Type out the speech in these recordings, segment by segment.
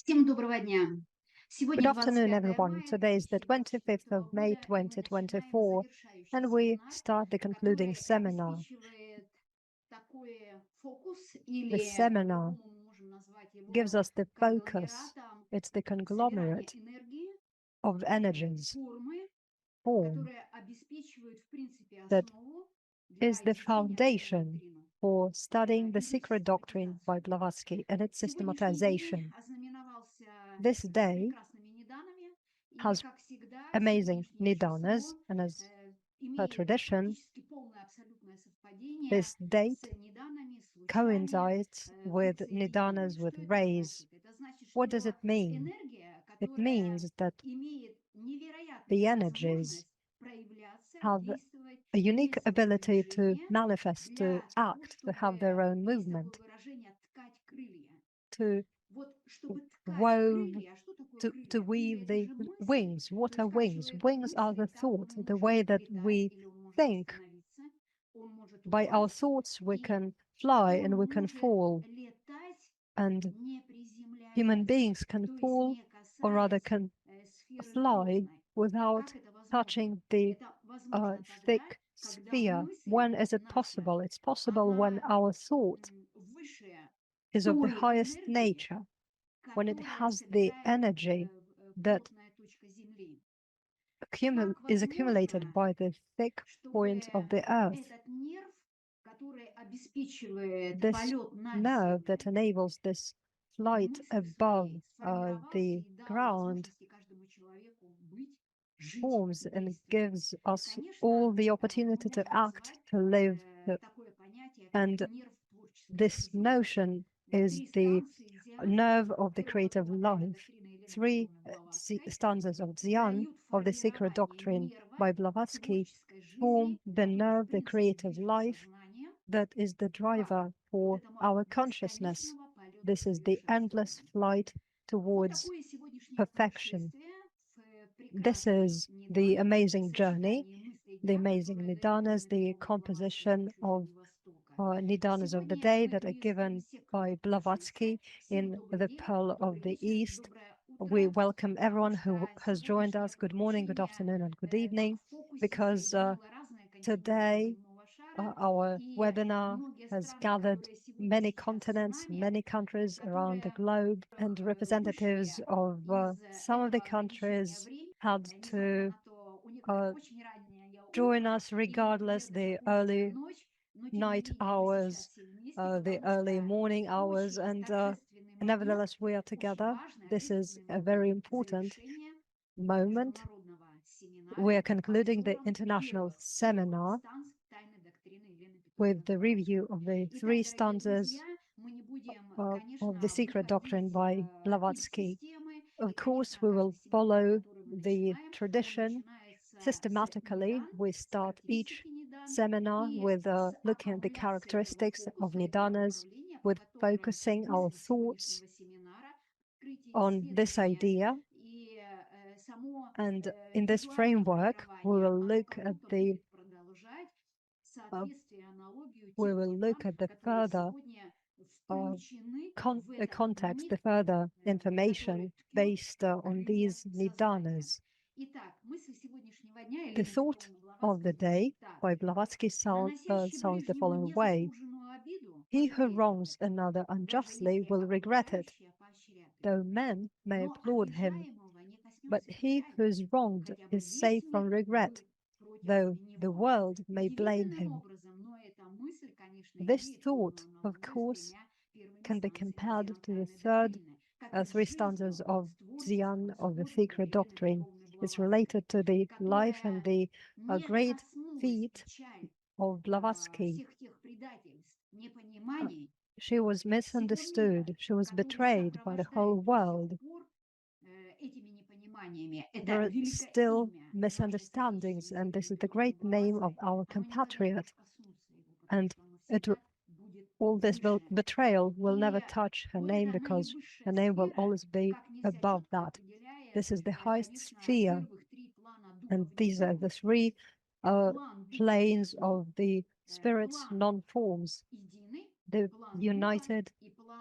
Всем доброго дня. Good Сегодня afternoon, 25 everyone. мая Today is the 25th of May 2024, and we start the concluding seminar. The seminar gives us the focus. It's the conglomerate of energies, form, that is the foundation for studying the secret doctrine by Blavatsky and its systematization. This day has amazing nidanas, and as per tradition, this date coincides with nidanas with rays. What does it mean? It means that the energies have a unique ability to manifest, to act, to have their own movement, to weave the wings. What are wings? Wings are the thought, the way that we think. By our thoughts we can fly and we can fall, and human beings can fall, or rather can fly, without touching the thick sphere. When is it possible? It's possible when our thought is of the highest nature, when it has the energy that is accumulated by the thick point of the earth. This nerve that enables this flight above the ground forms and gives us all the opportunity to act, to live, and this notion is the nerve of the creative life. Three stanzas of Dzyan, of the Secret Doctrine by Blavatsky, form the nerve, the creative life, that is the driver for our consciousness. This is the endless flight towards perfection. This is the amazing journey, the amazing nidanas, the composition of nidanas of the day that are given by Blavatsky in the Pearl of the East. We welcome everyone who has joined us. Good morning, good afternoon, and good evening, because today our webinar has gathered many continents, many countries around the globe, and representatives of some of the countries had to join us regardless the early night hours, the early morning hours, and nevertheless we are together. This is a very important moment. We are concluding the international seminar with the review of the three stanzas of the Secret Doctrine by Blavatsky. Of course, we will follow the tradition systematically. We start each seminar with looking at the characteristics of nidanas, with focusing our thoughts on this idea. And in this framework, we will look at the further context, the further information based on these nidanas. The thought of the day by Blavatsky sounds the following way: he who wrongs another unjustly will regret it, though men may applaud him. But he who is wronged is safe from regret, though the world may blame him. This thought, of course, can be compared to the three stanzas of Dzyan, of the Secret Doctrine. It's related to the life and the great feat of Blavatsky. She was misunderstood. She was betrayed by the whole world. There are still misunderstandings, and this is the great name of our compatriot. And all this betrayal will never touch her name, because her name will always be above that. This is the highest sphere, and these are the three planes of the spirit's non-forms: the united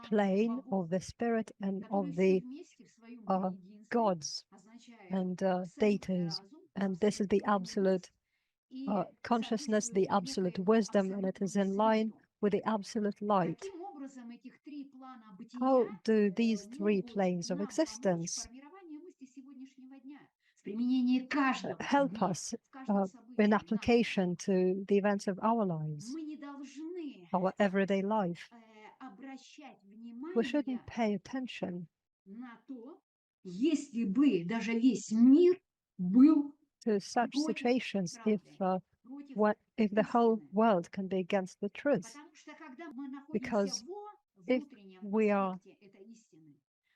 plane of the spirit and of the gods and deities, and this is the absolute consciousness, the absolute wisdom, and it is in line with the absolute light. How do these three planes of existence help us in application to the events of our lives, our everyday life? We shouldn't pay attention to such situations if the whole world can be against the truth. Because if we are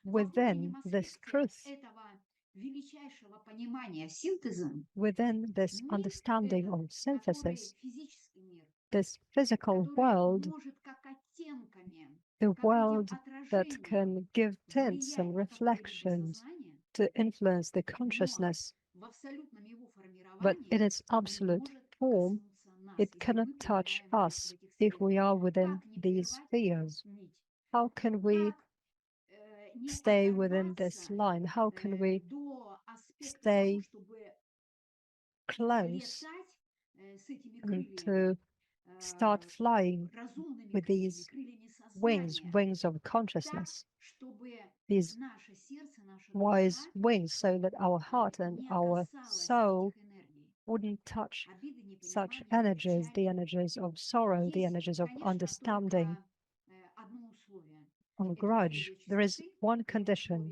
within this truth, within this understanding of synthesis, this physical world, the world that can give tints and reflections to influence the consciousness, but in its absolute form, it cannot touch us if we are within these spheres. How can we stay within this line? How can we stay close and to start flying with these wings of consciousness, these wise wings, so that our heart and our soul wouldn't touch such energies, the energies of sorrow, the energies of understanding, of grudge. There is one condition.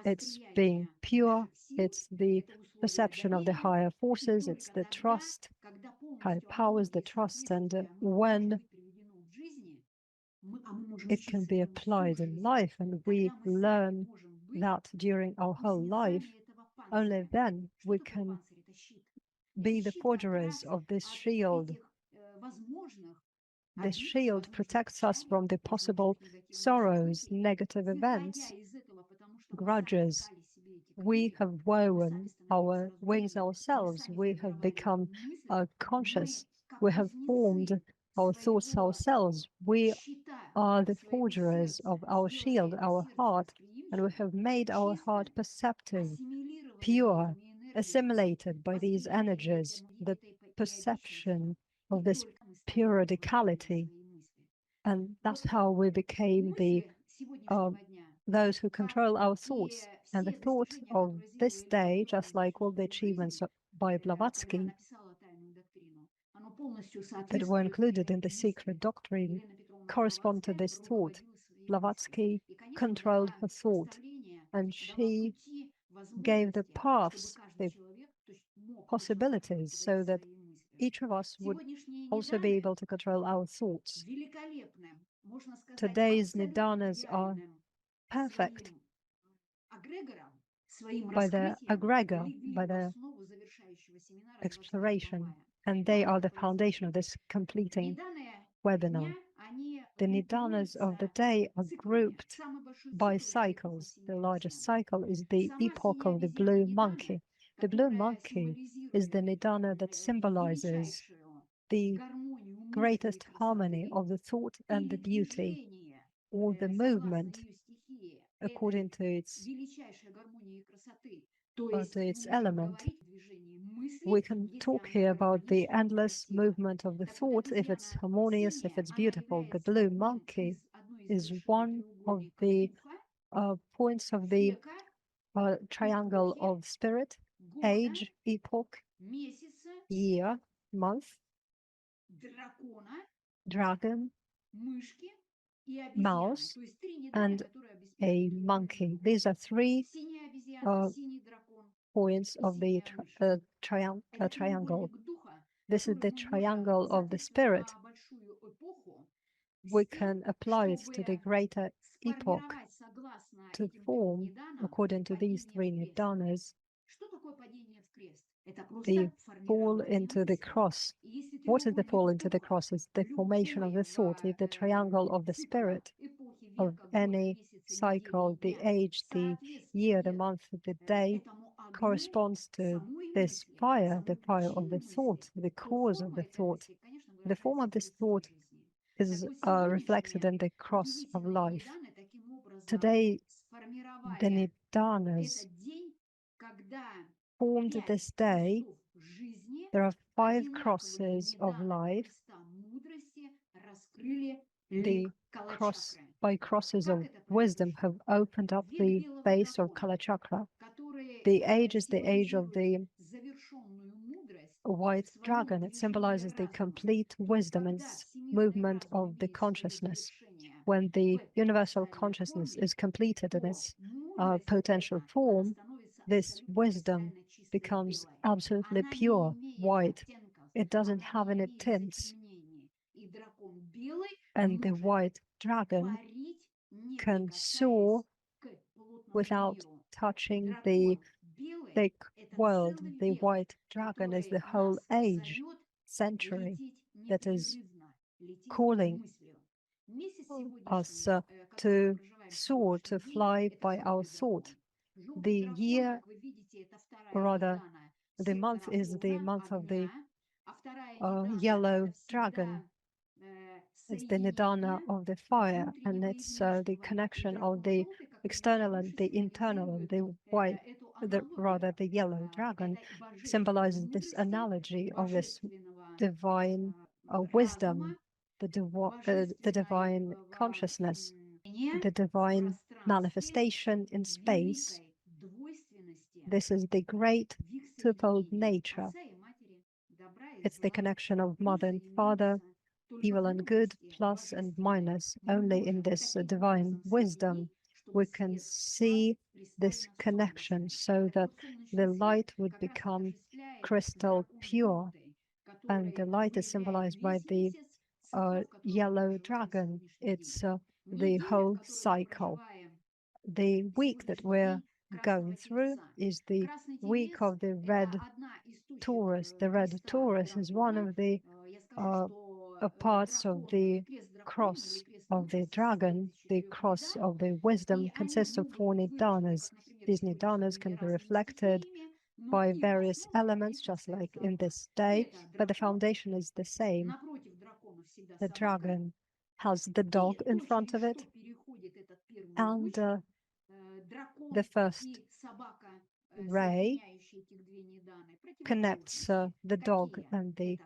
It's being pure, it's the perception of the higher forces, it's the trust, higher powers, the trust, and when it can be applied in life and we learn that during our whole life, only then we can be the forgerers of this shield. This shield protects us from the possible sorrows, negative events, grudges. We have woven our wings ourselves. We have become conscious. We have formed our thoughts ourselves. We are the forgerers of our shield, our heart, and we have made our heart perceptive, pure, assimilated by these energies, the perception of this periodicality. And that's how we became those who control our thoughts. And the thought of this day, just like all the achievements by Blavatsky that were included in the secret doctrine, correspond to this thought. Blavatsky controlled her thought, and she gave the paths, the possibilities, so that each of us would also be able to control our thoughts. Today's nidanas are perfect by their egregor, by their exploration, and they are the foundation of this completing webinar. The nidanas of the day are grouped by cycles. The largest cycle is the epoch of the blue monkey. The blue monkey is the nidana that symbolizes the greatest harmony of the thought and the beauty, or the movement according to its element. We can talk here about the endless movement of the thought, if it's harmonious, if it's beautiful. The blue monkey is one of the points of the triangle of spirit, age, epoch, year, month, dragon, mouse, and a monkey. These are three points of the triangle. This is the triangle of the spirit. We can apply it to the greater epoch to form, according to these three nidanas, the fall into the cross. What is the fall into the cross? It's the formation of the thought. If the triangle of the spirit of any cycle, the age, the year, the month, the day, corresponds to this fire, the fire of the thought, the cause of the thought. The form of this thought is reflected in the cross of life. Today, the Nidanas formed this day. There are 5 crosses of life. The crosses of wisdom have opened up the base of Kalachakra. The age is the age of the white dragon. It symbolizes the complete wisdom and movement of the consciousness. When the universal consciousness is completed in its potential form, this wisdom becomes absolutely pure, white. It doesn't have any tints. And the white dragon can soar without touching the thick world. The white dragon is the whole age, century, that is calling us to soar, to fly by our thought. The year, or rather, the month is the month of the yellow dragon. It's the nidana of the fire, and it's the connection of the external and the internal. And the white, the yellow dragon symbolizes this analogy of this divine wisdom, the divine consciousness, the divine manifestation in space. This is the great twofold nature. It's the connection of mother and father, evil and good, plus and minus. Only in this divine wisdom we can see this connection, so that the light would become crystal pure. And the light is symbolized by the yellow dragon. It's the whole cycle. The week that we're going through is the week of the red Taurus. The red Taurus is one of the parts of the cross of the dragon. The cross of the wisdom consists of 4 nidanas. These nidanas can be reflected by various elements, just like in this day, but the foundation is the same. The dragon has the dog in front of it, and the first ray connects the dog and the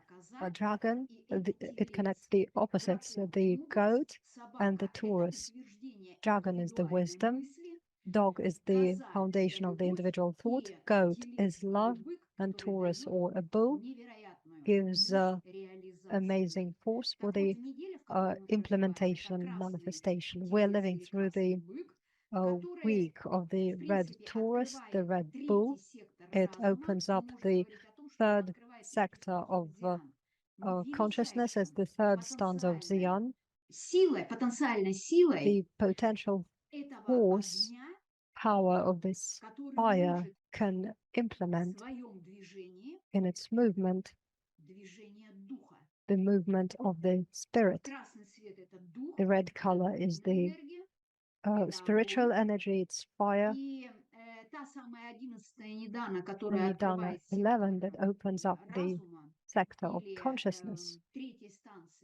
dragon. It connects the opposites, the goat and the Taurus. Dragon is the wisdom, dog is the foundation of the individual thought, goat is love, and Taurus, or a bull, gives amazing force for the implementation and manifestation. We're living through the week of the red Taurus, the red bull. It opens up the 3rd sector of consciousness as the 3rd stanza of Dzyan. The potential force, power of this fire can implement in its movement the movement of the spirit. The red color is the spiritual energy, it's fire. The Nidana 11 that opens up the sector of consciousness,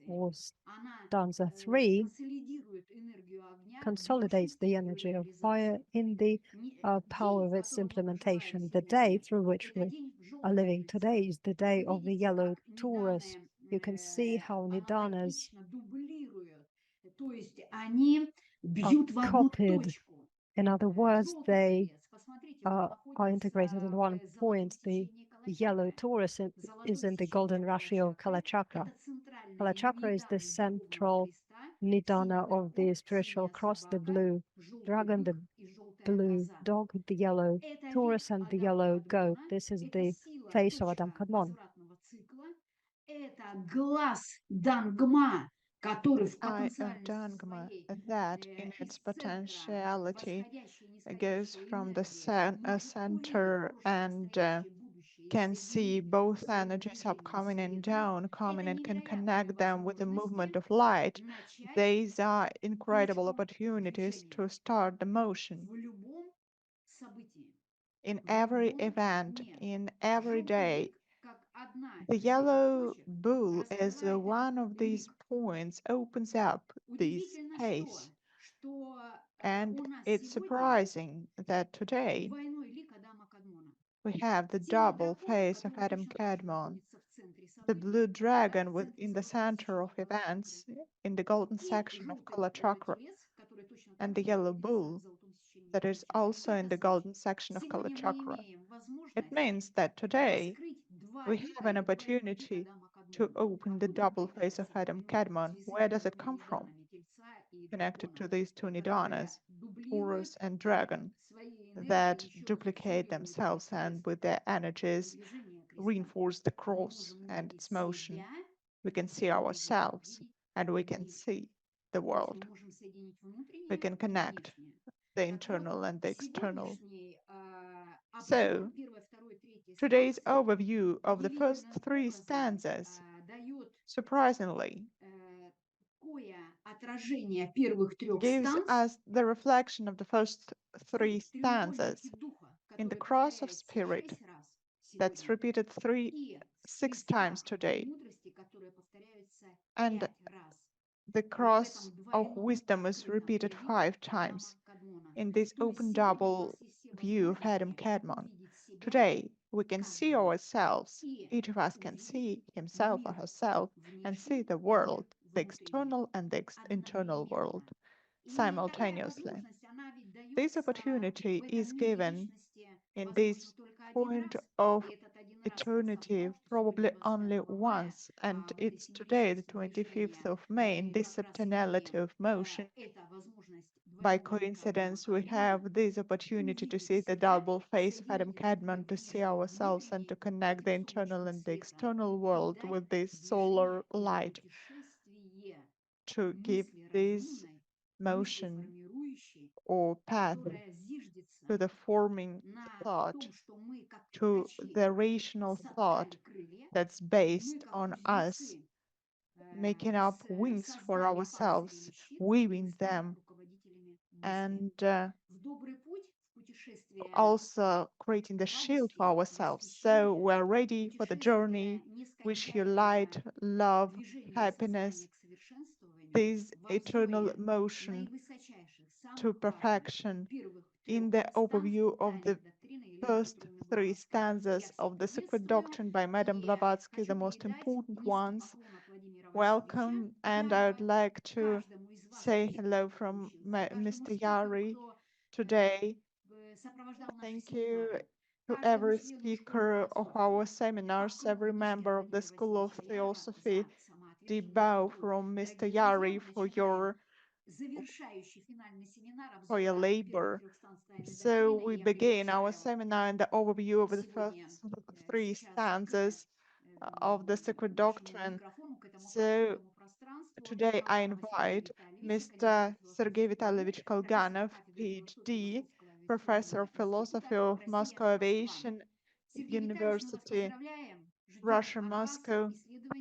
or stanza 3, consolidates the energy of fire in the power of its implementation. The day through which we are living today is the day of the yellow Taurus. You can see how Nidanas are copied. In other words, they are integrated in one point. The yellow Taurus is in the golden rashi of Kalachakra. Kalachakra is the central nidana of the spiritual cross, the blue dragon, the blue dog, the yellow Taurus, and the yellow goat. This is the face of Adam Kadmon. Eye of Dangma, that in its potentiality goes from the center and can see both energies upcoming and downcoming, and can connect them with the movement of light. These are incredible opportunities to start the motion. In every event, in every day, the yellow bull as one of these points opens up this space And it's surprising that today we have the double face of Adam Kadmon, the blue dragon in the center of events in the golden section of Kalachakra, and the yellow bull that is also in the golden section of Kalachakra. It means that today we have an opportunity to open the double face of Adam Kadmon. Where does it come from? Connected to these two Nidanas, Taurus and Dragon, that duplicate themselves and with their energies reinforce the cross and its motion. We can see ourselves and we can see the world. We can connect the internal and the external. So, today's overview of the first three stanzas, surprisingly, gives us the reflection of the first three stanzas in the cross of spirit that's repeated six times today, and the cross of wisdom is repeated 5 times in this open double view of Adam Kadmon. Today, we can see ourselves, each of us can see himself or herself, and see the world, the external and the internal world, simultaneously. This opportunity is given in this point of eternity probably only once, and it's today, the 25th of May, in this septenality of motion. By coincidence, we have this opportunity to see the double face of Adam Kadmon, to see ourselves and to connect the internal and the external world with this solar light, to give this motion or path to the forming thought, to the rational thought that's based on us making up wings for ourselves, weaving them, and also creating the shield for ourselves. So we're ready for the journey. Wish you light, love, happiness, this eternal motion to perfection in the overview of the first three stanzas of The Secret Doctrine by Madame Blavatsky, the most important ones. Welcome, and I would like to say hello from Mr. Yari today. Thank you to every speaker of our seminars, every member of the School of Theosophy. Deep bow from Mr. Yari for your labor. So we begin our seminar in the overview of the first three stanzas of the Secret Doctrine. So today I invite Mr. Sergey Vitalyevich Kolganov, PhD, Professor of Philosophy of Moscow Aviation University, Russia, Moscow.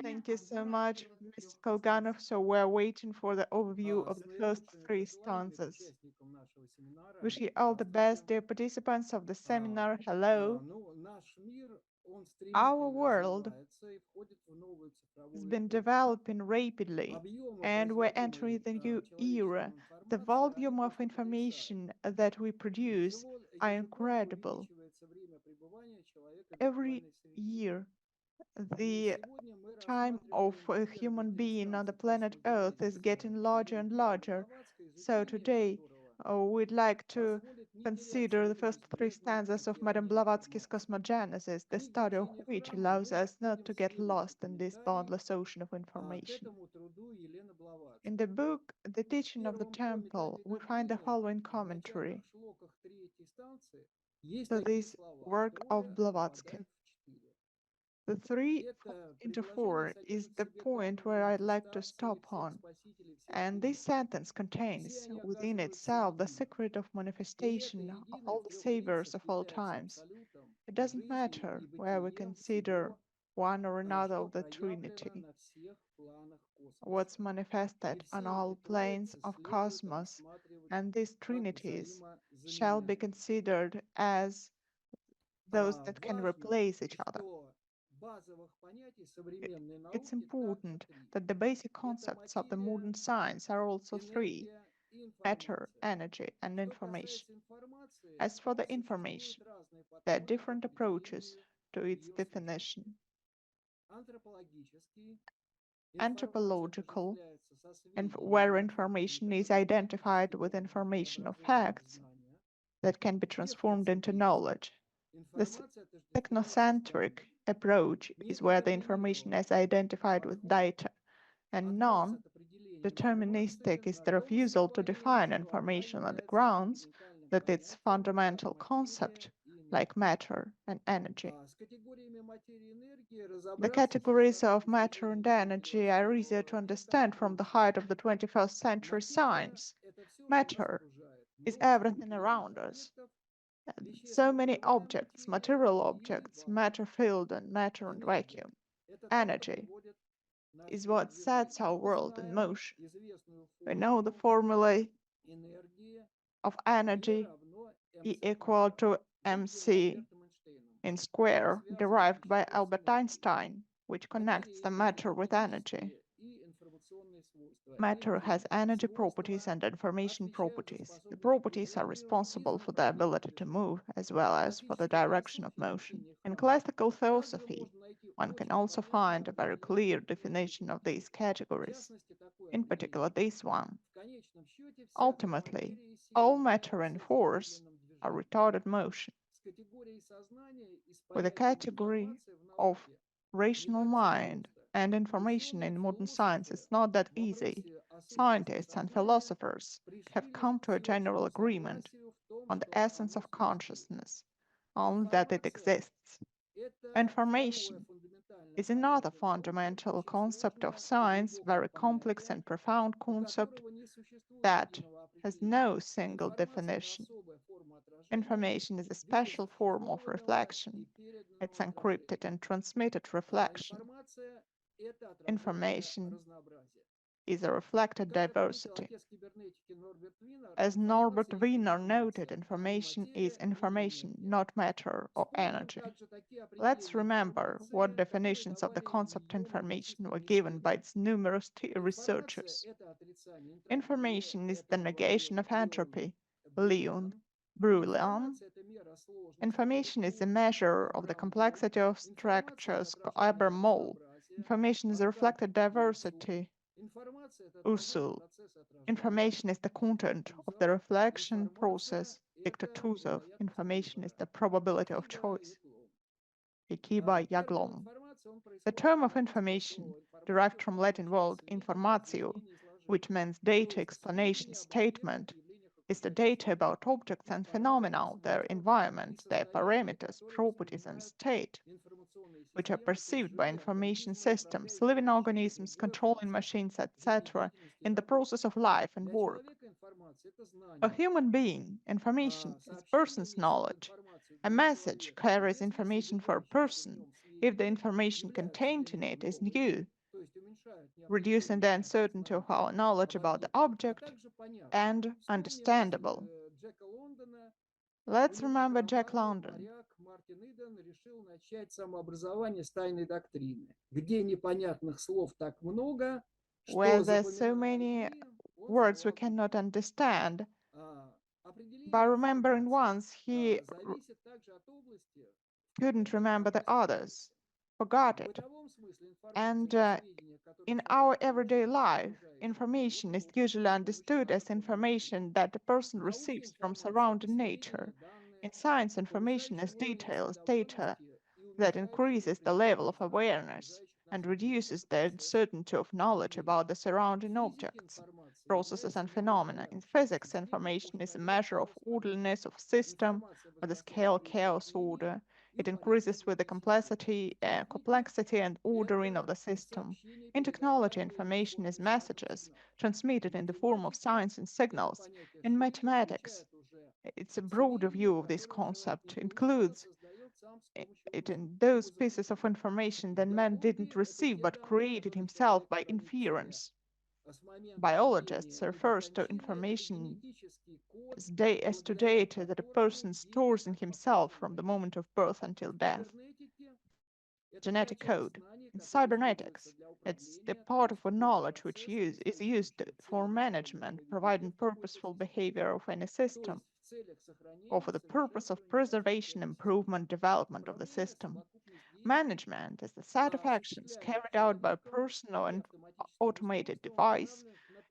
Thank you so much, Mr. Kolganov. So we're waiting for the overview of the first three stanzas. Wish you all the best, dear participants of the seminar. Hello. Our world has been developing rapidly, and we're entering the new era. The volume of information that we produce are incredible. Every year, the time of a human being on the planet Earth is getting larger and larger. So today, we'd like to consider the first three stanzas of Madame Blavatsky's Cosmogenesis, the study of which allows us not to get lost in this boundless ocean of information. In the book The Teaching of the Temple, we find the following commentary to this work of Blavatsky. The 3 into 4 is the point where I'd like to stop on, and this sentence contains within itself the secret of manifestation of all the saviors of all times. It doesn't matter where we consider one or another of the Trinity. What's manifested on all planes of cosmos, and these trinities shall be considered as those that can replace each other. It's important that the basic concepts of the modern science are also three. matter, energy, and information. As for the information, there are different approaches to its definition. Anthropological, where information is identified with information of facts that can be transformed into knowledge. This technocentric approach is where the information is identified with data, and non-deterministic is the refusal to define information on the grounds that its fundamental concept, like matter and energy. The categories of matter and energy are easier to understand from the height of the 21st century science. Matter is everything around us. So many objects, material objects, matter field and matter and vacuum. Energy is what sets our world in motion. We know the formula of energy E equal to mc in square, derived by Albert Einstein, which connects the matter with energy. Matter has energy properties and information properties. The properties are responsible for the ability to move, as well as for the direction of motion. In classical theosophy, one can also find a very clear definition of these categories, in particular this one. Ultimately, all matter and force are retarded motion. With the category of rational mind and information in modern science, it's not that easy. Scientists and philosophers have come to a general agreement on the essence of consciousness, only that it exists. Information is another fundamental concept of science, very complex and profound concept that has no single definition. Information is a special form of reflection. It's encrypted and transmitted reflection. Information is a reflected diversity. As Norbert Wiener noted, information is information, not matter or energy. Let's remember what definitions of the concept information were given by its numerous researchers. Information is the negation of entropy, Leon Brouillon. Information is a measure of the complexity of structures, Eber-Moll. Information is a reflected diversity, Usul. Information is the content of the reflection process, Victor Tuzov. Information is the probability of choice, Ikiba Yaglom. The term of information, derived from Latin word informatio, which means data, explanation, statement, is the data about objects and phenomena, their environment, their parameters, properties, and state, which are perceived by information systems, living organisms, controlling machines, etc., in the process of life and work. A human being, information is a person's knowledge. A message carries information for a person if the information contained in it is new, reducing the uncertainty of our knowledge about the object, and understandable. Let's remember Jack London. Where there's so many words we cannot understand, by remembering once, he couldn't remember the others, forgot it. And in our everyday life, information is usually understood as information that the person receives from surrounding nature. In science, information is details, data that increases the level of awareness and reduces the uncertainty of knowledge about the surrounding objects, processes, and phenomena. In physics, information is a measure of orderliness of system or the scale chaos order. It increases with the complexity and ordering of the system. In technology, information is messages transmitted in the form of signs and signals. In mathematics, it's a broader view of this concept, includes it in those pieces of information that man didn't receive but created himself by inference. Biologists refers to information as to data that a person stores in himself from the moment of birth until death. genetic code. In cybernetics, it's the part of a knowledge which is used for management, providing purposeful behavior of any system, or for the purpose of preservation, improvement, development of the system. Management is the set of actions carried out by a person or an automated device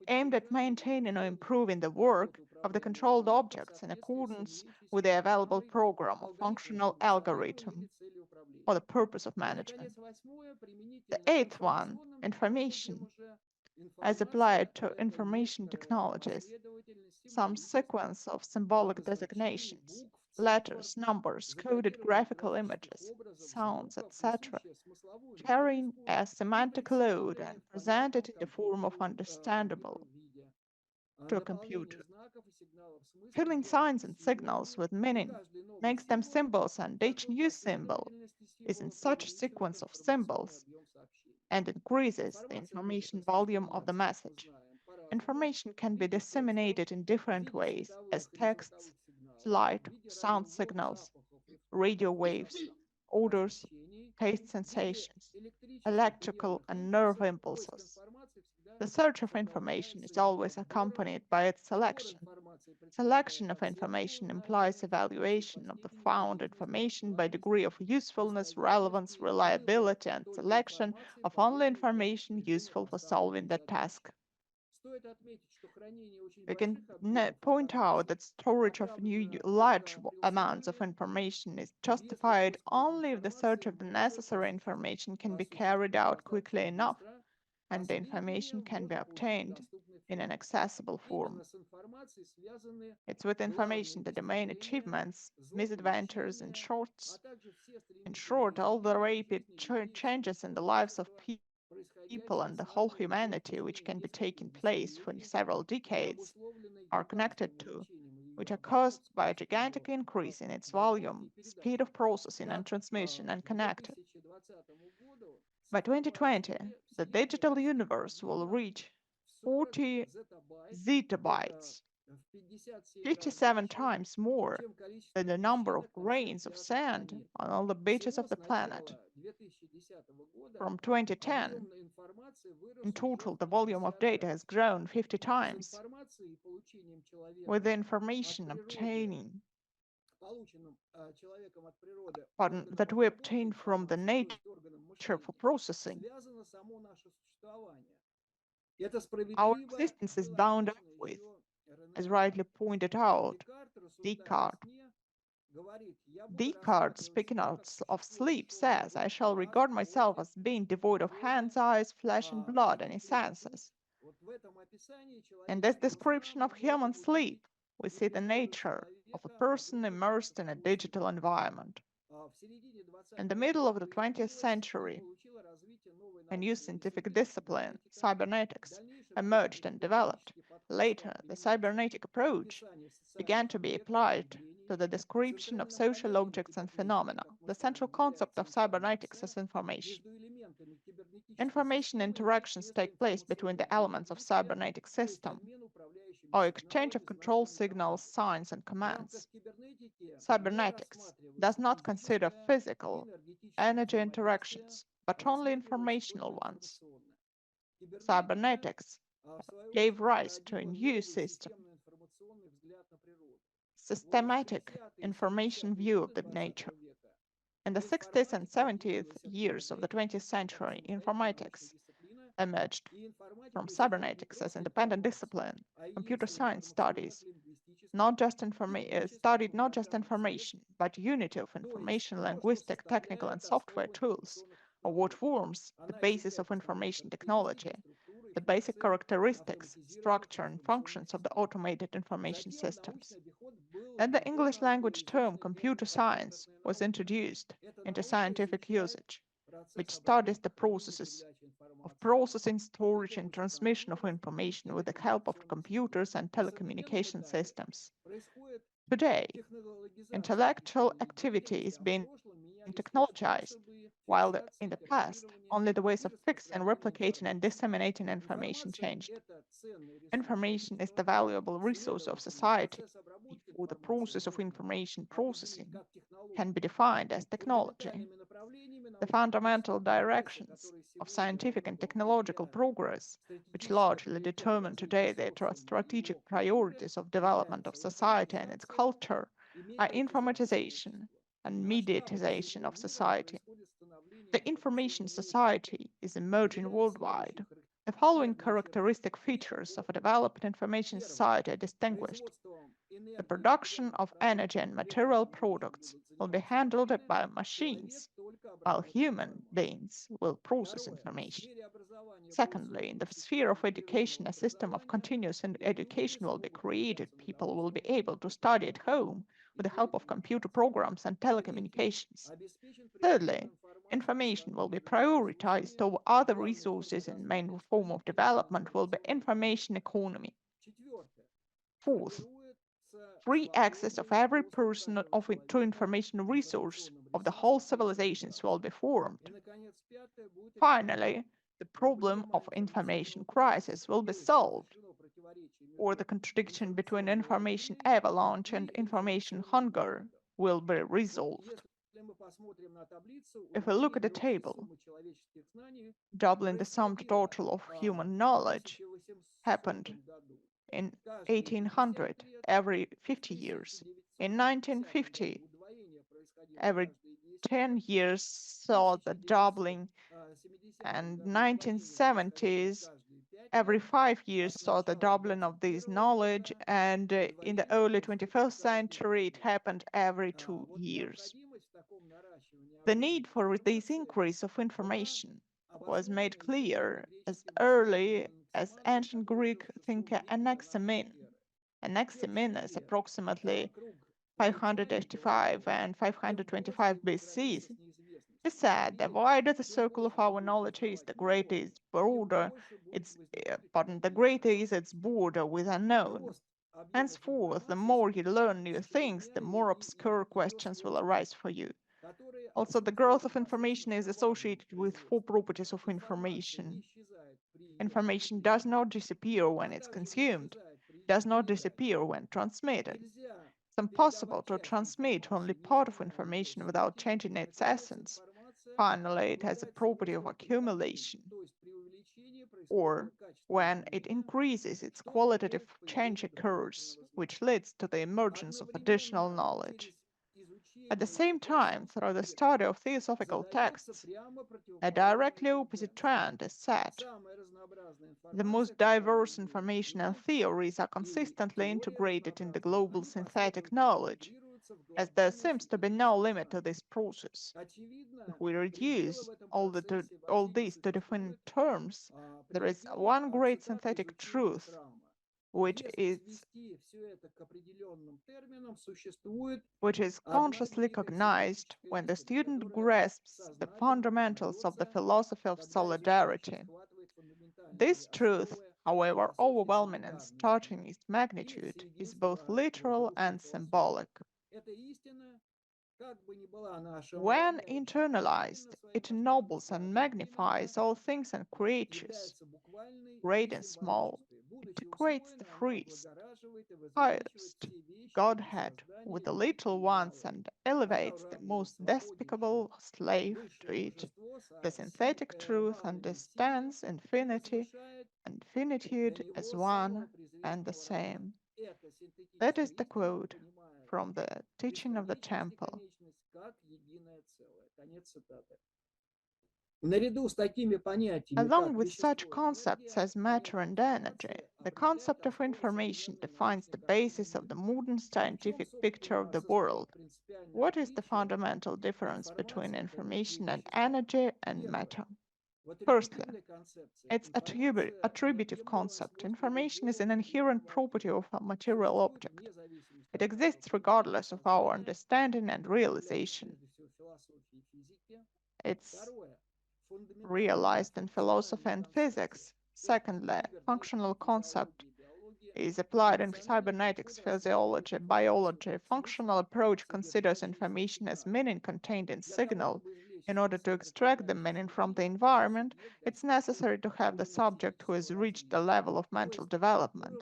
aimed at maintaining or improving the work of the controlled objects in accordance with the available program or functional algorithm for the purpose of management. The eighth one, information, as applied to information technologies, some sequence of symbolic designations, letters, numbers, coded graphical images, sounds, etc., carrying a semantic load and presented in the form of understandable to a computer. Filling signs and signals with meaning makes them symbols, and each new symbol is in such a sequence of symbols and increases the information volume of the message. Information can be disseminated in different ways as texts, light, sound signals, radio waves, odors, taste sensations, electrical and nerve impulses. The search of information is always accompanied by its selection. Selection of information implies evaluation of the found information by degree of usefulness, relevance, reliability, and selection of only information useful for solving the task. We can point out that storage of large amounts of information is justified only if the search of the necessary information can be carried out quickly enough and the information can be obtained in an accessible form. It's with information that the main achievements, misadventures, and in short, all the rapid changes in the lives of people and the whole humanity which can be taking place for several decades are connected to, which are caused by a gigantic increase in its volume, speed of processing and transmission and connected. By 2020, the digital universe will reach 40 zettabytes, 57 times more than the number of grains of sand on all the beaches of the planet. From 2010, in total, the volume of data has grown 50 times, with the information obtaining that we obtain from the nature for processing. Our existence is bound up with, as rightly pointed out, Descartes. Descartes, speaking of sleep, says, I shall regard myself as being devoid of hands, eyes, flesh, and blood, and senses. In this description of human sleep, we see the nature of a person immersed in a digital environment. In the middle of the 20th century, a new scientific discipline, cybernetics, emerged and developed. Later, the cybernetic approach began to be applied to the description of social objects and phenomena. The central concept of cybernetics is information. Information interactions take place between the elements of cybernetic system, or exchange of control signals, signs, and commands. Cybernetics does not consider physical energy interactions, but only informational ones. Cybernetics gave rise to a new system, systematic information view of the nature. In the 60th and 70th years of the 20th century, informatics emerged from cybernetics as independent discipline. Computer science studies studied not just information, but unity of information, linguistic, technical, and software tools, or what forms the basis of information technology, the basic characteristics, structure, and functions of the automated information systems. Then the English language term computer science was introduced into scientific usage, which studies the processes of processing, storage, and transmission of information with the help of computers and telecommunication systems. Today, intellectual activity is being technologized, while in the past, only the ways of fixing, replicating, and disseminating information changed. Information is the valuable resource of society, for the process of information processing can be defined as technology. The fundamental directions of scientific and technological progress, which largely determine today the strategic priorities of development of society and its culture, are informatization and mediatization of society. The information society is emerging worldwide. The following characteristic features of a developed information society are distinguished. The production of energy and material products will be handled by machines, while human beings will process information. Secondly, in the sphere of education, a system of continuous education will be created. People will be able to study at home with the help of computer programs and telecommunications. Thirdly, information will be prioritized over other resources, and main form of development will be information economy. Fourth, free access of every person to information resource of the whole civilizations will be formed. Finally, the problem of information crisis will be solved, or the contradiction between information avalanche and information hunger will be resolved. If we look at the table, doubling the sum total of human knowledge happened in 1800 every 50 years. In 1950, every 10 years saw the doubling, and 1970s every 5 years saw the doubling of this knowledge, and in the early 21st century it happened every 2 years. The need for this increase of information was made clear as early as ancient Greek thinker Anaximenes. Anaximenes, approximately 585 and 525 BC, he said, the wider the circle of our knowledge is, the greater its border, the greater is its border with unknown. Henceforth, the more you learn new things, the more obscure questions will arise for you. Also, the growth of information is associated with four properties of information. Information does not disappear when it's consumed, does not disappear when transmitted. It's impossible to transmit only part of information without changing its essence. Finally, it has a property of accumulation, or when it increases, its qualitative change occurs, which leads to the emergence of additional knowledge. At the same time, through the study of theosophical texts, a directly opposite trend is set. The most diverse information and theories are consistently integrated in the global synthetic knowledge, as there seems to be no limit to this process. If we reduce all this to definite terms, there is one great synthetic truth, which is consciously cognized when the student grasps the fundamentals of the philosophy of solidarity. This truth, however overwhelming and startling in its magnitude, is both literal and symbolic. When internalized, it ennobles and magnifies all things and creatures, great and small. It equates the freest, highest Godhead with the little ones and elevates the most despicable slave to it. The synthetic truth understands infinity and finitude as one and the same. That is the quote from the Teaching of the Temple. Along with such concepts as matter and energy, the concept of information defines the basis of the modern scientific picture of the world. What is the fundamental difference between information and energy and matter? Firstly, it's attributive concept. Information is an inherent property of a material object. It exists regardless of our understanding and realization. It's realized in philosophy and physics. Secondly, functional concept is applied in cybernetics, physiology, biology. Functional approach considers information as meaning contained in signal. In order to extract the meaning from the environment, it's necessary to have the subject who has reached the level of mental development,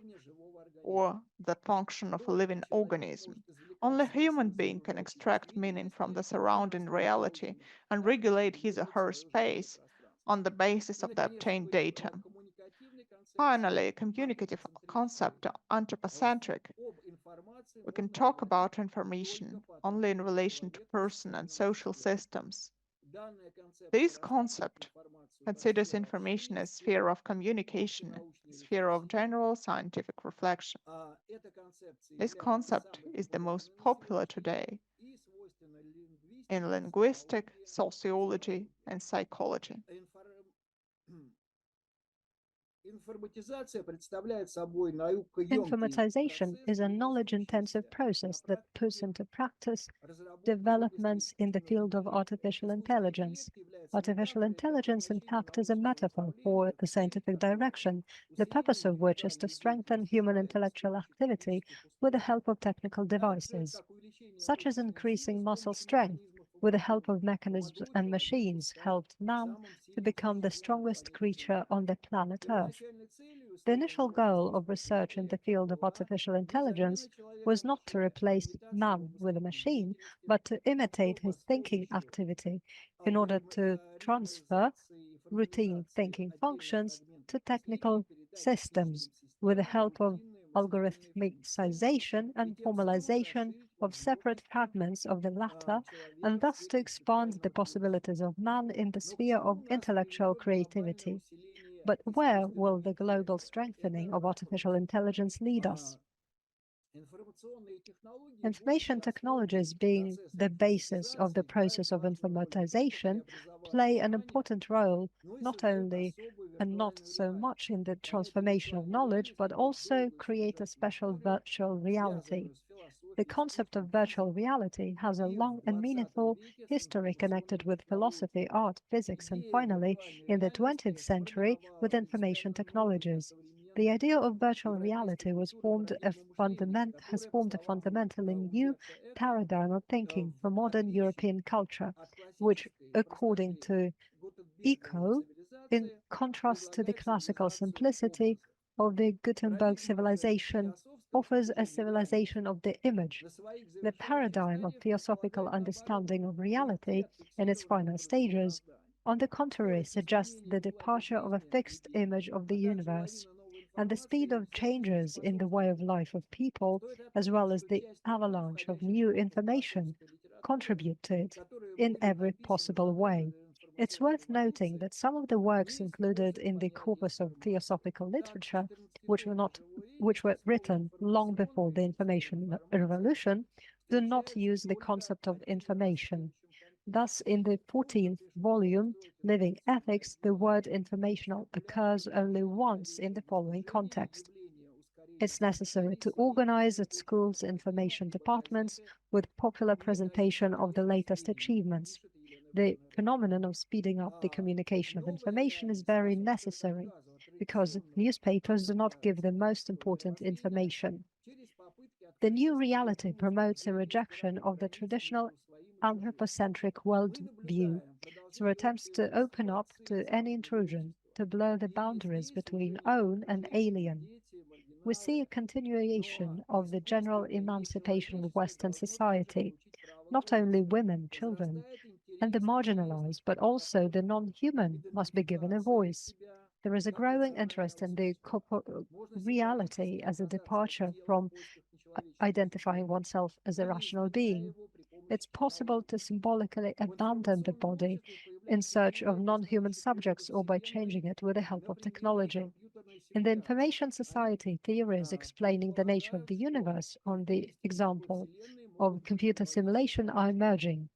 or the function of a living organism. Only a human being can extract meaning from the surrounding reality and regulate his or her space on the basis of the obtained data. Finally, a communicative concept, anthropocentric. We can talk about information only in relation to person and social systems. This concept considers information as sphere of communication, sphere of general scientific reflection. This concept is the most popular today in linguistic, sociology, and psychology. Informatization is a knowledge-intensive process that puts into practice developments in the field of artificial intelligence. Artificial intelligence, in fact, is a metaphor for the scientific direction, the purpose of which is to strengthen human intellectual activity with the help of technical devices, such as increasing muscle strength with the help of mechanisms and machines, helped man to become the strongest creature on the planet Earth. The initial goal of research in the field of artificial intelligence was not to replace man with a machine, but to imitate his thinking activity in order to transfer routine thinking functions to technical systems with the help of algorithmicization and formalization of separate fragments of the latter, and thus to expand the possibilities of man in the sphere of intellectual creativity. But where will the global strengthening of artificial intelligence lead us? Information technologies, being the basis of the process of informatization, play an important role not only and not so much in the transformation of knowledge, but also create a special virtual reality. The concept of virtual reality has a long and meaningful history connected with philosophy, art, physics, and finally, in the 20th century, with information technologies. The idea of virtual reality has formed a fundamentally new paradigm of thinking for modern European culture, which, according to Eco, in contrast to the classical simplicity of the Gutenberg civilization, offers a civilization of the image. The paradigm of theosophical understanding of reality in its final stages, on the contrary, suggests the departure of a fixed image of the universe, and the speed of changes in the way of life of people, as well as the avalanche of new information, contribute to it in every possible way. It's worth noting that some of the works included in the corpus of theosophical literature, which were written long before the information revolution, do not use the concept of information. Thus, in the 14th volume, Living Ethics, the word informational occurs only once in the following context. It's necessary to organize at schools information departments with popular presentation of the latest achievements. The phenomenon of speeding up the communication of information is very necessary because newspapers do not give the most important information. The new reality promotes a rejection of the traditional anthropocentric worldview through attempts to open up to any intrusion, to blur the boundaries between own and alien. We see a continuation of the general emancipation of Western society. Not only women, children, and the marginalized, but also the non-human must be given a voice. There is a growing interest in the reality as a departure from identifying oneself as a rational being. It's possible to symbolically abandon the body in search of non-human subjects or by changing it with the help of technology. In the information society, theories explaining the nature of the universe on the example of computer simulation are emerging.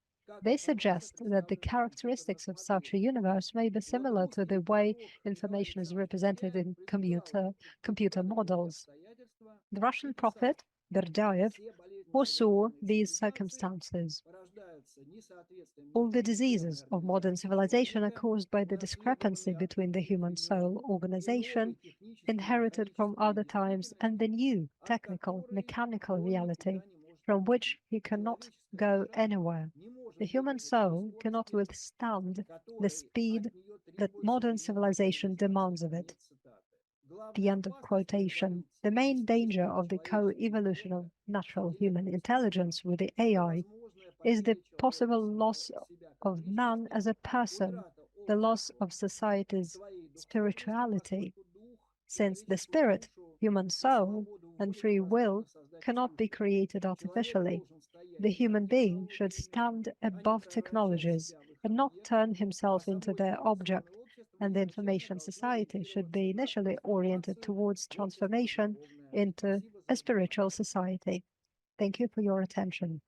They suggest that the characteristics of such a universe may be similar to the way information is represented in computer models. The Russian prophet Berdyaev foresaw these circumstances. All the diseases of modern civilization are caused by the discrepancy between the human soul organization inherited from other times and the new technical, mechanical reality from which he cannot go anywhere. The human soul cannot withstand the speed that modern civilization demands of it. The end of quotation. The main danger of the co-evolution of natural human intelligence with the AI is the possible loss of man as a person, the loss of society's spirituality, since the spirit, human soul, and free will cannot be created artificially. The human being should stand above technologies and not turn himself into their object, and the information society should be initially oriented towards transformation into a spiritual society. Thank you for your attention.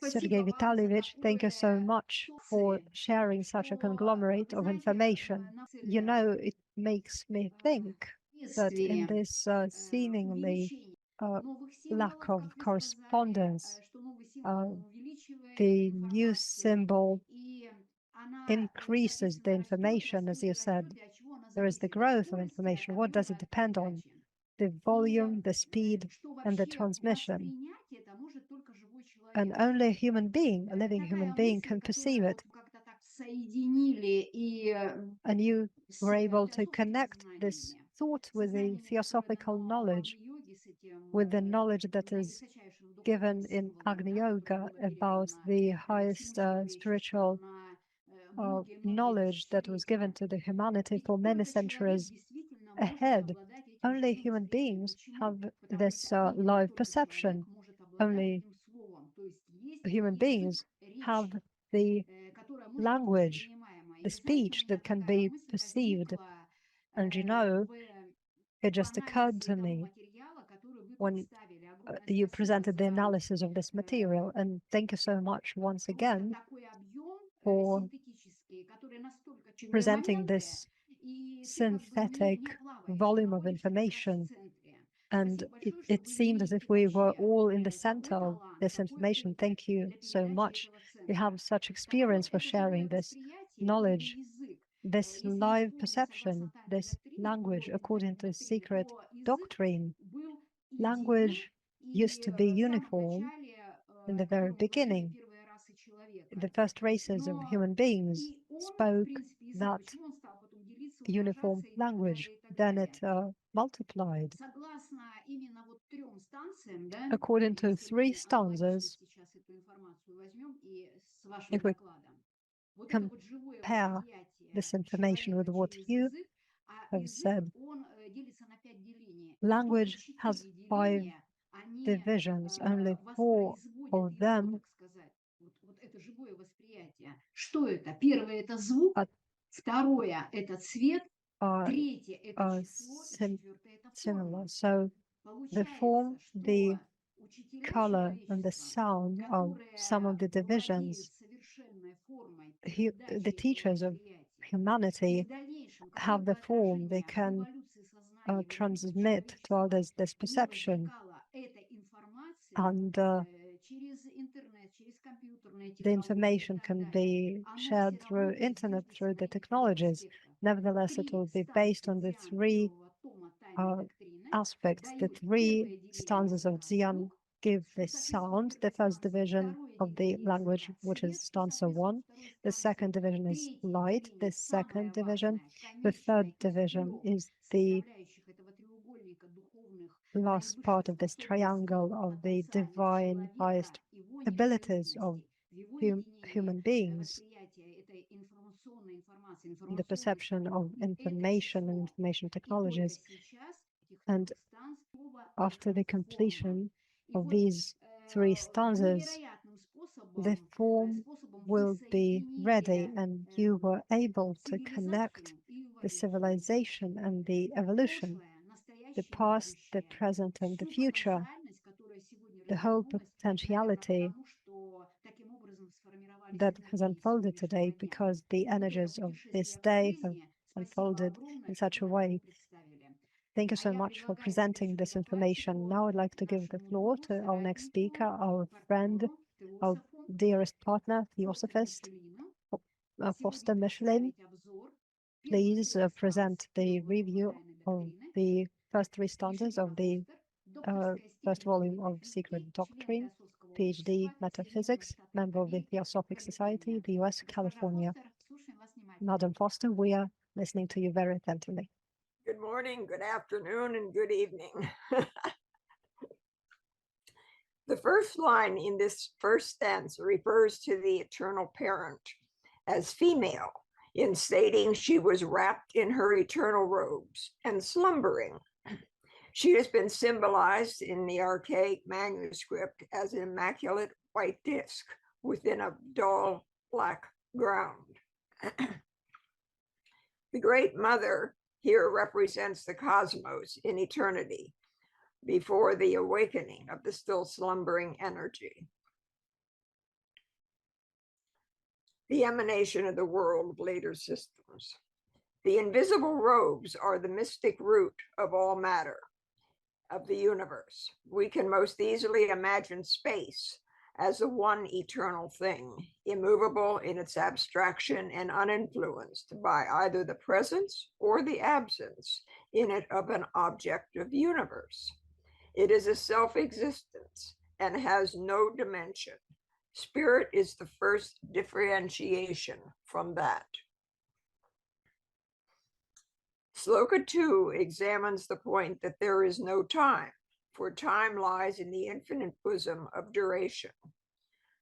Sergey Vitalyevich, thank you so much for sharing such a conglomerate of information. You know, it makes me think that in this seemingly lack of correspondence, the new symbol increases the information, as you said. There is the growth of information. What does it depend on? The volume, the speed, and the transmission. And only a human being, a living human being, can perceive it. And you were able to connect this thought with the theosophical knowledge, with the knowledge that is given in Agni Yoga about the highest spiritual knowledge that was given to the humanity for many centuries ahead. Only human beings have this live perception. Only human beings have the language, the speech that can be perceived. And you know, it just occurred to me when you presented the analysis of this material. And thank you so much once again for presenting this synthetic volume of information. And it seemed as if we were all in the center of this information. Thank you so much. We have such experience for sharing this knowledge, this live perception, this language according to secret doctrine. Language used to be uniform in the very beginning. The first races of human beings spoke that uniform language, then it multiplied. According to three stanzas, if we compare this information with what you have said, language has 5 divisions, only 4 of them are similar. So the form, the color, and the sound of some of the divisions, the teachers of humanity have the form, they can transmit to others this perception. And the information can be shared through internet, through the technologies. Nevertheless, it will be based on the 3 aspects. The 3 stanzas of Dzyan give the sound, the first division of the language, which is stanza 1. The second division is light, the second division. The third division is the last part of this triangle of the divine highest abilities of human beings, the perception of information and information technologies. And after the completion of these 3 stanzas, the form will be ready, and you were able to connect the civilization and the evolution, the past, the present, and the future, the whole potentiality that has unfolded today, because the energies of this day have unfolded in such a way. Thank you so much for presenting this information. Now I'd like to give the floor to our next speaker, our friend, our dearest partner, Theosophist, Foster Michelin. Please present the review of the first 3 stanzas of the first volume of Secret Doctrine, PhD Metaphysics, member of the Theosophic Society, the US, California. Madam Foster, we are listening to you very attentively. Good morning, good afternoon, and good evening. The first line in this first stanza refers to the eternal parent as female, in stating she was wrapped in her eternal robes and slumbering. She has been symbolized in the archaic manuscript as an immaculate white disk within a dull black ground. The Great Mother here represents the cosmos in eternity before the awakening of the still slumbering energy. The emanation of the world of later systems. The invisible robes are the mystic root of all matter of the universe. We can most easily imagine space as the one eternal thing, immovable in its abstraction and uninfluenced by either the presence or the absence in it of an objective universe. It is a self-existence and has no dimension. Spirit is the first differentiation from that. Sloka 2 examines the point that there is no time, for time lies in the infinite bosom of duration.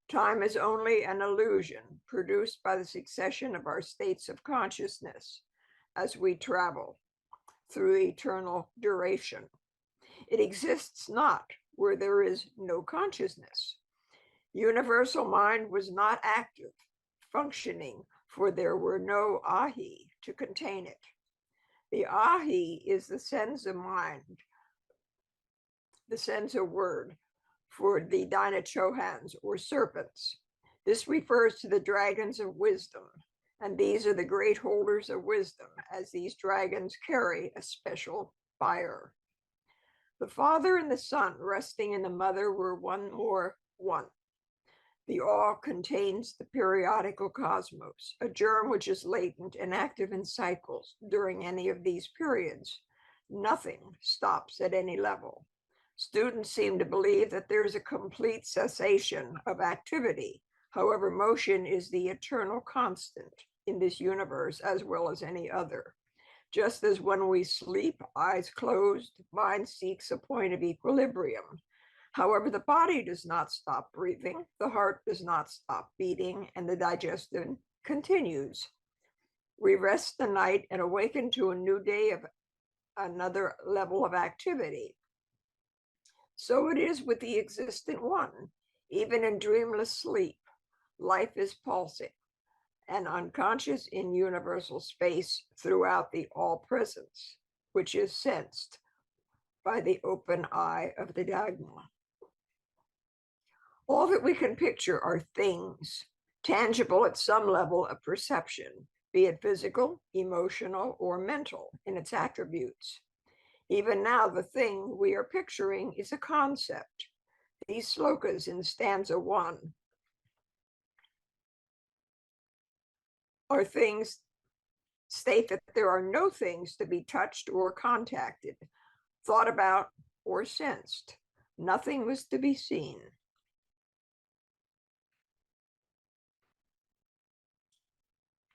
Time is only an illusion produced by the succession of our states of consciousness as we travel through eternal duration. It exists not where there is no consciousness. Universal mind was not active, functioning, for there were no ahi to contain it. The ahi is the sense of mind, the sense of word for the Dinachohans or serpents. This refers to the dragons of wisdom, and these are the great holders of wisdom, as these dragons carry a special fire. The Father and the Son resting in the Mother were one more one. The all contains the periodical cosmos, a germ which is latent and active in cycles during any of these periods. Nothing stops at any level. Students seem to believe that there's a complete cessation of activity. However, motion is the eternal constant in this universe as well as any other. Just as when we sleep, eyes closed, mind seeks a point of equilibrium. However, the body does not stop breathing, the heart does not stop beating, and the digestion continues. We rest the night and awaken to a new day of another level of activity. So it is with the existent one. Even in dreamless sleep, life is pulsing and unconscious in universal space throughout the all-presence, which is sensed by the open eye of the Dagma. All that we can picture are things, tangible at some level of perception, be it physical, emotional, or mental in its attributes. Even now, the thing we are picturing is a concept. These slokas in stanza 1 are things, state that there are no things to be touched or contacted, thought about, or sensed. Nothing was to be seen.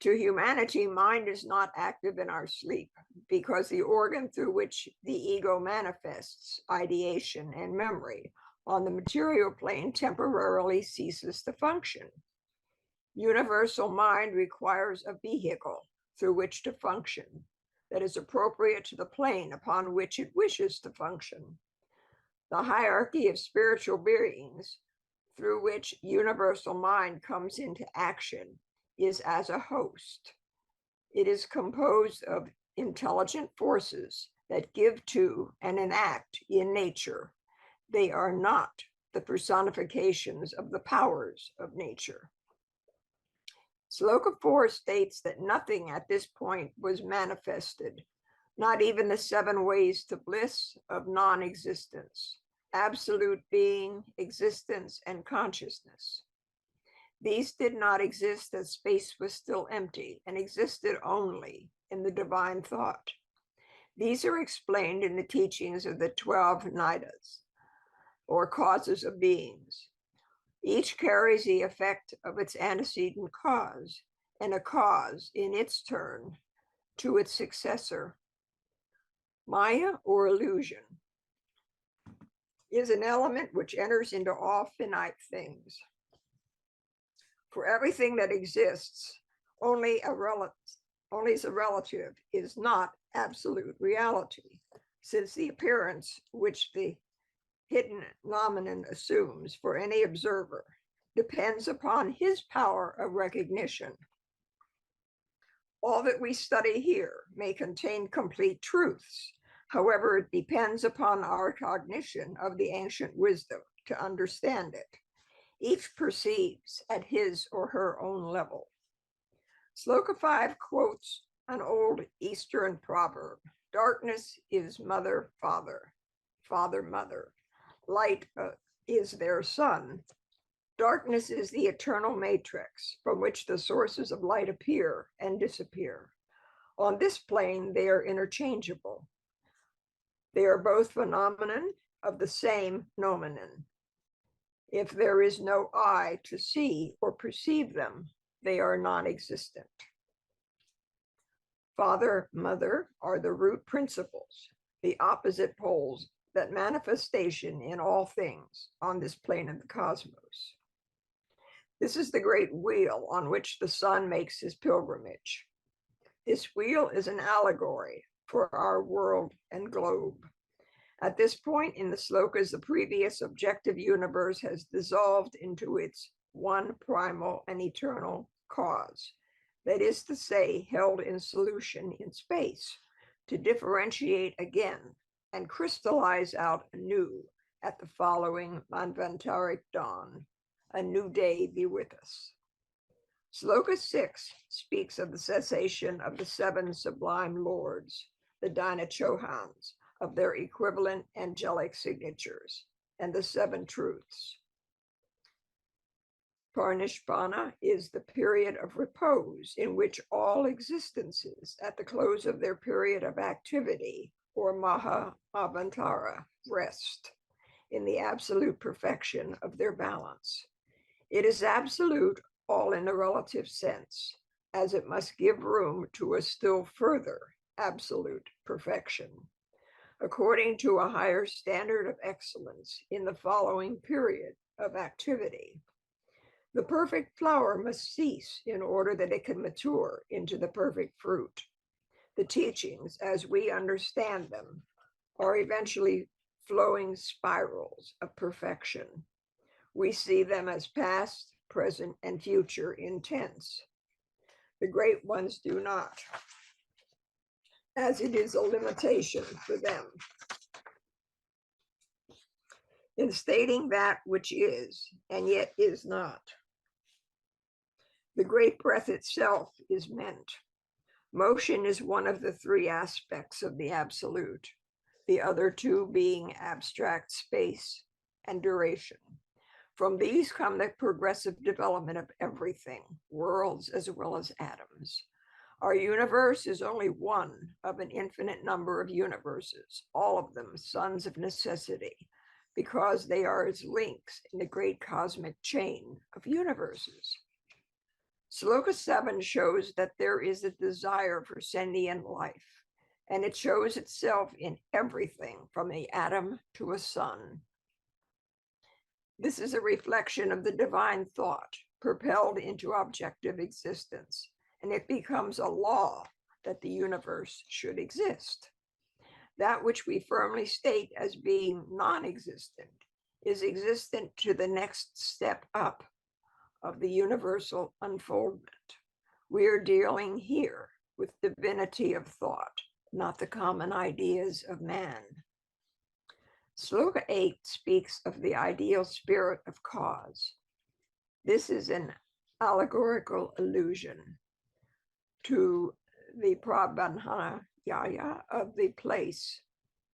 To humanity, mind is not active in our sleep because the organ through which the ego manifests ideation and memory on the material plane temporarily ceases to function. Universal mind requires a vehicle through which to function that is appropriate to the plane upon which it wishes to function. The hierarchy of spiritual beings through which universal mind comes into action is as a host. It is composed of intelligent forces that give to and enact in nature. They are not the personifications of the powers of nature. Sloka 4 states that nothing at this point was manifested, not even the 7 ways to bliss of non-existence, absolute being, existence, and consciousness. These did not exist as space was still empty and existed only in the divine thought. These are explained in the teachings of the 12 nidas, or causes of beings. Each carries the effect of its antecedent cause, and a cause in its turn to its successor. Maya, or illusion, is an element which enters into all finite things. For everything that exists, only as a relative is not absolute reality, since the appearance which the hidden nomenon assumes for any observer depends upon his power of recognition. All that we study here may contain complete truths. However, it depends upon our cognition of the ancient wisdom to understand it. Each perceives at his or her own level. Sloka 5 quotes an old Eastern proverb: darkness is mother, father, father, mother. Light is their son. Darkness is the eternal matrix from which the sources of light appear and disappear. On this plane, they are interchangeable. They are both phenomenon of the same nomenon. If there is no eye to see or perceive them, they are non-existent. Father, mother are the root principles, the opposite poles that manifestation in all things on this plane of the cosmos. This is the great wheel on which the sun makes his pilgrimage. This wheel is an allegory for our world and globe. At this point in the slokas, the previous objective universe has dissolved into its one primal and eternal cause, that is to say, held in solution in space, to differentiate again and crystallize out anew at the following Manvantaric dawn. A new day be with us. Sloka 6 speaks of the cessation of the seven sublime lords, the Dynachohans, of their equivalent angelic signatures, and the seven truths. Parnishpana is the period of repose in which all existences at the close of their period of activity, or Maha Avantara, rest in the absolute perfection of their balance. It is absolute all in a relative sense, as it must give room to a still further absolute perfection, according to a higher standard of excellence in the following period of activity. The perfect flower must cease in order that it can mature into the perfect fruit. The teachings, as we understand them, are eventually flowing spirals of perfection. We see them as past, present, and future in tense. The great ones do not, as it is a limitation for them. In stating that which is and yet is not, the great breath itself is meant. Motion is one of the three aspects of the absolute, the other two being abstract space and duration. From these come the progressive development of everything, worlds as well as atoms. Our universe is only one of an infinite number of universes, all of them sons of necessity, because they are as links in the great cosmic chain of universes. Sloka 7 shows that there is a desire for sentient life, and it shows itself in everything from the atom to a sun. This is a reflection of the divine thought propelled into objective existence, and it becomes a law that the universe should exist. That which we firmly state as being non-existent is existent to the next step up of the universal unfoldment. We are dealing here with divinity of thought, not the common ideas of man. Sloka 8 speaks of the ideal spirit of cause. This is an allegorical allusion to the prabandhana yaya of the place,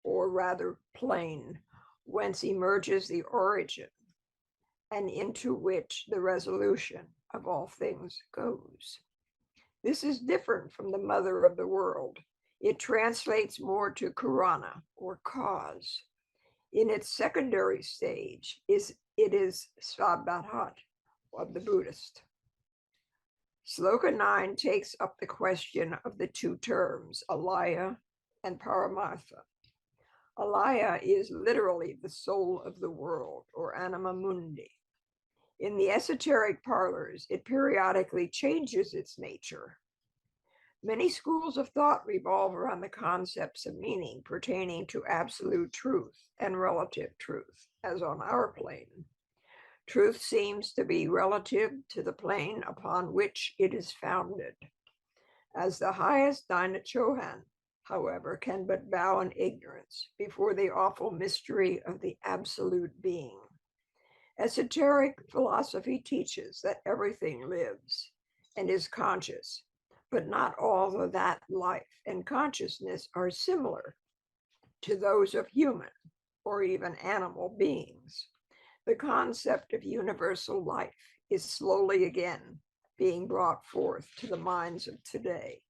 or rather plane, whence emerges the origin and into which the resolution of all things goes. This is different from the mother of the world. It translates more to Karana, or cause. In its secondary stage, it is Svabhat of the Buddhist. Sloka 9 takes up the question of the two terms, alaya and Paramartha. Alaya is literally the soul of the world, or anima mundi. In the esoteric parlors, it periodically changes its nature. Many schools of thought revolve around the concepts of meaning pertaining to absolute truth and relative truth, as on our plane. Truth seems to be relative to the plane upon which it is founded. As the highest Dynachohan, however, can but bow in ignorance before the awful mystery of the absolute being. Esoteric philosophy teaches that everything lives and is conscious, but not all of that life and consciousness are similar to those of human or even animal beings. The concept of universal life is slowly again being brought forth to the minds of today.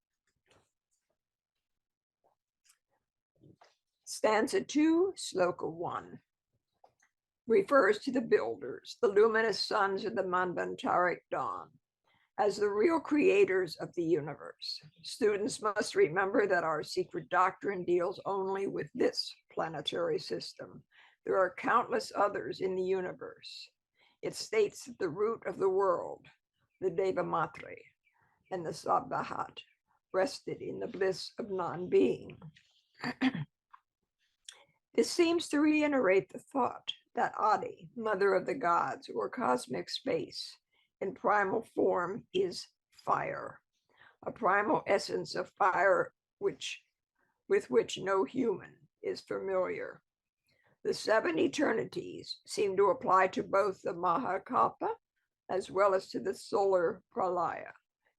Stanza 2, Sloka 1 refers to the builders, the luminous sons of the Manvantaric dawn, as the real creators of the universe. Students must remember that our secret doctrine deals only with this planetary system. There are countless others in the universe. It states that the root of the world, the Deva Matre, and the Sabbahat, rested in the bliss of non-being. This seems to reiterate the thought that Adi, mother of the gods, or cosmic space, in primal form is fire, a primal essence of fire with which no human is familiar. The 7 eternities seem to apply to both the Mahakalpa as well as to the solar pralaya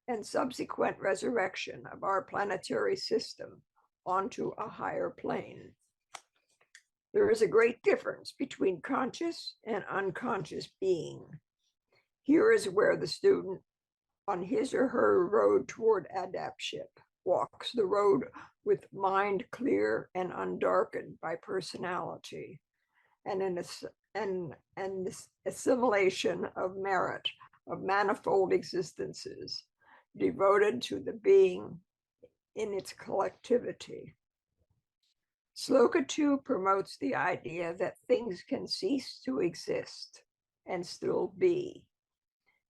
and subsequent resurrection of our planetary system onto a higher plane. There is a great difference between conscious and unconscious being. Here is where the student, on his or her road toward adaptship, walks the road with mind clear and undarkened by personality, and an assimilation of merit of manifold existences devoted to the being in its collectivity. Sloka 2 promotes the idea that things can cease to exist and still be.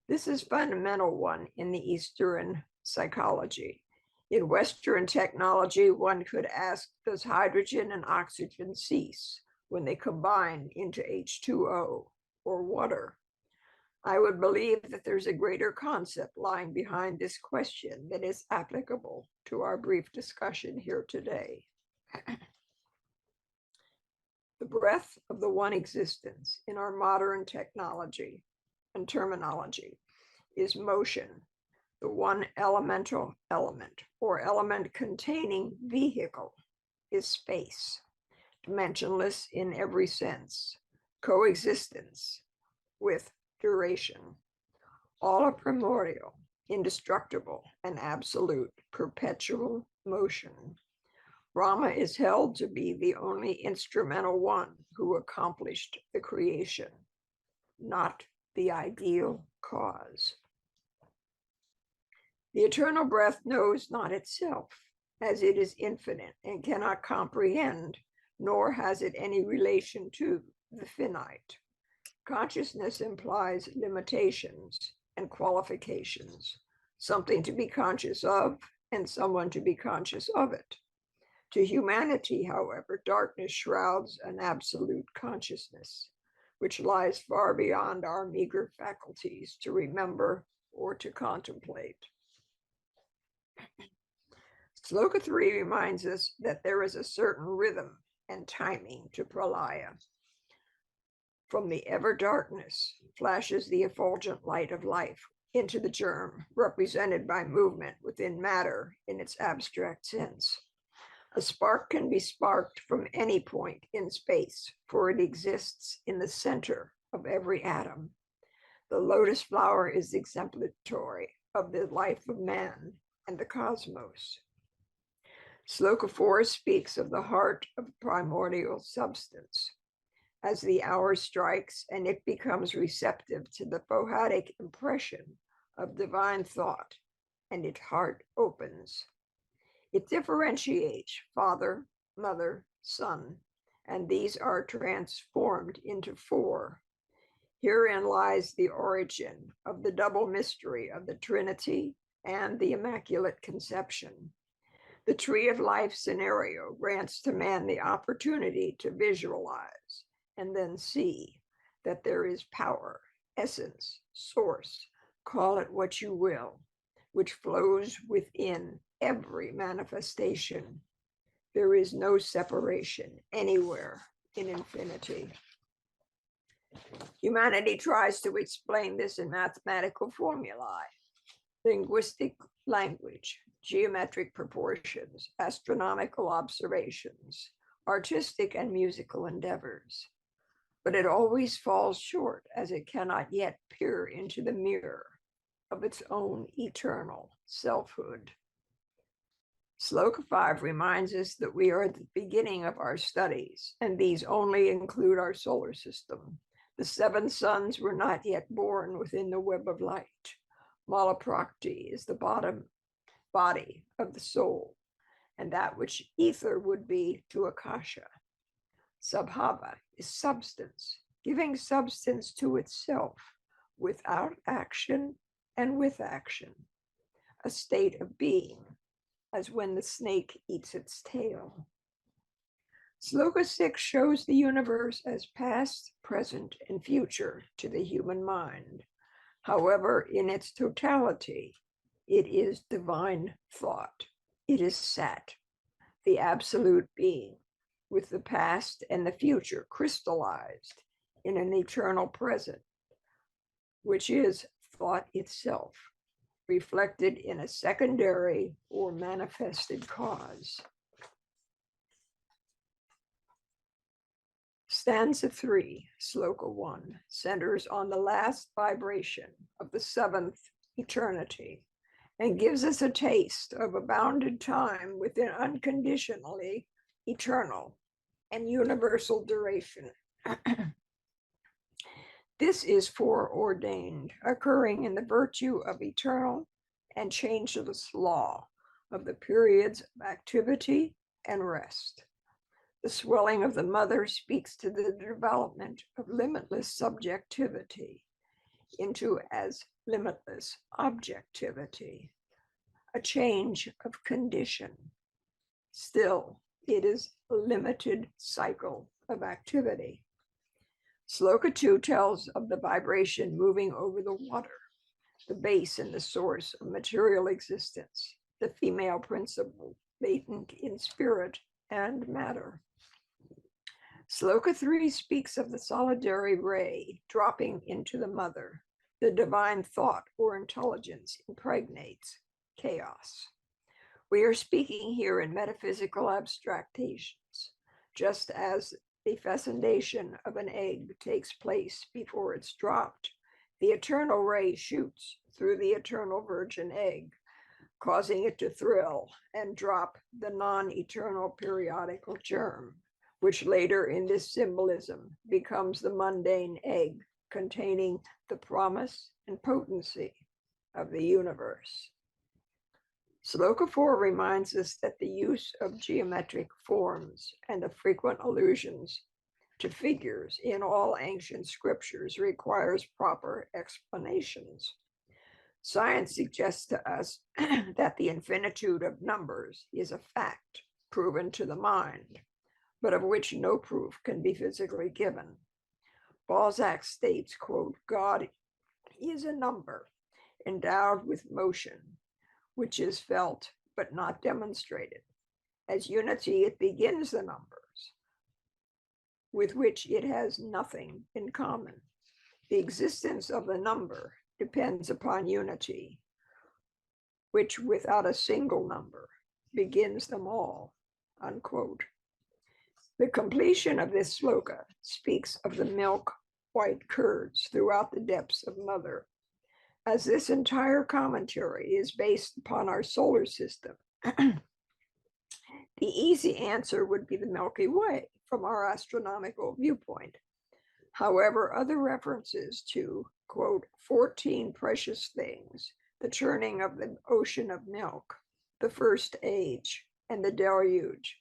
This is fundamental one in the Eastern psychology. In Western technology, one could ask, does hydrogen and oxygen cease when they combine into H2O or water? I would believe that there's a greater concept lying behind this question that is applicable to our brief discussion here today. The breath of the one existence in our modern technology and terminology is motion, the one elemental element or element containing vehicle is space, dimensionless in every sense, coexistence with duration. All are primordial, indestructible, and absolute, perpetual motion. Brahma is held to be the only instrumental one who accomplished the creation, not the ideal cause. The eternal breath knows not itself, as it is infinite and cannot comprehend, nor has it any relation to the finite. Consciousness implies limitations and qualifications, something to be conscious of and someone to be conscious of it. To humanity, however, darkness shrouds an absolute consciousness, which lies far beyond our meager faculties to remember or to contemplate. Sloka 3 reminds us that there is a certain rhythm and timing to pralaya. From the ever darkness flashes the effulgent light of life into the germ, represented by movement within matter in its abstract sense. A spark can be sparked from any point in space, for it exists in the center of every atom. The lotus flower is exemplary of the life of man and the cosmos. Sloka 4 speaks of the heart of primordial substance. As the hour strikes and it becomes receptive to the poetic impression of divine thought, and its heart opens. It differentiates father, mother, son, and these are transformed into four. Herein lies the origin of the double mystery of the Trinity and the Immaculate Conception. The Tree of Life scenario grants to man the opportunity to visualize and then see that there is power, essence, source, call it what you will, which flows within every manifestation. There is no separation anywhere in infinity. Humanity tries to explain this in mathematical formulae, linguistic language, geometric proportions, astronomical observations, artistic and musical endeavors. But it always falls short, as it cannot yet peer into the mirror of its own eternal selfhood. Sloka 5 reminds us that we are at the beginning of our studies, and these only include our solar system. The 7 suns were not yet born within the web of light. Malaprakti is the body of the soul, and that which ether would be to Akasha. Sabhava is substance, giving substance to itself without action and with action, a state of being, as when the snake eats its tail. Sloka 6 shows the universe as past, present, and future to the human mind. However, in its totality, it is divine thought. It is Sat, the absolute being, with the past and the future crystallized in an eternal present, which is thought itself, reflected in a secondary or manifested cause. Stanza 3, Sloka 1, centers on the last vibration of the 7th eternity and gives us a taste of a bounded time within unconditionally eternal and universal duration. This is foreordained, occurring in the virtue of eternal and changeless law of the periods of activity and rest. The swelling of the mother speaks to the development of limitless subjectivity into as limitless objectivity, a change of condition. Still, it is a limited cycle of activity. Sloka 2 tells of the vibration moving over the water, the base and the source of material existence, the female principle latent in spirit and matter. Sloka 3 speaks of the solidary ray dropping into the mother. The divine thought or intelligence impregnates chaos. We are speaking here in metaphysical abstractions, just as the fecundation of an egg takes place before it's dropped. The eternal ray shoots through the eternal virgin egg, causing it to thrill and drop the non-eternal periodical germ, which later in this symbolism becomes the mundane egg containing the promise and potency of the universe. Sloka 4 reminds us that the use of geometric forms and the frequent allusions to figures in all ancient scriptures requires proper explanations. Science suggests to us that the infinitude of numbers is a fact proven to the mind, but of which no proof can be physically given. Balzac states, quote, "God is a number endowed with motion, which is felt but not demonstrated. As unity, it begins the numbers, with which it has nothing in common. The existence of the number depends upon unity, which without a single number begins them all," unquote. The completion of this sloka speaks of the milk-white curds throughout the depths of Mother. As this entire commentary is based upon our solar system, the easy answer would be the Milky Way from our astronomical viewpoint. However, other references to, quote, 14 precious things, the churning of the ocean of milk, the first age, and the deluge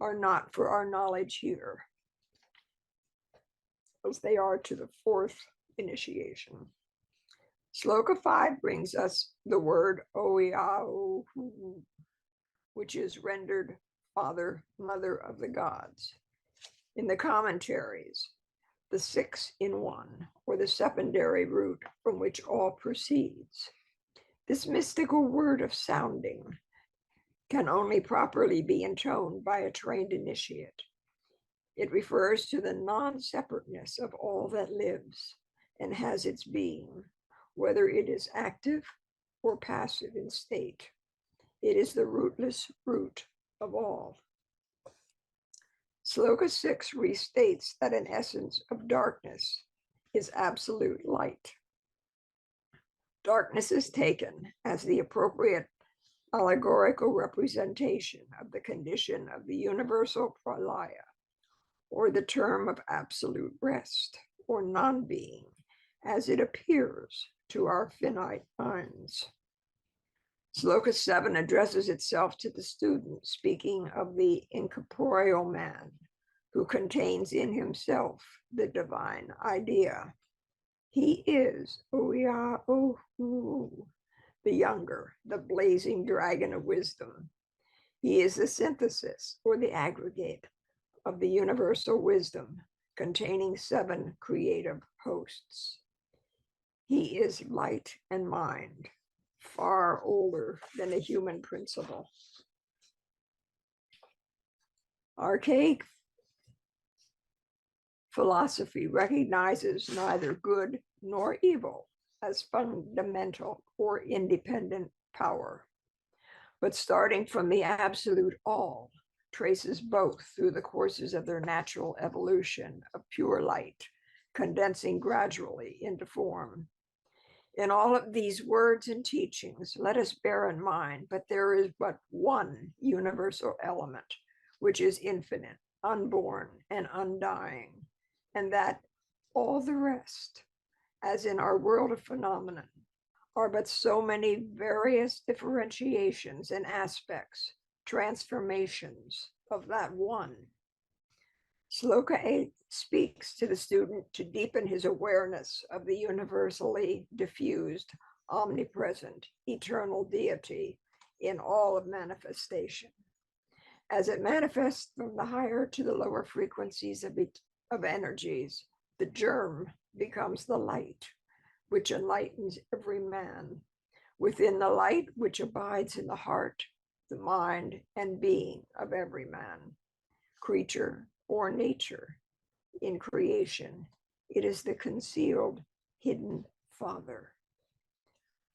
are not for our knowledge here, as they are to the fourth initiation. Sloka 5 brings us the word Oiao, which is rendered Father, Mother of the Gods. In the commentaries, the 6 in 1, or the secondary root from which all proceeds. This mystical word of sounding can only properly be intoned by a trained initiate. It refers to the non-separateness of all that lives and has its being, whether it is active or passive in state. It is the rootless root of all. Sloka 6 restates that an essence of darkness is absolute light. Darkness is taken as the appropriate allegorical representation of the condition of the universal pralaya, or the term of absolute rest, or non-being, as it appears to our finite minds. Sloka 7 addresses itself to the student, speaking of the incorporeal man who contains in himself the divine idea. He is Oiao, the younger, the blazing dragon of wisdom. He is the synthesis or the aggregate of the universal wisdom containing 7 creative hosts. He is light and mind, far older than a human principle. Archaic philosophy recognizes neither good nor evil as fundamental or independent power, but starting from the absolute all, traces both through the courses of their natural evolution of pure light, condensing gradually into form. In all of these words and teachings, let us bear in mind, but there is but one universal element, which is infinite, unborn, and undying, and that all the rest, as in our world of phenomenon, are but so many various differentiations and aspects, transformations of that one. Sloka 8 speaks to the student to deepen his awareness of the universally diffused, omnipresent, eternal deity in all of manifestation. As it manifests from the higher to the lower frequencies of energies, the germ becomes the light, which enlightens every man. Within the light which abides in the heart, the mind, and being of every man, creature, or nature. In creation, it is the concealed, hidden Father.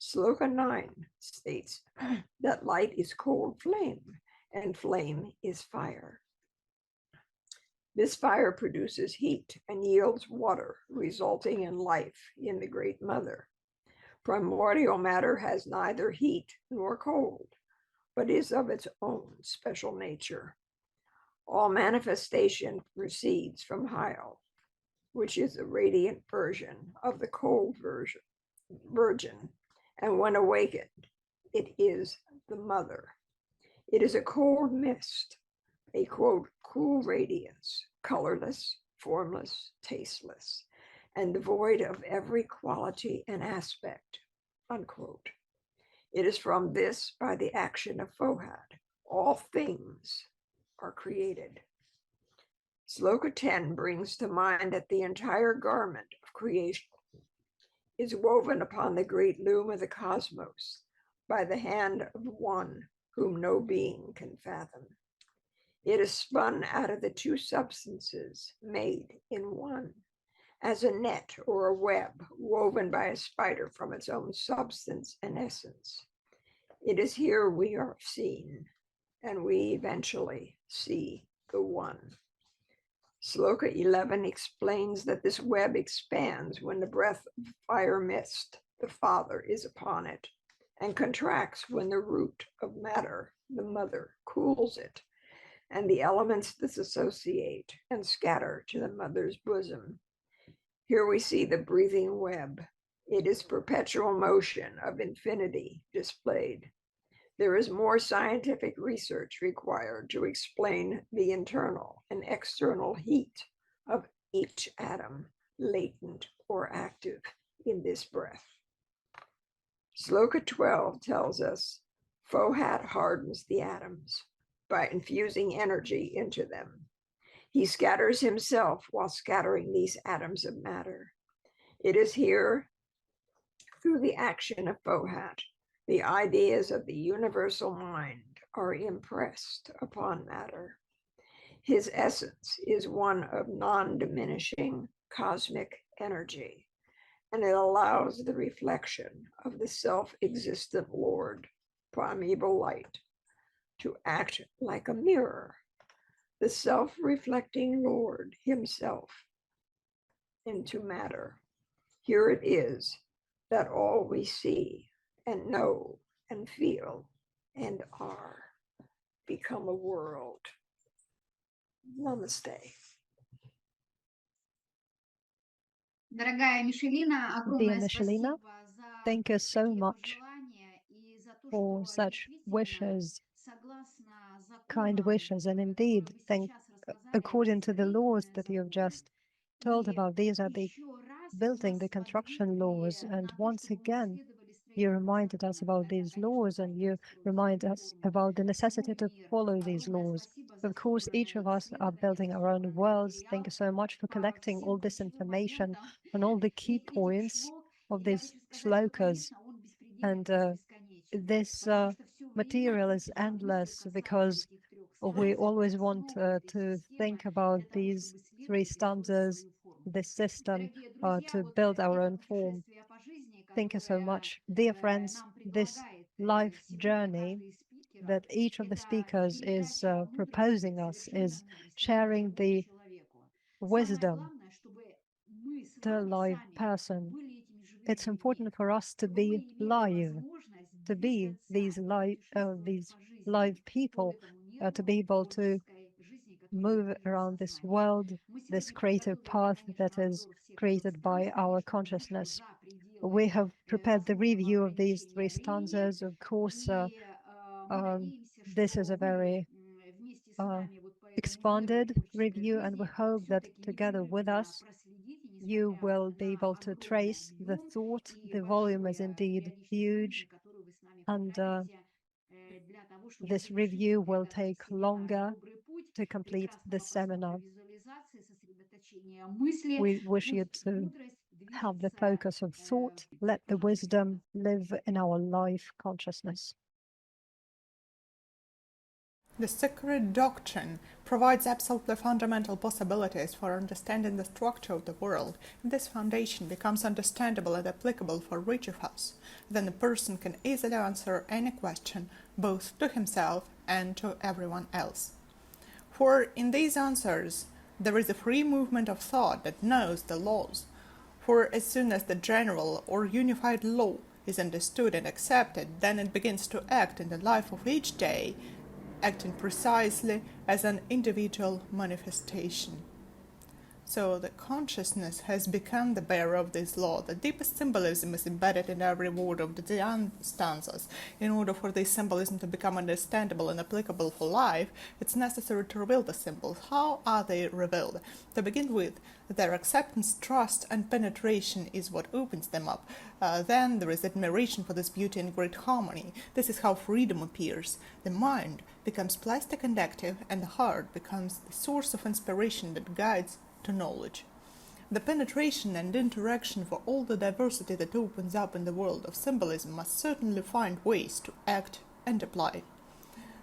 Sloka 9 states that light is cold flame, and flame is fire. This fire produces heat and yields water, resulting in life in the Great Mother. Primordial matter has neither heat nor cold, but is of its own special nature. All manifestation proceeds from Hyal, which is a radiant version of the cold virgin, and when awakened, it is the mother. It is a cold mist, a quote, cool radiance, colorless, formless, tasteless, and devoid of every quality and aspect, unquote. It is from this, by the action of Fohad, all things are created. Sloka 10 brings to mind that the entire garment of creation is woven upon the great loom of the cosmos by the hand of one whom no being can fathom. It is spun out of the two substances made in one, as a net or a web woven by a spider from its own substance and essence. It is here we are seen, and we eventually see the one. Sloka 11 explains that this web expands when the breath of fire mist, the Father, is upon it, and contracts when the root of matter, the mother, cools it, and the elements disassociate and scatter to the mother's bosom. Here we see the breathing web. It is perpetual motion of infinity displayed. There is more scientific research required to explain the internal and external heat of each atom, latent or active in this breath. Sloka 12 tells us, Fohat hardens the atoms by infusing energy into them. He scatters himself while scattering these atoms of matter. It is here, through the action of Fohat, the ideas of the universal mind are impressed upon matter. His essence is one of non-diminishing cosmic energy, and it allows the reflection of the self-existent Lord, primeval light, to act like a mirror, the self-reflecting Lord himself into matter. Here it is that all we see and know and feel and are become a world. Namaste. Dear Michelina, thank you so much for such wishes, kind wishes, and indeed, according to the laws that you have just told about, these are the building, the construction laws, and once again, you reminded us about these laws and you remind us about the necessity to follow these laws. Of course, each of us are building our own worlds. Thank you so much for collecting all this information and all the key points of these slokas. And this material is endless because we always want to think about these three stanzas, this system, to build our own form. Thank you so much. Dear friends, this life journey that each of the speakers is proposing us is sharing the wisdom to a live person. It's important for us to be live, to be these live people, to be able to move around this world, this creative path that is created by our consciousness. We have prepared the review of these three stanzas. Of course, this is a very expanded review, and we hope that together with us, you will be able to trace the thought. The volume is indeed huge, and this review will take longer to complete the seminar. We wish you to have the focus of thought, let the wisdom live in our life consciousness. The Secret Doctrine provides absolutely fundamental possibilities for understanding the structure of the world, and this foundation becomes understandable and applicable for each of us. Then a person can easily answer any question, both to himself and to everyone else. For in these answers, there is a free movement of thought that knows the laws. For as soon as the general or unified law is understood and accepted, then it begins to act in the life of each day, acting precisely as an individual manifestation. So the consciousness has become the bearer of this law. The deepest symbolism is embedded in every word of the Dzyan stanzas. In order for this symbolism to become understandable and applicable for life, it's necessary to reveal the symbols. How are they revealed? To begin with, their acceptance, trust, and penetration is what opens them up. Then there is admiration for this beauty and great harmony. This is how freedom appears. The mind becomes plastic and active, and the heart becomes the source of inspiration that guides to knowledge. The penetration and interaction for all the diversity that opens up in the world of symbolism must certainly find ways to act and apply.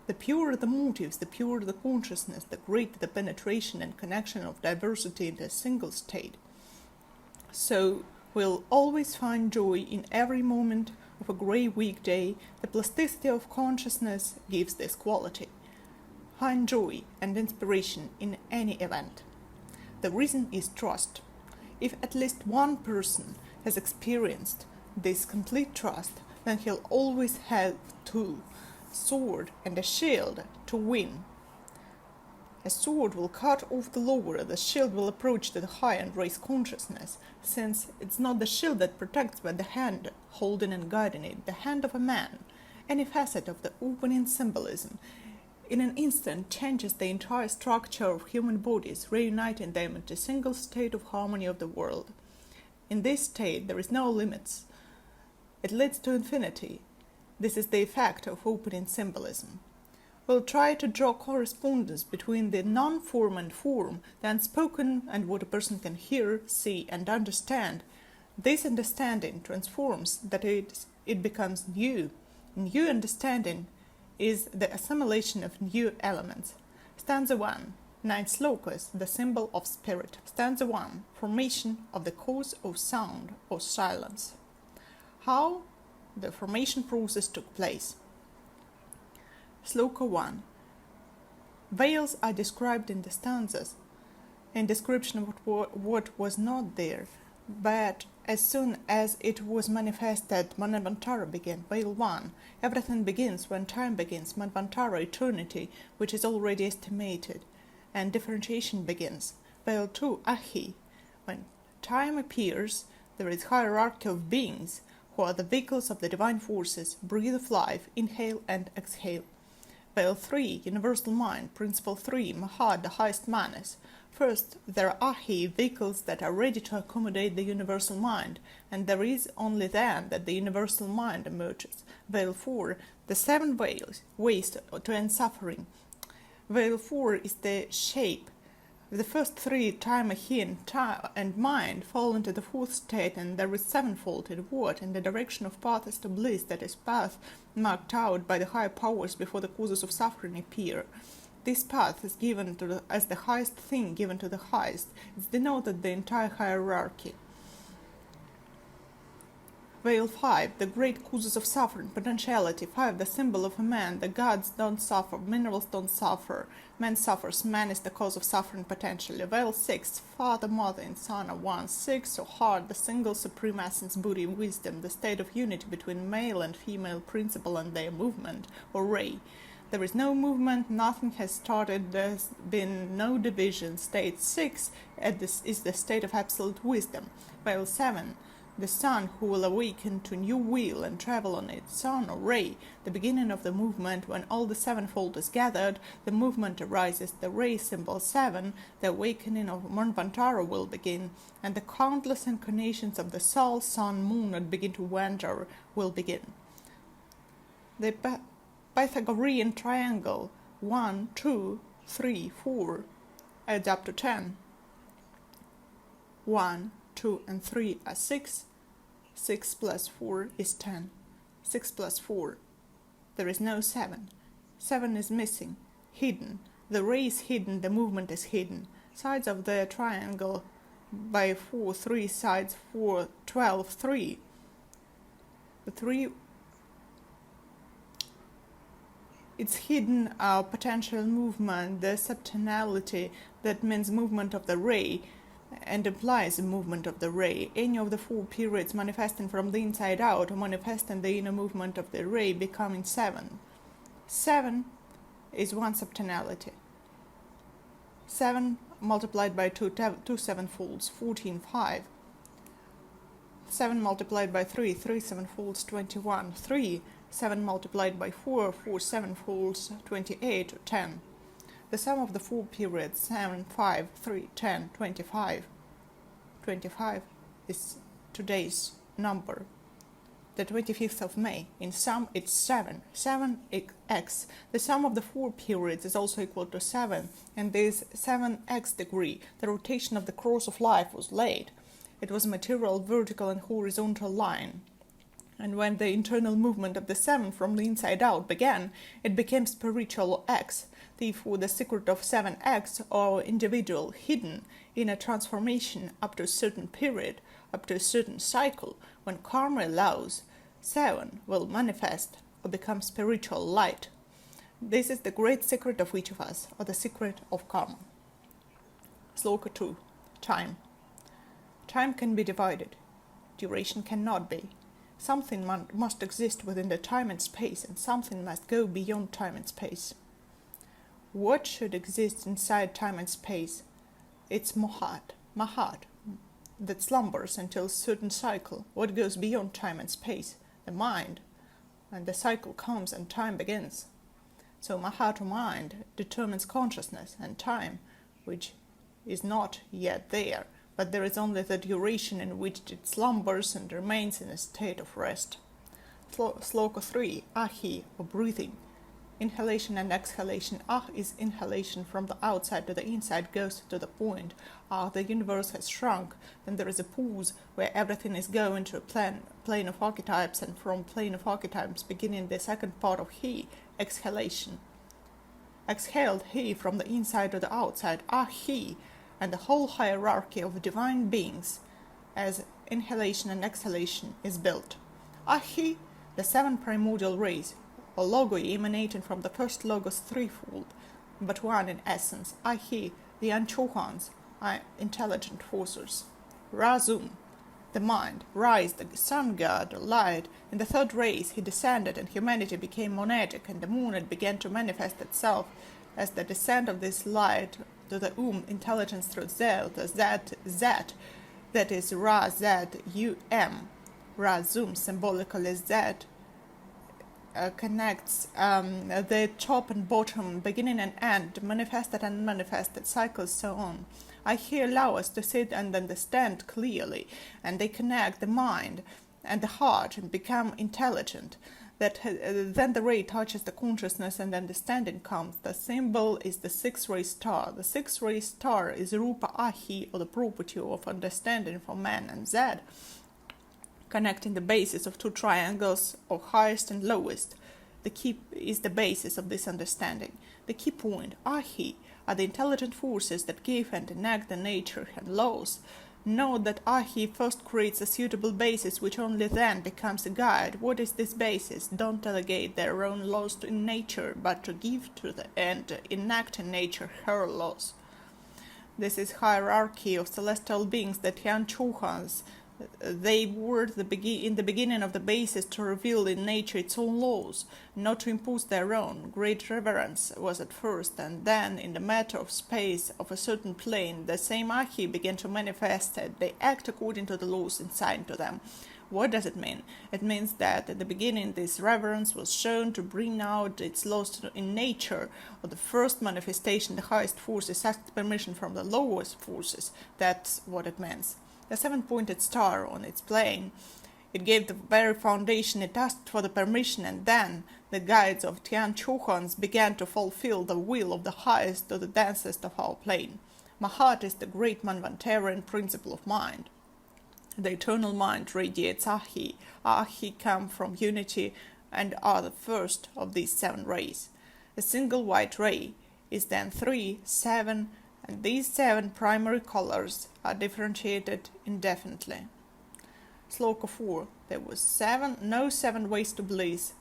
The purer the motives, the purer the consciousness, the greater the penetration and connection of diversity into a single state. So we'll always find joy in every moment of a grey weekday. The plasticity of consciousness gives this quality. Find joy and inspiration in any event. The reason is trust. If at least one person has experienced this complete trust, then he'll always have two, a sword and a shield, to win. A sword will cut off the lower, the shield will approach to the high and raise consciousness, since it's not the shield that protects but the hand holding and guiding it, the hand of a man. Any facet of the opening symbolism in an instant changes the entire structure of human bodies, reuniting them into a single state of harmony of the world. In this state there is no limits. It leads to infinity. This is the effect of opening symbolism. We'll try to draw correspondence between the non-form and form, the unspoken and what a person can hear, see, and understand. This understanding transforms, that it becomes new. New understanding is the assimilation of new elements. Stanza 1, 9th slokas, the symbol of spirit. Stanza 1, formation of the cause of sound or silence. How the formation process took place. Sloka 1. Veils are described in the stanzas, in description of what was not there, but as soon as it was manifested, Manvantara began. Veil 1. Everything begins when time begins, Manvantara, eternity, which is already estimated, and differentiation begins. Veil 2. Ahi. When time appears, there is hierarchy of beings, who are the vehicles of the divine forces, breath of life, inhale and exhale. Veil 3, universal mind, principle 3, Mahad, the highest manas. First, there are Ahi, vehicles that are ready to accommodate the universal mind, and there is only then that the universal mind emerges. Veil 4, the 7 ways to end suffering. Veil 4 is the shape. The first 3, time, Ahi, and mind, fall into the 4th state, and there is 7-fold what, and the direction of path is to bliss, that is, path marked out by the higher powers before the causes of suffering appear. This path is given as the highest thing given to the highest. It's denoted the entire hierarchy. Veil 5, the great causes of suffering, potentiality. 5, the symbol of a man. The gods don't suffer, minerals don't suffer, man suffers, man is the cause of suffering potentially. Veil 6, father, mother, and son are one. 6, or heart, the single supreme essence, Buddhi, wisdom, the state of unity between male and female principle and their movement, or ray. There is no movement, nothing has started, there's been no division. State 6 is the state of absolute wisdom. Veil 7, the sun who will awaken to new will and travel on its sun or ray, the beginning of the movement. When all the 7-fold is gathered, the movement arises. The ray symbol 7, the awakening of Manvantara will begin, and the countless incarnations of the soul, sun, moon that begin to wander will begin. The Pythagorean triangle 1, 2, 3, 4 adds up to 10. 1, 2, and 3 are 6. 6 plus 4 is 10. 6 plus 4. There is no 7. 7 is missing, hidden. The ray is hidden, the movement is hidden. Sides of the triangle by 4, 3 sides, 4, 12, 3. The 3, it's hidden potential movement, the subtonality, that means movement of the ray, and implies a movement of the ray. Any of the 4 periods manifesting from the inside out or manifesting the inner movement of the ray becoming 7. 7 is one subtonality. 7 multiplied by 2 7-folds, 14, 5. 7 multiplied by 3 7-folds, 21. 3, 7 multiplied by 4 7-folds, 28, 10. The sum of the 4 periods, 7, 5, 3, 10, 25. 25 is today's number, the 25th of May. In sum, it's 7. 7x. The sum of the 4 periods is also equal to 7, and this 7x degree, the rotation of the cross of life, was laid. It was a material, vertical, and horizontal line. And when the internal movement of the 7 from the inside out began, it became spiritual X. Therefore, the secret of 7X, or individual, hidden in a transformation up to a certain period, up to a certain cycle, when karma allows, 7 will manifest or become spiritual light. This is the great secret of each of us, or the secret of karma. Sloka 2. Time. Time can be divided. Duration cannot be. Something must exist within the time and space, and something must go beyond time and space. What should exist inside time and space? It's Mahad, that slumbers until a certain cycle. What goes beyond time and space? The mind. and the cycle comes and time begins. So Mahat or mind determines consciousness and time, which is not yet there, but there is only the duration in which it slumbers and remains in a state of rest. Sloka 3, Ahi, or breathing. Inhalation and exhalation. Ah is inhalation from the outside to the inside, goes to the point. Ah, the universe has shrunk. Then there is a pause where everything is going to a plane of archetypes, and from plane of archetypes beginning the second part of He, exhalation. Exhaled He from the inside to the outside. Ah, He, and the whole hierarchy of divine beings as inhalation and exhalation is built. Ah, He, the seven primordial rays, or logoi emanating from the first logos threefold, but one in essence. Ahi, the Anchohans, are intelligent forces. Razum, the mind, Rise, the sun god, or light. In the third race he descended, and humanity became monadic, and the moon began to manifest itself as the descent of this light to the intelligence through Zed, that is Ra-Zed-U-M. Razum, symbolically Zed, connects the top and bottom, beginning and end, manifested and unmanifested, cycles, so on. I here allow us to sit and understand clearly, and they connect the mind and the heart and become intelligent. Then the ray touches the consciousness and understanding comes. The symbol is the six-ray star. The six-ray star is Rupa Ahi, or the property of understanding for man, and Zed, connecting the basis of two triangles of highest and lowest. The key is the basis of this understanding. The key point, Ahi, are the intelligent forces that give and enact the nature and laws. Note that Ahi first creates a suitable basis, which only then becomes a guide. What is this basis? Don't delegate their own laws to nature, but to give to and enact in nature her laws. This is hierarchy of celestial beings, the Tian Chohans. They were in the beginning of the basis to reveal in nature its own laws, not to impose their own. Great reverence was at first, and then, in the matter of space of a certain plane, the same Ahi began to manifest it. They act according to the laws assigned to them. What does it mean? It means that at the beginning this reverence was shown to bring out its laws in nature, or the first manifestation, the highest forces asked permission from the lowest forces. That's what it means. The seven-pointed star on its plane, it gave the very foundation. It asked for the permission, and then the guides of Tian Chohans began to fulfill the will of the highest or the densest of our plane. Mahat is the great Manvantarian principle of mind. The eternal mind radiates Ahi. Ahi come from unity and are the first of these seven rays. A single white ray is then 3, 7, and these seven primary colors are differentiated indefinitely. Sloka 4. There was no seven ways to bliss,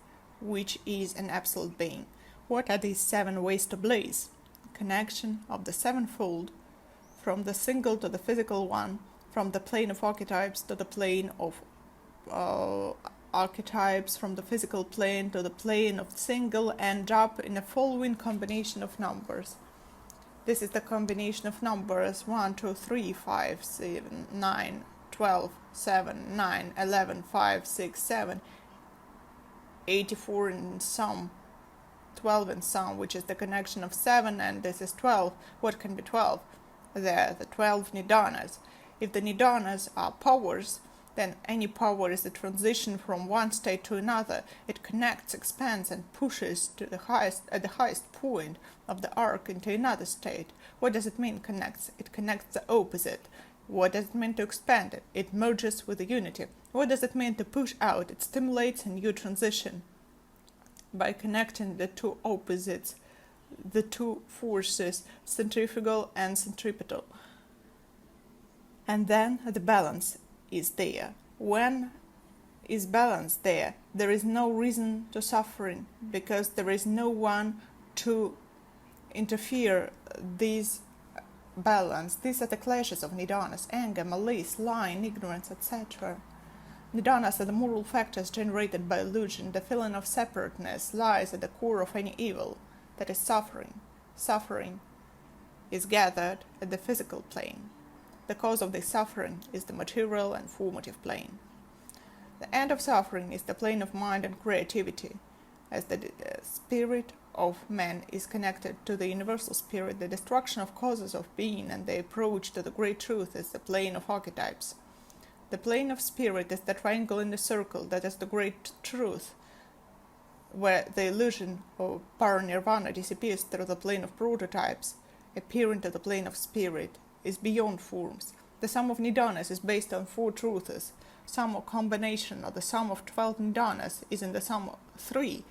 which is an absolute being. What are these seven ways to bliss? Connection of the sevenfold, from the single to the physical one, from the plane of archetypes to the plane of archetypes, from the physical plane to the plane of single, end up in a following combination of numbers. This is the combination of numbers 1, 2, 3, 5, 7, 9, 12, 7, 9, 11, 5, 6, 7, 84 in sum, 12 in sum, which is the connection of 7, and this is 12. What can be 12? There, the 12 nidanas. If the nidanas are powers, then any power is a transition from one state to another. It connects, expands, and pushes to at the highest point of the arc into another state. What does it mean, connects? It connects the opposite. What does it mean to expand it? It merges with the unity. What does it mean to push out? It stimulates a new transition by connecting the two opposites, the two forces, centrifugal and centripetal. And then the balance is there. When is balance there? There is no reason to suffering, because there is no one to interfere this balance. These are the clashes of nidanas: anger, malice, lying, ignorance, etc. Nidanas are the moral factors generated by illusion. The feeling of separateness lies at the core of any evil, that is suffering. Suffering is gathered at the physical plane. The cause of this suffering is the material and formative plane. The end of suffering is the plane of mind and creativity. As the spirit of man is connected to the universal spirit, the destruction of causes of being and the approach to the great truth is the plane of archetypes. The plane of spirit is the triangle in the circle, that is the great truth, where the illusion of paranirvana disappears through the plane of prototypes, appearing to the plane of spirit, is beyond forms. The sum of nidanas is based on 4 truths. Sum or combination of the sum of 12 nidanas is in the sum of 3.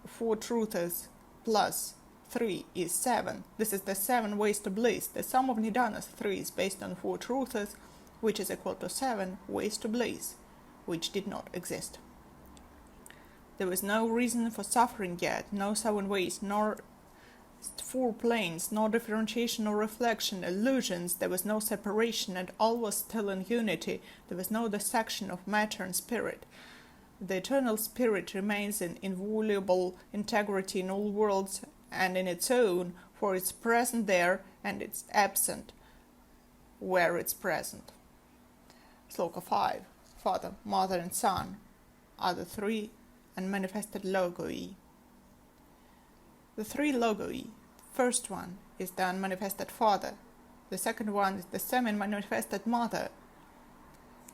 4 truths plus 3 is 7. This is the 7 ways to bliss. The sum of nidanas 3 is based on 4 truths, which is equal to 7 ways to bliss, which did not exist. There was no reason for suffering yet, no 7 ways, nor 4 planes, no differentiation or reflection, illusions, there was no separation, and all was still in unity. There was no dissection of matter and spirit. The eternal spirit remains in inviolable integrity in all worlds and in its own, for it's present there and it's absent where it's present. Sloka 5. Father, Mother and Son are the 3 unmanifested logoi. The 3 logoi. First one is the unmanifested Father. The second one is the semi-manifested Mother.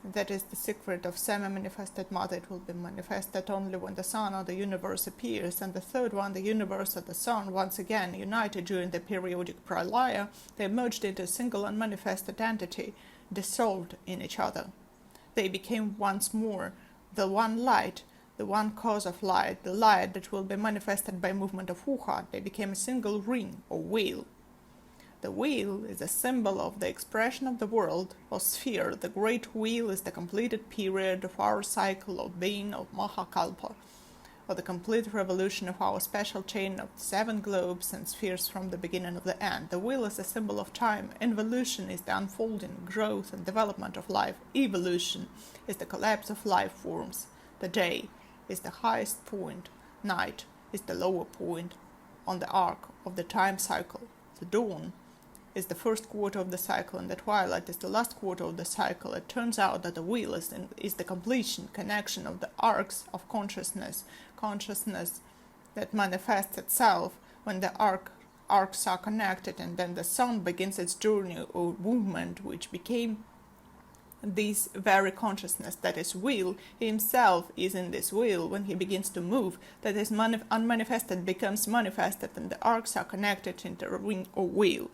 That is the secret of semi-manifested Mother. It will be manifested only when the Son or the universe appears. And the third one, the universe or the Son, once again united during the periodic pralaya, they merged into a single unmanifested entity, dissolved in each other. They became once more the one light, the one cause of light, the light that will be manifested by movement of Wuhat. They became a single ring or wheel. The wheel is a symbol of the expression of the world or sphere. The great wheel is the completed period of our cycle of being of Mahakalpa, or the complete revolution of our special chain of 7 globes and spheres from the beginning of the end. The wheel is a symbol of time. Involution is the unfolding, growth and development of life. Evolution is the collapse of life forms. The day is the highest point. Night is the lower point on the arc of the time cycle. The dawn is the first quarter of the cycle, and the twilight is the last quarter of the cycle. It turns out that the wheel is the completion, connection of the arcs of consciousness that manifests itself when the arcs are connected, and then the sun begins its journey or movement, which became this very consciousness, that is wheel. He himself is in this wheel. When he begins to move, that is unmanifested becomes manifested, and the arcs are connected into a ring or wheel.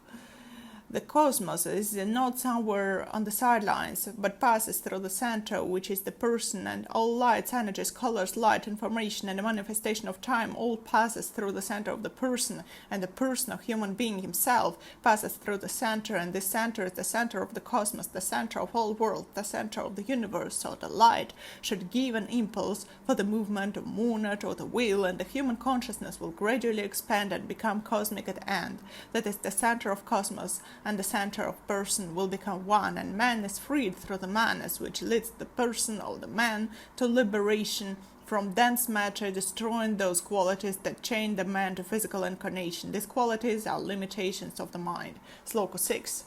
The cosmos is not somewhere on the sidelines, but passes through the center, which is the person, and all lights, energies, colors, light, information, and the manifestation of time all passes through the center of the person, and the person of human being himself passes through the center, and this center is the center of the cosmos, the center of all world, the center of the universe. So the light should give an impulse for the movement of monad or the wheel, and the human consciousness will gradually expand and become cosmic at end. That is the center of cosmos, and the center of person will become one, and man is freed through the manas, which leads the person or the man to liberation from dense matter, destroying those qualities that chain the man to physical incarnation. These qualities are limitations of the mind. Sloka 6.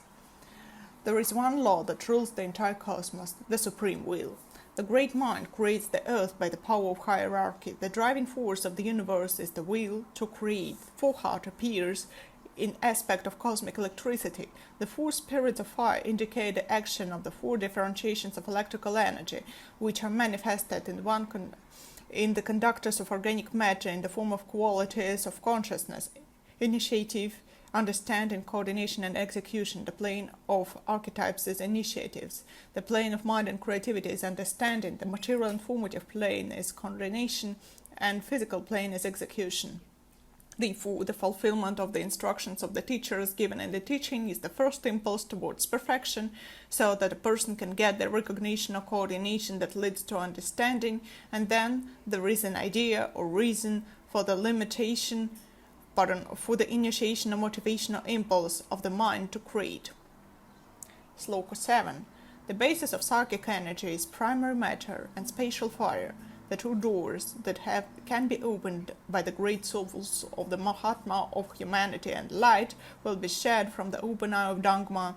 There is one law that rules the entire cosmos, the supreme will. The great mind creates the earth by the power of hierarchy. The driving force of the universe is the will to create. Four-heart appears in aspect of cosmic electricity. The 4 spirits of fire indicate the action of the 4 differentiations of electrical energy, which are manifested in the conductors of organic matter in the form of qualities of consciousness: initiative, understanding, coordination, and execution. The plane of archetypes is initiatives. The plane of mind and creativity is understanding. The material and formative plane is coordination, and physical plane is execution. Therefore, the fulfillment of the instructions of the teachers given in the teaching is the first impulse towards perfection, so that a person can get the recognition or coordination that leads to understanding, and then there is an idea or reason for the for the initiation or motivational impulse of the mind to create. Sloka 7. The basis of psychic energy is primary matter and spatial fire, the 2 doors that can be opened by the great souls of the Mahatma of humanity, and light will be shed from the open eye of Dharma,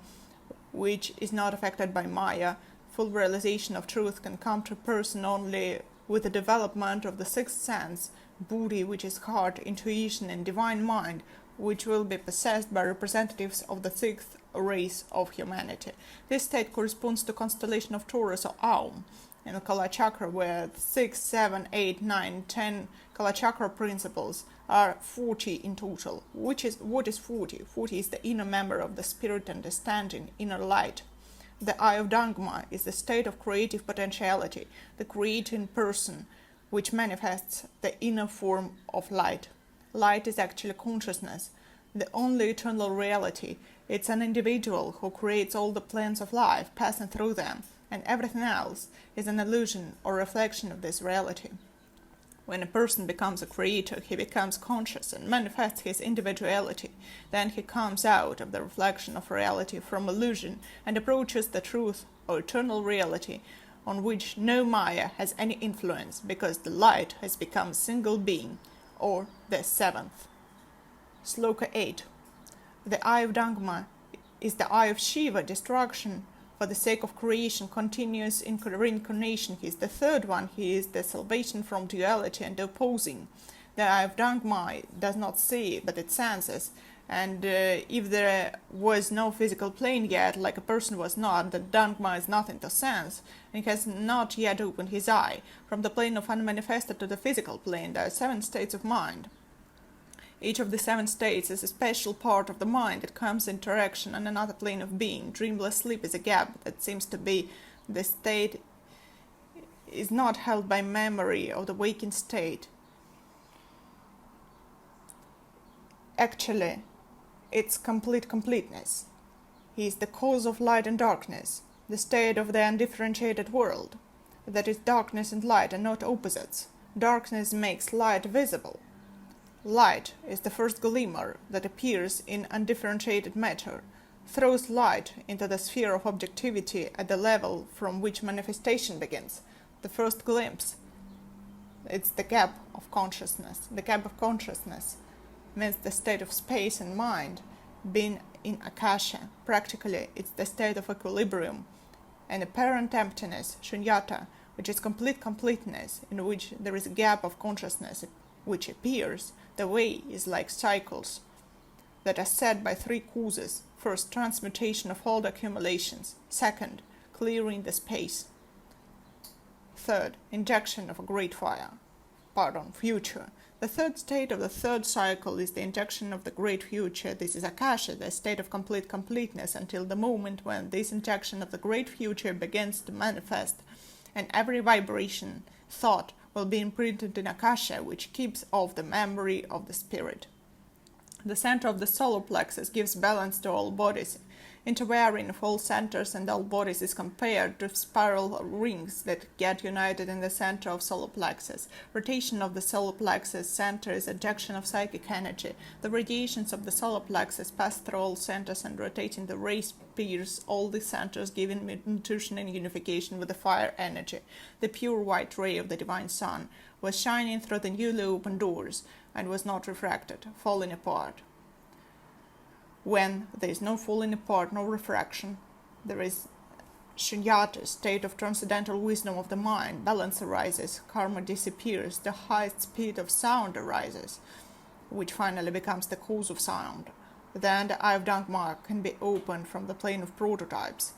which is not affected by Maya, Full realization of truth can come to a person only with the development of the sixth sense, buddhi, which is heart, intuition, and divine mind, which will be possessed by representatives of the sixth race of humanity. This state corresponds to constellation of Taurus or Aum in the Kalachakra, where 6, 7, 8, 9, 10 Kalachakra principles are 40 in total. What is 40? 40 is the inner member of the spirit understanding, inner light. The eye of Dharma is the state of creative potentiality, the creating person, which manifests the inner form of light. Light is actually consciousness, the only eternal reality. It's an individual who creates all the plans of life, passing through them, and everything else is an illusion or reflection of this reality. When a person becomes a creator, he becomes conscious and manifests his individuality. Then he comes out of the reflection of reality from illusion and approaches the truth or eternal reality, on which no Maya has any influence, because the light has become a single being, or the seventh. Sloka 8. The eye of Dharma is the eye of Shiva, destruction for the sake of creation, continuous reincarnation. He is the third one. He is the salvation from duality and opposing. The eye of Dharma does not see, but it senses. And if there was no physical plane yet, like a person was not, the Dharma is nothing to sense, and he has not yet opened his eye. From the plane of unmanifested to the physical plane, there are 7 states of mind. Each of the 7 states is a special part of the mind that comes into interaction on another plane of being. Dreamless sleep is a gap that seems to be the state is not held by memory of the waking state. Actually, it's completeness. He is the cause of light and darkness, the state of the undifferentiated world. That is, darkness and light are not opposites. Darkness makes light visible. Light is the first glimmer that appears in undifferentiated matter, throws light into the sphere of objectivity at the level from which manifestation begins. The first glimpse, it's the gap of consciousness. The gap of consciousness means the state of space and mind being in akasha. Practically, it's the state of equilibrium, an apparent emptiness, shunyata, which is completeness, in which there is a gap of consciousness which appears. The way is like cycles that are set by 3 causes. First, transmutation of old accumulations. Second, clearing the space. Third, injection of a great fire. Future. The third state of the third cycle is the injection of the great future. This is akasha, the state of completeness, until the moment when this injection of the great future begins to manifest, and every vibration, thought, will be imprinted in akasha, which keeps off the memory of the spirit. The center of the solar plexus gives balance to all bodies. Interwearing of all centers and all bodies is compared to spiral rings that get united in the center of solar plexus. Rotation of the solar plexus center is ejection of psychic energy. The radiations of the solar plexus pass through all centers, and rotating the rays pierce all the centers, giving nutrition and unification with the fire energy. The pure white ray of the divine sun was shining through the newly opened doors and was not refracted, falling apart. When there is no falling apart, no refraction, there is shunyata, state of transcendental wisdom of the mind. Balance arises, karma disappears, the highest speed of sound arises, which finally becomes the cause of sound. Then the eye of Dharma can be opened from the plane of prototypes,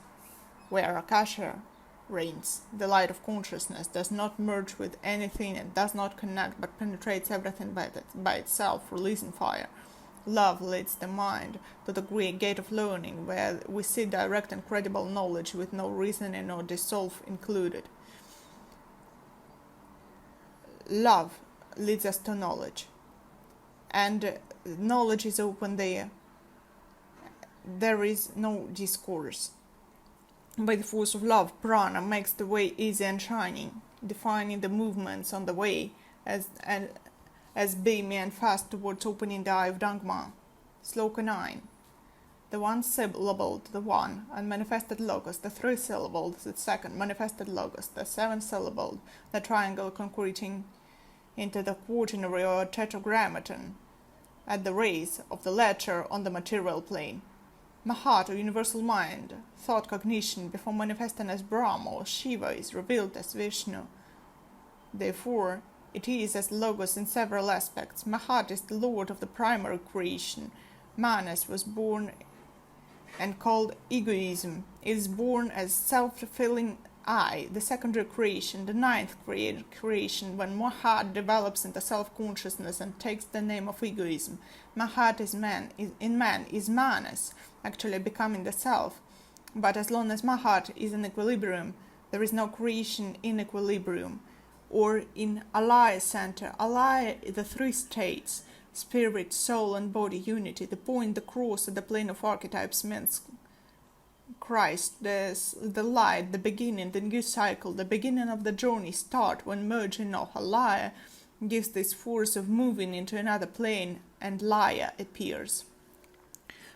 where akasha reigns. The light of consciousness does not merge with anything and does not connect, but penetrates everything by itself, releasing fire. Love leads the mind to the great gate of learning, where we see direct and credible knowledge with no reasoning or dissolve included. Love leads us to knowledge, and knowledge is open there. There is no discourse. By the force of love, prana makes the way easy and shining, defining the movements on the way as beamy and fast towards opening the eye of Dharma. Sloka 9. The one-syllabled, the one, unmanifested logos, the three-syllabled, the second, manifested logos, the seven-syllabled, the triangle concreting into the quaternary or tetragrammaton, at the rays of the letter on the material plane. Mahat, or universal mind, thought cognition, before manifesting as Brahma or Shiva, is revealed as Vishnu. Therefore, it is as Logos in several aspects. Mahat is the lord of the primary creation. Manas was born and called egoism. It is born as self-fulfilling I, the secondary creation, the ninth creation, when Mahat develops into self-consciousness and takes the name of egoism. Mahat in man is Manas, actually becoming the self. But as long as Mahat is in equilibrium, there is no creation in equilibrium. Or in Alaya center, Alaya is the three states, spirit, soul and body unity. The point, the cross at the plane of archetypes means Christ, the light, the beginning, the new cycle, the beginning of the journey start when merging of Alaya gives this force of moving into another plane and Laya appears.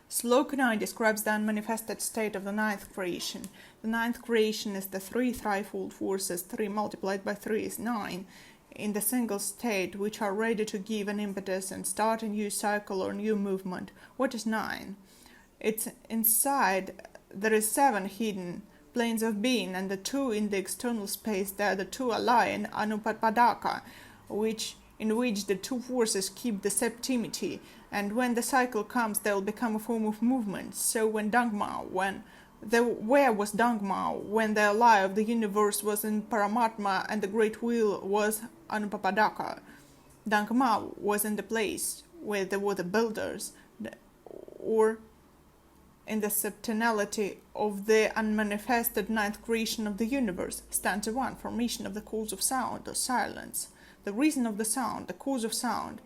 Sloka 9 describes the unmanifested state of the ninth creation. The ninth creation is the three threefold forces, 3 multiplied by 3 is 9, in the single state, which are ready to give an impetus and start a new cycle or new movement. What is 9? It's inside, there is 7 hidden planes of being, and the 2 in the external space, they are the 2 alaya and anupadaka, in which the 2 forces keep the septimity, and when the cycle comes, they will become a form of movement. So where was Dangma when the alaya of the universe was in Paramatma and the great wheel was Anupapadaka? Dangma was in the place where there were the builders, or in the subtlety of the unmanifested ninth creation of the universe. Stanza 1, formation of the cause of sound or silence. The reason of the sound, the cause of sound,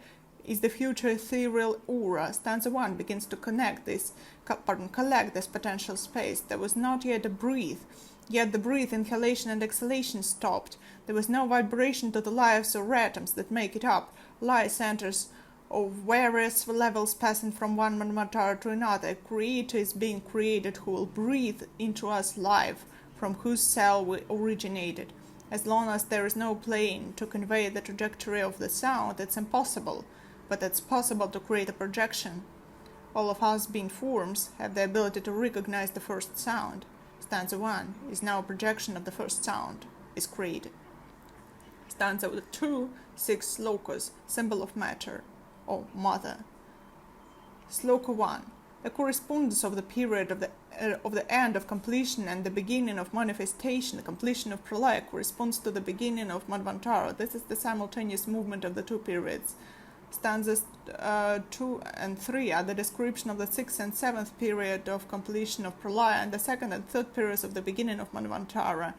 is the future ethereal aura. Stanza 1 begins to collect this potential space. There was not yet a breath, yet the breath, inhalation and exhalation stopped. There was no vibration to the lives or atoms that make it up. Lie centers of various levels passing from one manvantara to another. A creator is being created who will breathe into us life, from whose cell we originated. As long as there is no plane to convey the trajectory of the sound, it's impossible. But it's possible to create a projection. All of us, being forms, have the ability to recognize the first sound. Stanza 1 is now a projection of the first sound is created. Stanza 2, 6 slokas, symbol of matter, or mother. Sloka 1. The correspondence of the period of the end of completion and the beginning of manifestation, the completion of pralaya, corresponds to the beginning of Manvantara. This is the simultaneous movement of the 2 periods. Stanzas 2 and 3 are the description of the 6th and 7th period of completion of pralaya and the 2nd and 3rd periods of the beginning of Manvantara.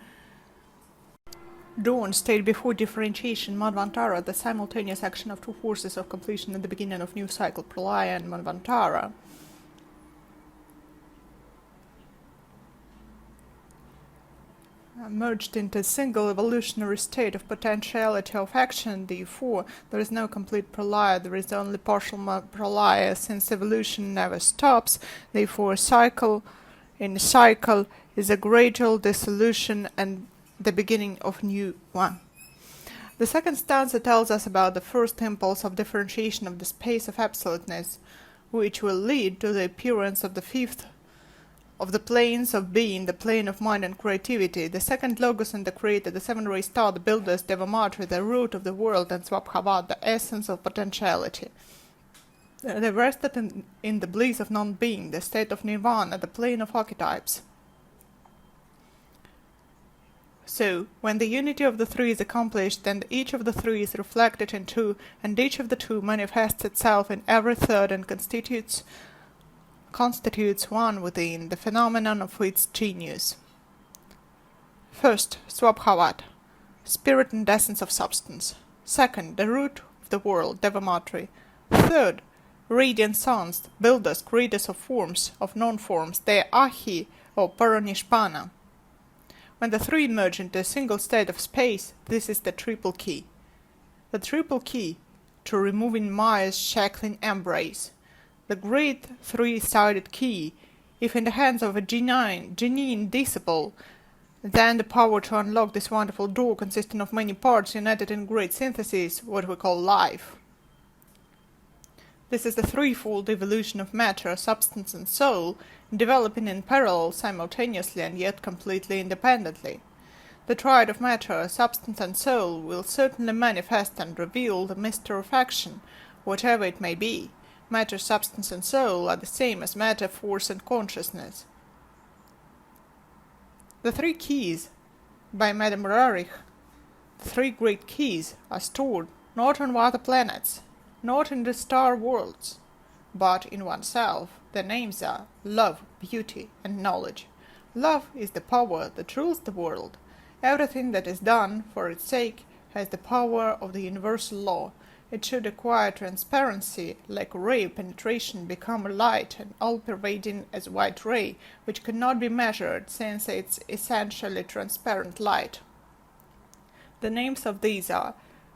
Dawn stayed before differentiation. Manvantara, the simultaneous action of 2 forces of completion at the beginning of new cycle, pralaya and Manvantara. Merged into a single evolutionary state of potentiality of action. Therefore, there is no complete pralaya, there is only partial pralaya, since evolution never stops. Therefore, a cycle in a cycle is a gradual dissolution and the beginning of new one. The second stanza tells us about the first impulse of differentiation of the space of absoluteness, which will lead to the appearance of the fifth of the planes of being, the plane of mind and creativity. The second logos and the creator, the 7-ray star, the builders, Devamatri, the root of the world, and Swabhavat, the essence of potentiality. They rested in the bliss of non-being, the state of nirvana, the plane of archetypes. So, when the unity of the 3 is accomplished, then each of the 3 is reflected in 2, and each of the 2 manifests itself in every third and constitutes one within, the phenomenon of its genius. First, Swabhavat, spirit and essence of substance. Second, the root of the world, Devamatri. Third, radiant sons, builders, creators of forms, of non-forms, the Ahi, or Paranishpana. When the 3 merge into a single state of space, this is the triple key. The triple key to removing Maya's shackling embrace. The great 3-sided key, if in the hands of a genuine disciple, then the power to unlock this wonderful door consisting of many parts united in great synthesis, what we call life. This is the threefold evolution of matter, substance and soul, developing in parallel simultaneously and yet completely independently. The triad of matter, substance and soul will certainly manifest and reveal the mystery of action, whatever it may be. Matter, substance and soul are the same as matter, force and consciousness. The three keys by Madame Rarich, the three great keys, are stored not on other planets, not in the star worlds, but in oneself. The names are love, beauty, and knowledge. Love is the power that rules the world. Everything that is done for its sake has the power of the universal law. It should acquire transparency, like a ray of penetration, become a light and all-pervading as a white ray, which cannot be measured since it's essentially transparent light. The names of these are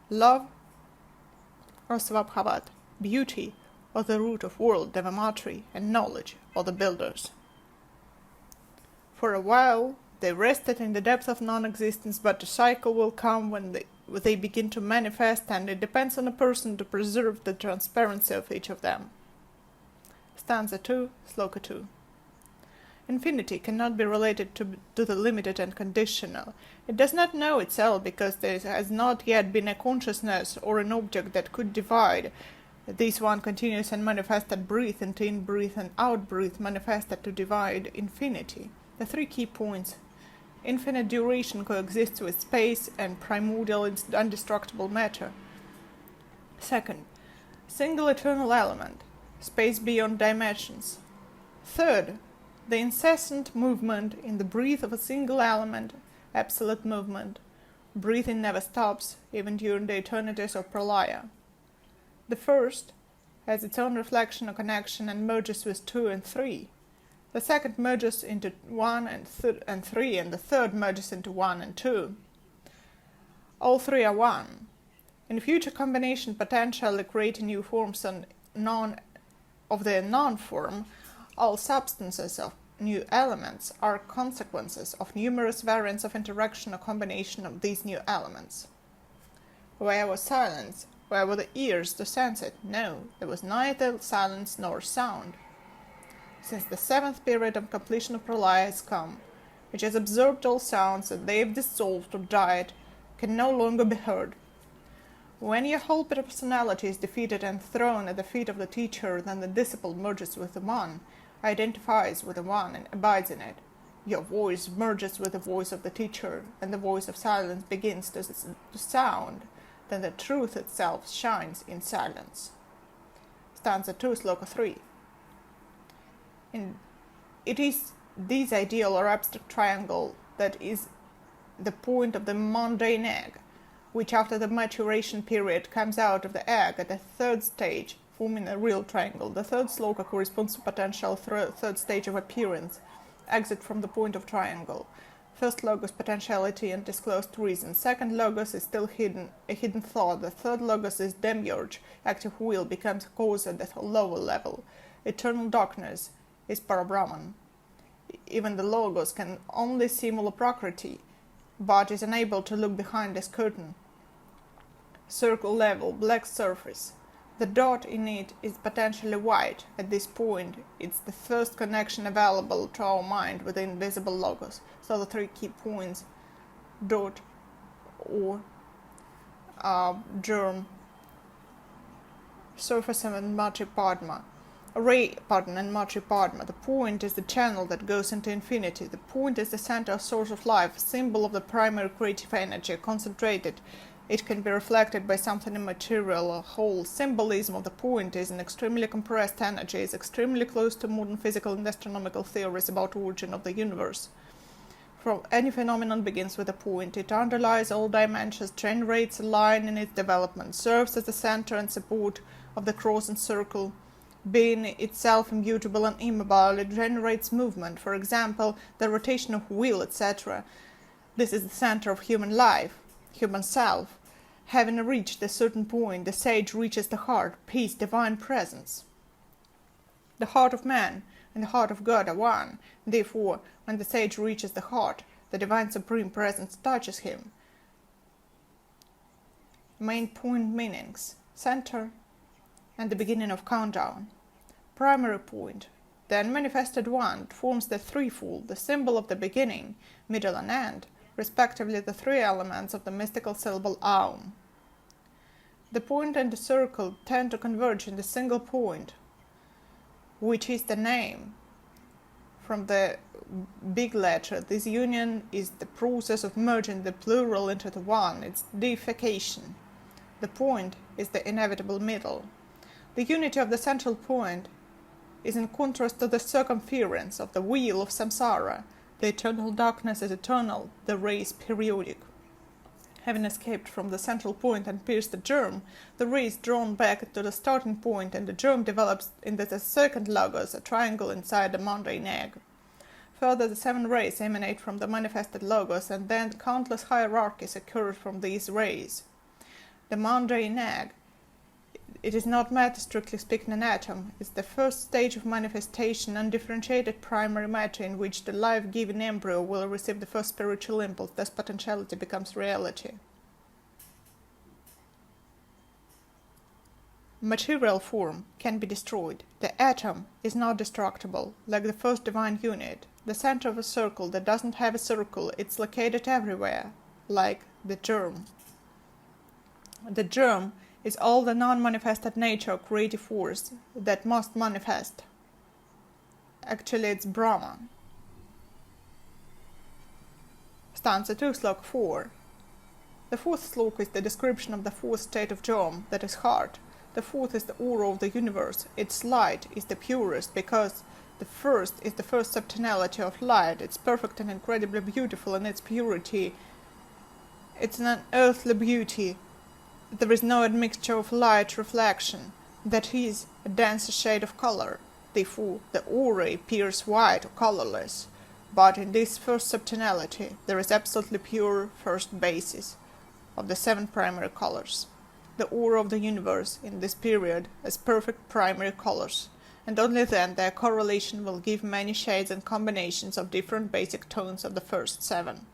love, or Svabhavat, beauty, or the root of world, Devamatri, and knowledge, or the builders. For a while they rested in the depth of non-existence, but a cycle will come when they begin to manifest, and it depends on a person to preserve the transparency of each of them. Stanza 2, Sloka 2. Infinity cannot be related to the limited and conditional. It does not know itself because there has not yet been a consciousness or an object that could divide. This one continuous and manifested breath into in-breath and out-breath manifested to divide infinity. The three key points. Infinite duration coexists with space and primordial indestructible matter. Second, single eternal element, space beyond dimensions. Third, the incessant movement in the breath of a single element, absolute movement. Breathing never stops, even during the eternities of pralaya. The first has its own reflection or connection and merges with 2 and 3. The second merges into 1 and 3, and the third merges into 1 and 2. All three are one. In future combination potentially creating new forms of the non-form, all substances of new elements are consequences of numerous variants of interaction or combination of these new elements. Where was silence? Where were the ears to sense it? No, there was neither silence nor sound. Since the seventh period of completion of pralaya has come, which has absorbed all sounds that they have dissolved or died, can no longer be heard. When your whole personality is defeated and thrown at the feet of the teacher, then the disciple merges with the one, identifies with the one, and abides in it. Your voice merges with the voice of the teacher, and the voice of silence begins to sound. Then the truth itself shines in silence. Stanza 2, Sloka 3. It is this ideal or abstract triangle that is the point of the mundane egg, which after the maturation period comes out of the egg at the third stage, forming a real triangle. The third sloka corresponds to potential third stage of appearance, exit from the point of triangle. First logos, potentiality and disclosed reason. Second logos is still hidden, a hidden thought. The third logos is demiurge, active will, becomes cause at the lower level. Eternal darkness is Parabrahman. Even the logos can only simulate Prakriti, but is unable to look behind this curtain. Circle level, black surface. The dot in it is potentially white. At this point, it's the first connection available to our mind with the invisible logos. So the three key points, dot or germ, surface and Matripadma. And Matripadma. The point is the channel that goes into infinity. The point is the center source of life, symbol of the primary creative energy, concentrated. It can be reflected by something immaterial. A whole symbolism of the point is an extremely compressed energy, is extremely close to modern physical and astronomical theories about origin of the universe. From any phenomenon begins with a point. It underlies all dimensions, generates a line in its development, serves as the center and support of the cross and circle. Being itself immutable and immobile, it generates movement, for example, the rotation of wheel, etc. This is the center of human life, human self. Having reached a certain point, the sage reaches the heart, peace, divine presence. The heart of man and the heart of God are one. Therefore, when the sage reaches the heart, the divine supreme presence touches him. Main point meanings. Center, and the beginning of countdown. Primary point. The unmanifested one forms the threefold, the symbol of the beginning, middle and end, respectively the three elements of the mystical syllable Aum. The point and the circle tend to converge in the single point, which is the name. From the big letter, this union is the process of merging the plural into the one, it's deification. The point is the inevitable middle. The unity of the central point is in contrast to the circumference of the wheel of samsara. The eternal darkness is eternal, the ray is periodic. Having escaped from the central point and pierced the germ, the ray is drawn back to the starting point and the germ develops into the second logos, a triangle inside the mundane egg. Further, the 7 rays emanate from the manifested logos, and then countless hierarchies occur from these rays. The mundane egg, it is not matter, strictly speaking, an atom. It's the first stage of manifestation, undifferentiated primary matter in which the life-giving embryo will receive the first spiritual impulse. Thus potentiality becomes reality. Material form can be destroyed. The atom is not destructible, like the first divine unit. The center of a circle that doesn't have a circle, it's located everywhere, like the germ. The germ is all the non-manifested nature of creative force that must manifest. Actually, it's Brahma. Stanza 2, Slok 4. The fourth slok is the description of the fourth state of germ, that is heart. The fourth is the aura of the universe. Its light is the purest, because the first is the first subtonality of light. It's perfect and incredibly beautiful in its purity. It's an unearthly beauty. There is no admixture of light reflection. That is a denser shade of color. Therefore, the aura appears white or colorless. But in this first subtonality, there is absolutely pure first basis of the 7 primary colors. The aura of the universe in this period has perfect primary colors, and only then their correlation will give many shades and combinations of different basic tones of the first 7.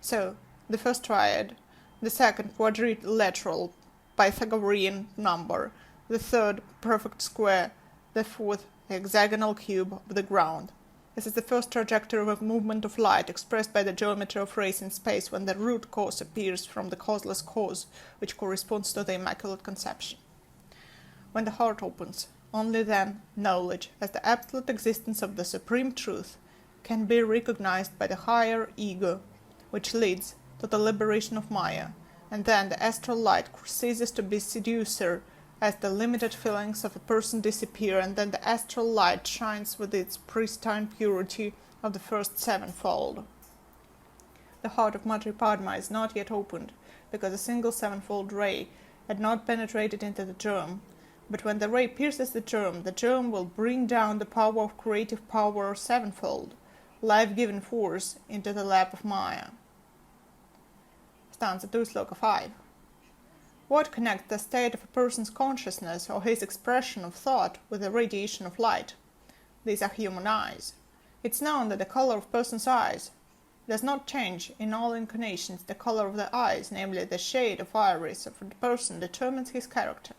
So, the first triad, the second quadrilateral Pythagorean number, the third perfect square, the fourth hexagonal cube of the ground. This is the first trajectory of movement of light expressed by the geometry of rays in space when the root cause appears from the causeless cause, which corresponds to the Immaculate Conception. When the heart opens, only then knowledge, as the absolute existence of the Supreme Truth, can be recognized by the higher ego, which leads to the liberation of Maya, and then the astral light ceases to be seducer as the limited feelings of a person disappear, and then the astral light shines with its pristine purity of the first 7-fold. The heart of Matri Padma is not yet opened, because a single 7-fold ray had not penetrated into the germ, but when the ray pierces the germ will bring down the power of creative power or 7-fold, life-giving force into the lap of Maya. Stanza 2, Sloka 5. What connects the state of a person's consciousness or his expression of thought with the radiation of light? These are human eyes. It's known that the color of a person's eyes does not change in all incarnations. The color of the eyes, namely the shade of iris of the person, determines his character.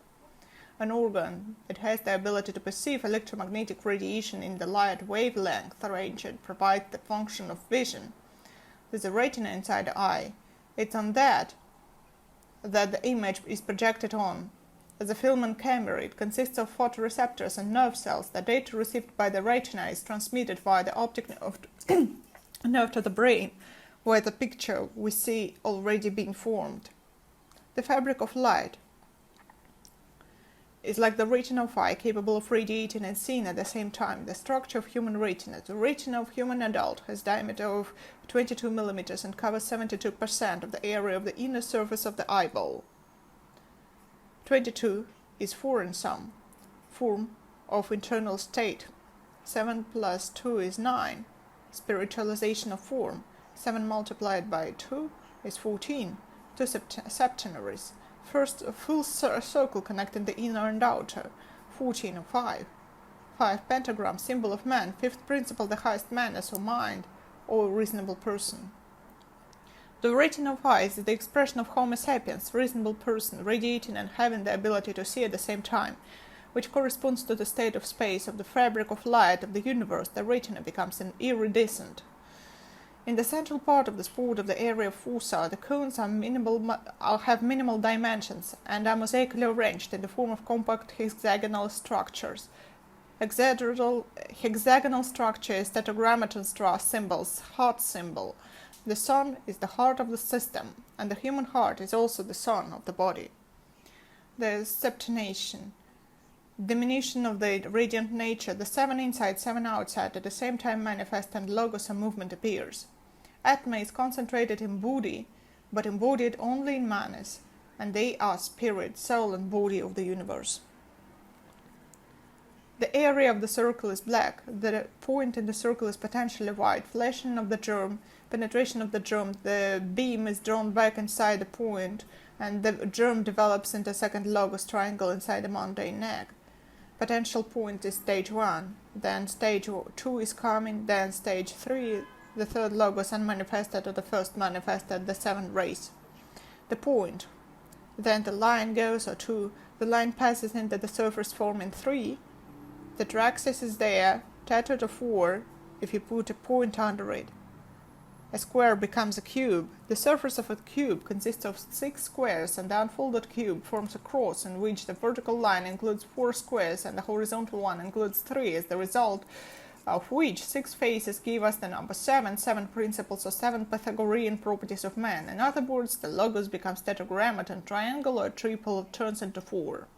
An organ that has the ability to perceive electromagnetic radiation in the light wavelength range provides the function of vision. There's a retina inside the eye. It's on that the image is projected on. As a film and camera, it consists of photoreceptors and nerve cells. The data received by the retina is transmitted via the optic nerve to the brain, where the picture we see already being formed. The fabric of light is like the retina of eye, capable of radiating and seeing at the same time. The structure of human retina. The retina of human adult has a diameter of 22 millimeters and covers 72% of the area of the inner surface of the eyeball. 22 is 4 in sum, form of internal state. 7 plus 2 is 9, spiritualization of form. 7 multiplied by 2 is 14, 2 septenaries. First, a full circle connecting the inner and outer, 14 or 5. 5 pentagram, symbol of man. 5th principle, the highest manners or mind, or reasonable person. The retina of eyes is the expression of Homo sapiens, reasonable person, radiating and having the ability to see at the same time. which corresponds to the state of space of the fabric of light of the universe, the retina becomes iridescent. In the central part of the spot of the area of foci, the cones have minimal dimensions and are mosaically arranged in the form of compact hexagonal structures. Hexagonal structure is tetragrammaton symbols, heart symbol. The sun is the heart of the system, and the human heart is also the sun of the body. The septenation, diminution of the radiant nature, the 7 inside, 7 outside, at the same time manifest, and logos and movement appears. Atma is concentrated in body, but embodied only in manas, and they are spirit, soul, and body of the universe. The area of the circle is black, the point in the circle is potentially white, flashing of the germ, penetration of the germ, the beam is drawn back inside the point, and the germ develops into a second logos triangle inside the mundane egg. Potential point is stage 1, then stage 2 is coming, then stage 3, the third logos unmanifested, or the first manifested, the 7th rays. The point. Then the line goes, or 2, the line passes into the surface forming 3, the traxis is there, tetrad or 4, if you put a point under it. A square becomes a cube. The surface of a cube consists of 6 squares, and the unfolded cube forms a cross in which the vertical line includes 4 squares and the horizontal one includes 3, as the result of which 6 faces give us the number 7, 7 principles or 7 Pythagorean properties of man. In other words, the logos becomes tetragrammaton, triangle, or triple turns into 4.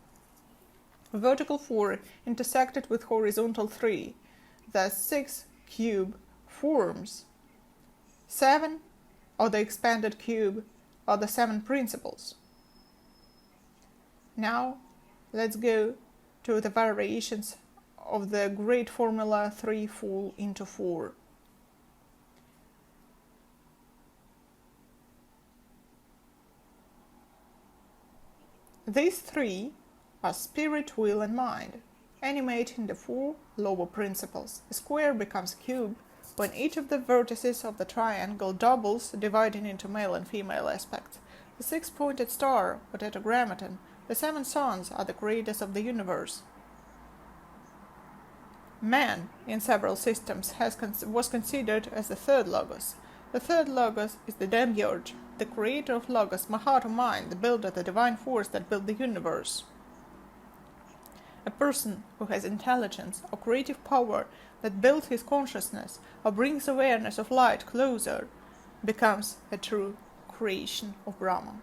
Vertical 4 intersected with horizontal 3. The 6 cube forms 7, or the expanded cube, or the 7 principles. Now, let's go to the variations of the great formula 3 full into 4. These 3 are spirit, will, and mind, animating the 4 lower principles. A square becomes a cube when each of the vertices of the triangle doubles, dividing into male and female aspects. The 6-pointed star, or tetragrammaton, the 7 suns are the creators of the universe. Man, in several systems, was considered as the third logos. The third logos is the demiurge, the creator of logos, Mahat or mind, the builder, the divine force that built the universe. A person who has intelligence or creative power that builds his consciousness or brings awareness of light closer becomes a true creation of Brahman.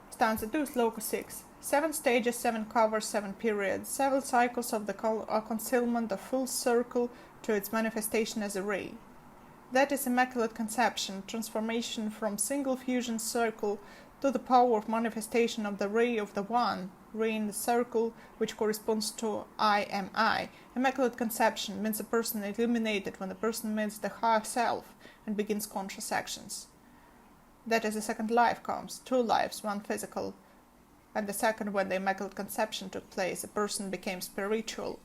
Stanza 2, Sloka 6. 7 stages, 7 covers, 7 periods, 7 cycles of the concealment, a full circle to its manifestation as a ray. That is immaculate conception, transformation from single fusion circle to the power of manifestation of the ray of the one, ray in the circle, which corresponds to I am I. Immaculate conception means a person illuminated when the person meets the higher self and begins conscious actions. That is, a second life comes, 2 lives, 1 physical, and the second when the Immaculate Conception took place, a person became spiritual,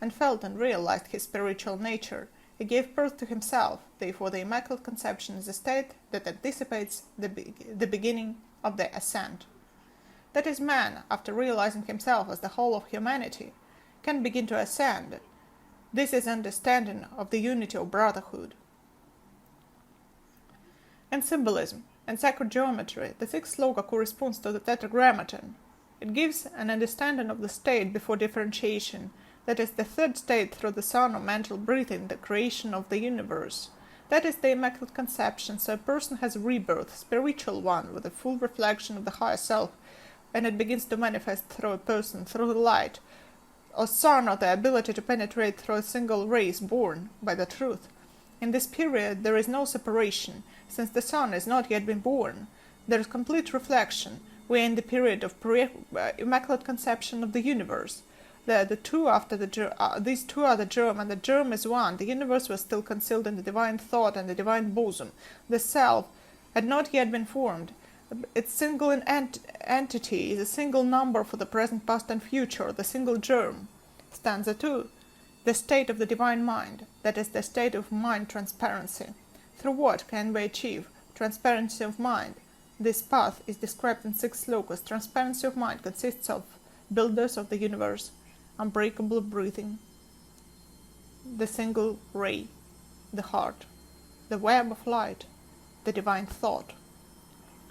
and felt and realized his spiritual nature. He gave birth to himself, therefore the Immaculate Conception is a state that anticipates the beginning of the ascent. That is, man, after realizing himself as the whole of humanity, can begin to ascend. This is understanding of the unity of brotherhood. And symbolism. In sacred geometry, the 6th sloka corresponds to the tetragrammaton. It gives an understanding of the state before differentiation, that is, the third state through the sun or mental breathing, the creation of the universe. That is the Immaculate Conception, so a person has a rebirth, spiritual one, with a full reflection of the higher self, and it begins to manifest through a person, through the light, or sun, or the ability to penetrate through a single race born by the truth. In this period there is no separation, since the sun has not yet been born. There is complete reflection. We are in the period of Immaculate Conception of the universe. These two are the germ, and the germ is one. The universe was still concealed in the divine thought and the divine bosom. The self had not yet been formed. Its single entity is a single number for the present, past, and future, the single germ. Stanza 2. The state of the divine mind, that is, the state of mind transparency. Through what can we achieve transparency of mind? This path is described in 6 slokas. Transparency of mind consists of builders of the universe, unbreakable breathing, the single ray, the heart, the web of light, the divine thought.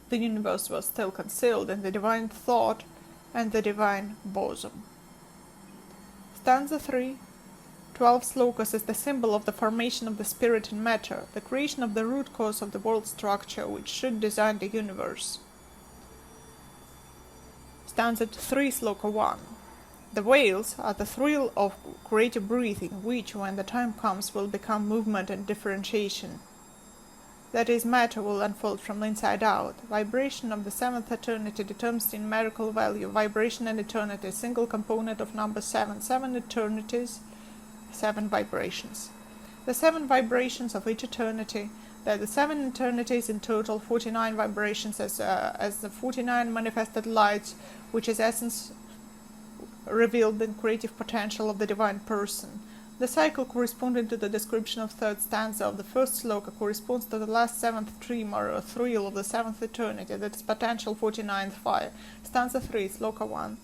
The universe was still concealed in the divine thought and the divine bosom. Stanza 3. 12 slokas is the symbol of the formation of the spirit in matter, the creation of the root cause of the world structure which should design the universe. Stanza 3, sloka 1. The wails are the thrill of creative breathing, which, when the time comes, will become movement and differentiation. That is, matter will unfold from the inside out. Vibration of the seventh eternity determines the numerical value. Vibration and eternity, single component of number 7. 7 eternities, 7 vibrations. The 7 vibrations of each eternity, there are the 7 eternities in total, 49 vibrations as the 49 manifested lights, which is essence revealed in creative potential of the divine person. The cycle corresponding to the description of third stanza of the first sloka corresponds to the last seventh tremor or thrill of the seventh eternity, that is potential 49th fire. Stanza 3, sloka 1.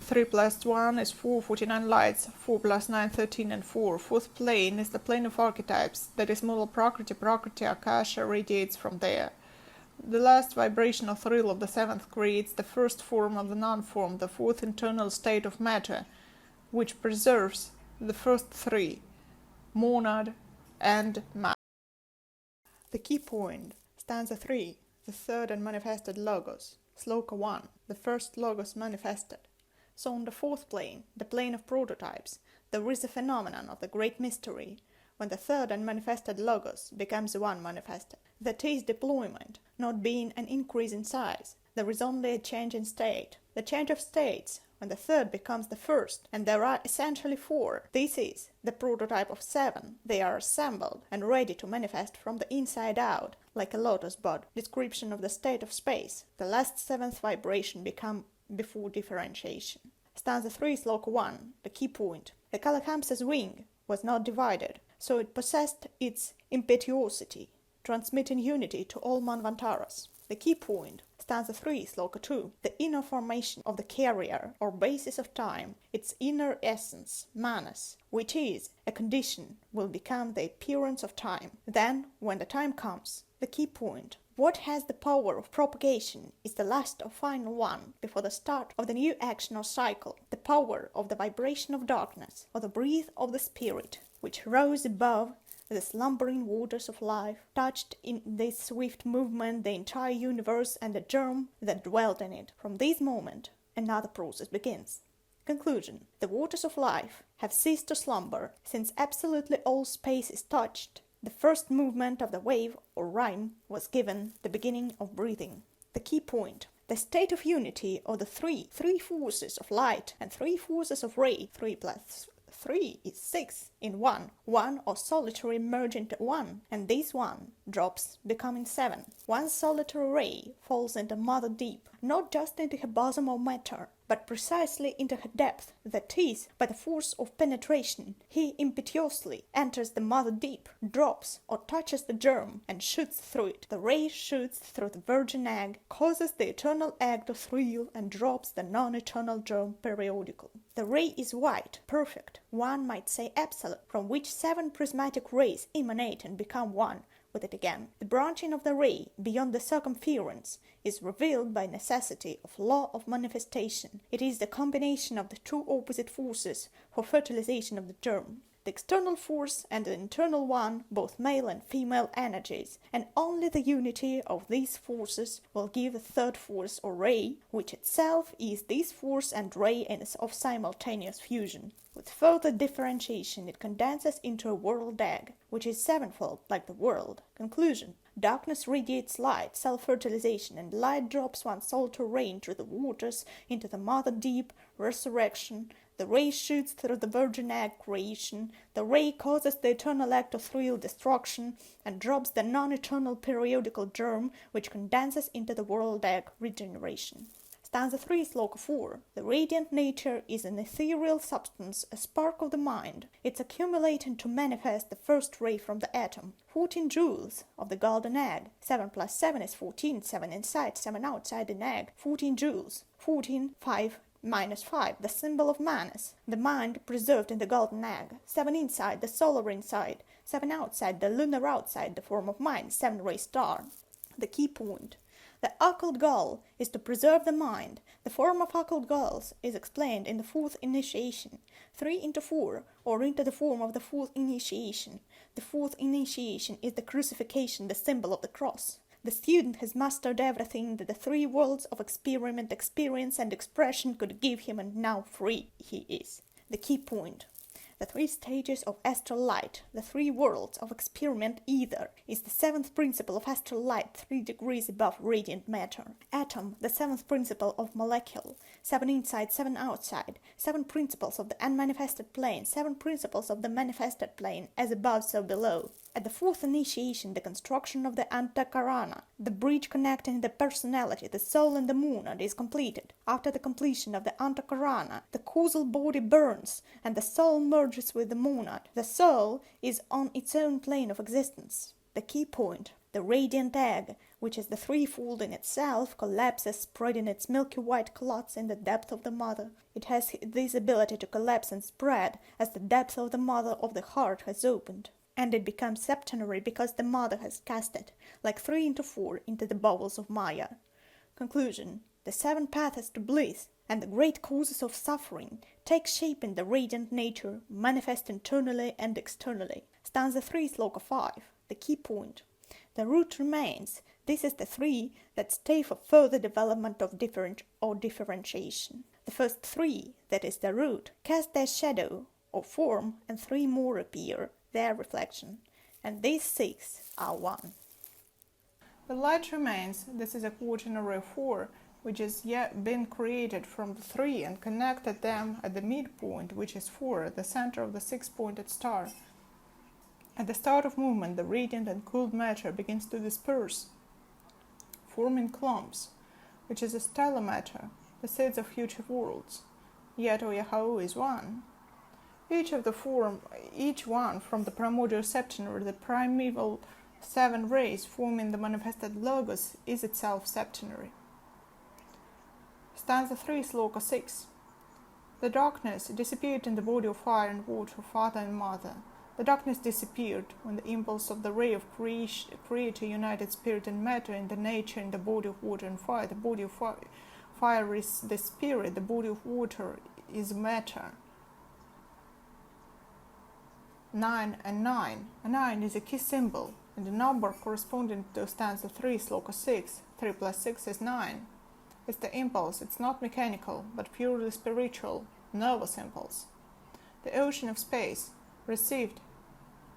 3 plus 1 is 4, 49 lights, 4 plus 9, 13 and 4. Fourth plane is the plane of archetypes, that is Mula Prakriti, Prakriti, Akasha radiates from there. The last vibrational thrill of the seventh creates the first form of the non-form, the fourth internal state of matter, which preserves the first three, monad and matter. The key point, stanza 3, the third and manifested logos, sloka 1, the first logos manifested. So on the fourth plane, the plane of prototypes, there is a phenomenon of the great mystery, when the third and manifested logos becomes the one manifested. That is deployment, not being an increase in size. There is only a change in state. The change of states, when the third becomes the first, and there are essentially 4. This is the prototype of 7. They are assembled and ready to manifest from the inside out, like a lotus bud. Description of the state of space. The last 7th vibration become before differentiation. Stanza 3, sloka 1, the key point. The Kalachakra's wing was not divided, so it possessed its impetuosity, transmitting unity to all Manvantaras. The key point, stanza 3, sloka 2, the inner formation of the carrier or basis of time, its inner essence, manas, which is a condition, will become the appearance of time. Then, when the time comes, the key point, what has the power of propagation is the last or final one before the start of the new action or cycle, the power of the vibration of darkness, or the breath of the spirit, which rose above the slumbering waters of life, touched in this swift movement the entire universe and the germ that dwelt in it. From this moment, another process begins. Conclusion. The waters of life have ceased to slumber, since absolutely all space is touched. The first movement of the wave or rhyme was given the beginning of breathing. The key point. The state of unity of the three forces of light and 3 forces of ray, 3 plus 3 is 6 in one or solitary merge into one, and this one drops becoming 7. One solitary ray falls into mother deep, not just into her bosom or matter, but precisely into her depth, that is, by the force of penetration, he impetuously enters the mother deep, drops or touches the germ, and shoots through it. The ray shoots through the virgin egg, causes the eternal egg to thrill, and drops the non-eternal germ periodical. The ray is white, perfect, one might say absolute, from which 7 prismatic rays emanate and become one with it again. The branching of the ray beyond the circumference is revealed by necessity of law of manifestation. It is the combination of the 2 opposite forces for fertilization of the germ. The external force and the internal one, both male and female energies, and only the unity of these forces will give a third force or ray, which itself is this force and ray of simultaneous fusion. With further differentiation, it condenses into a world egg, which is sevenfold like the world. Conclusion. Darkness radiates light, self-fertilization, and light drops one solitary ray into the waters, into the mother deep, resurrection. The ray shoots through the virgin egg, creation. The ray causes the eternal egg to thrill, destruction, and drops the non-eternal periodical germ, which condenses into the world egg, regeneration. Stanza 3, Sloka 4. The radiant nature is an ethereal substance, a spark of the mind. It's accumulating to manifest the first ray from the atom. 14 joules of the golden egg. 7 plus 7 is 14. 7 inside, 7 outside an egg. 14 joules. 14, 5, minus 5, the symbol of manas. The mind preserved in the golden egg. 7 inside, the solar inside. 7 outside, the lunar outside, the form of mind. 7-ray star. The key point. The occult goal is to preserve the mind. The form of occult goals is explained in the fourth initiation. 3 into 4, or into the form of the fourth initiation. The fourth initiation is the crucifixion, the symbol of the cross. The student has mastered everything that the 3 worlds of experiment, experience, and expression could give him, and now free he is. The key point. The 3 stages of astral light, the 3 worlds of experiment either, is the 7th principle of astral light 3 degrees above radiant matter. Atom, the 7th principle of molecule, 7 inside, 7 outside, 7 principles of the unmanifested plane, 7 principles of the manifested plane, as above so below. At the 4th initiation, the construction of the Antakarana, the bridge connecting the personality, the soul and the monad, is completed. After the completion of the Antakarana, the causal body burns and the soul merges with the monad. The soul is on its own plane of existence. The key point. The radiant egg, which is the threefold in itself, collapses, spreading its milky white clots in the depth of the mother. It has this ability to collapse and spread as the depth of the mother of the heart has opened. And it becomes septenary because the mother has cast it, like 3 into 4, into the bowels of Maya. Conclusion. The 7 paths to bliss and the great causes of suffering take shape in the radiant nature, manifest internally and externally. Stanza 3, Sloka 5. The key point. The root remains. This is the 3 that stay for further development of differentiation. The first 3, that is the root, cast their shadow or form, and 3 more appear, their reflection, and these 6 are one. The light remains. This is a quaternary of 4, which has yet been created from the 3 and connected them at the midpoint, which is 4, the center of the 6-pointed star. At the start of movement, the radiant and cooled matter begins to disperse, forming clumps, which is a stellar matter, the seeds of future worlds. Yet Oyahao is one. Each one from the primordial septenary, the primeval 7 rays forming the manifested logos, is itself septenary. Stanza 3, Sloka 6. The darkness disappeared in the body of fire and water, father and mother. The darkness disappeared when the impulse of the ray of creator united spirit and matter in the nature in the body of water and fire. The body of fire is the spirit, the body of water is matter. 9 and 9. A 9 is a key symbol, and the number corresponding to stanza 3, Sloka 6. 3 plus 6 is 9. It's the impulse. It's not mechanical, but purely spiritual, nervous impulse. The ocean of space received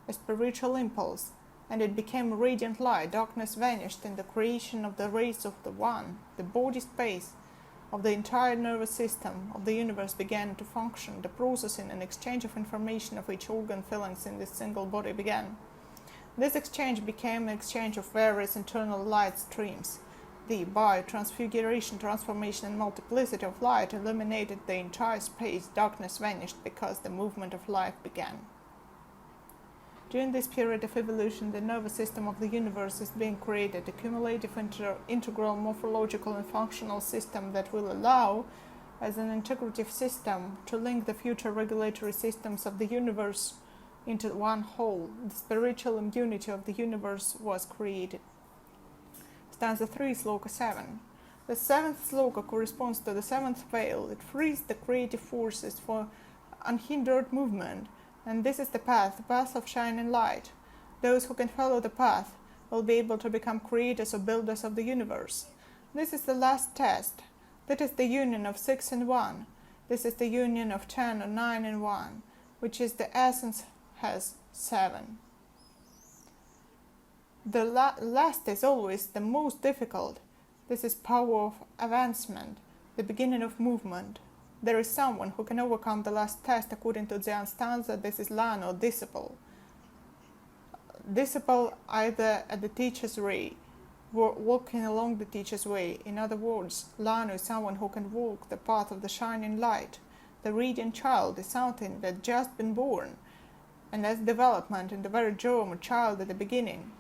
a spiritual impulse, and it became radiant light. Darkness vanished in the creation of the rays of the One. The body space of the entire nervous system of the universe began to function. The processing and exchange of information of each organ fillings in this single body began. This exchange became an exchange of various internal light streams. By transfiguration, transformation, and multiplicity of light illuminated the entire space. Darkness vanished because the movement of life began. During this period of evolution, the nervous system of the universe is being created, a cumulative integral morphological and functional system that will allow, as an integrative system, to link the future regulatory systems of the universe into one whole. The spiritual immunity of the universe was created. Stanza 3, Sloka 7. The 7th sloka corresponds to the 7th veil. It frees the creative forces for unhindered movement. And this is the path of shining light. Those who can follow the path will be able to become creators or builders of the universe. This is the last test. That is the union of 6 and 1. This is the union of 10 or 9 and 1, which is the essence has 7. The last is always the most difficult. This is power of advancement, the beginning of movement. There is someone who can overcome the last test according to Dzyan stanza. This is Lan or disciple. Disciple either at the teacher's ray walking along the teacher's way. In other words, Lanu is someone who can walk the path of the shining light. The radiant child is something that just been born, and as development in the very germ a child at the beginning.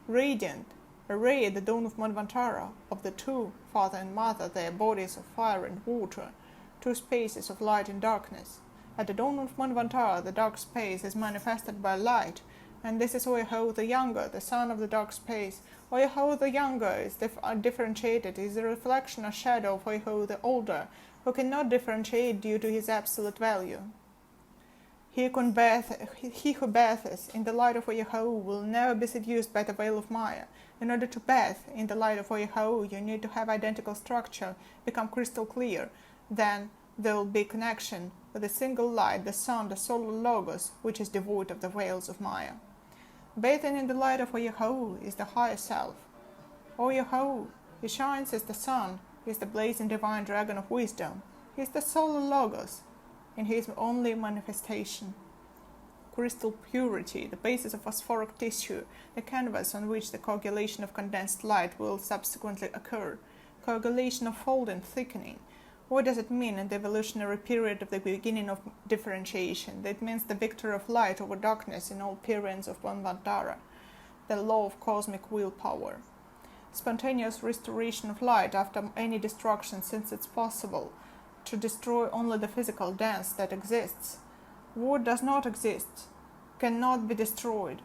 Radiant, a ray at the dawn of Manvantara, of the two, father and mother, their bodies of fire and water, two spaces of light and darkness. At the dawn of Manvantara, the dark space is manifested by light, and this is Oyaho the younger, the son of the dark space. Oyaho the younger is differentiated, is a reflection or shadow of Oyaho the older, who cannot differentiate due to his absolute value. He who batheth in the light of Oyaho will never be seduced by the veil of Maya. In order to bathe in the light of Oyaho, you need to have identical structure, become crystal clear. Then there will be connection with a single light, the sun, the solar logos, which is devoid of the veils of Maya. Bathing in the light of Oyaho is the higher self. Oyaho, he shines as the sun, he is the blazing divine dragon of wisdom. He is the solar logos in his only manifestation. Crystal purity, the basis of phosphoric tissue, the canvas on which the coagulation of condensed light will subsequently occur. Coagulation of folding, thickening. What does it mean in the evolutionary period of the beginning of differentiation? That means the victory of light over darkness in all periods of Manvantara, the law of cosmic willpower. Spontaneous restoration of light after any destruction, since it's possible to destroy only the physical dance that exists. What does not exist cannot be destroyed.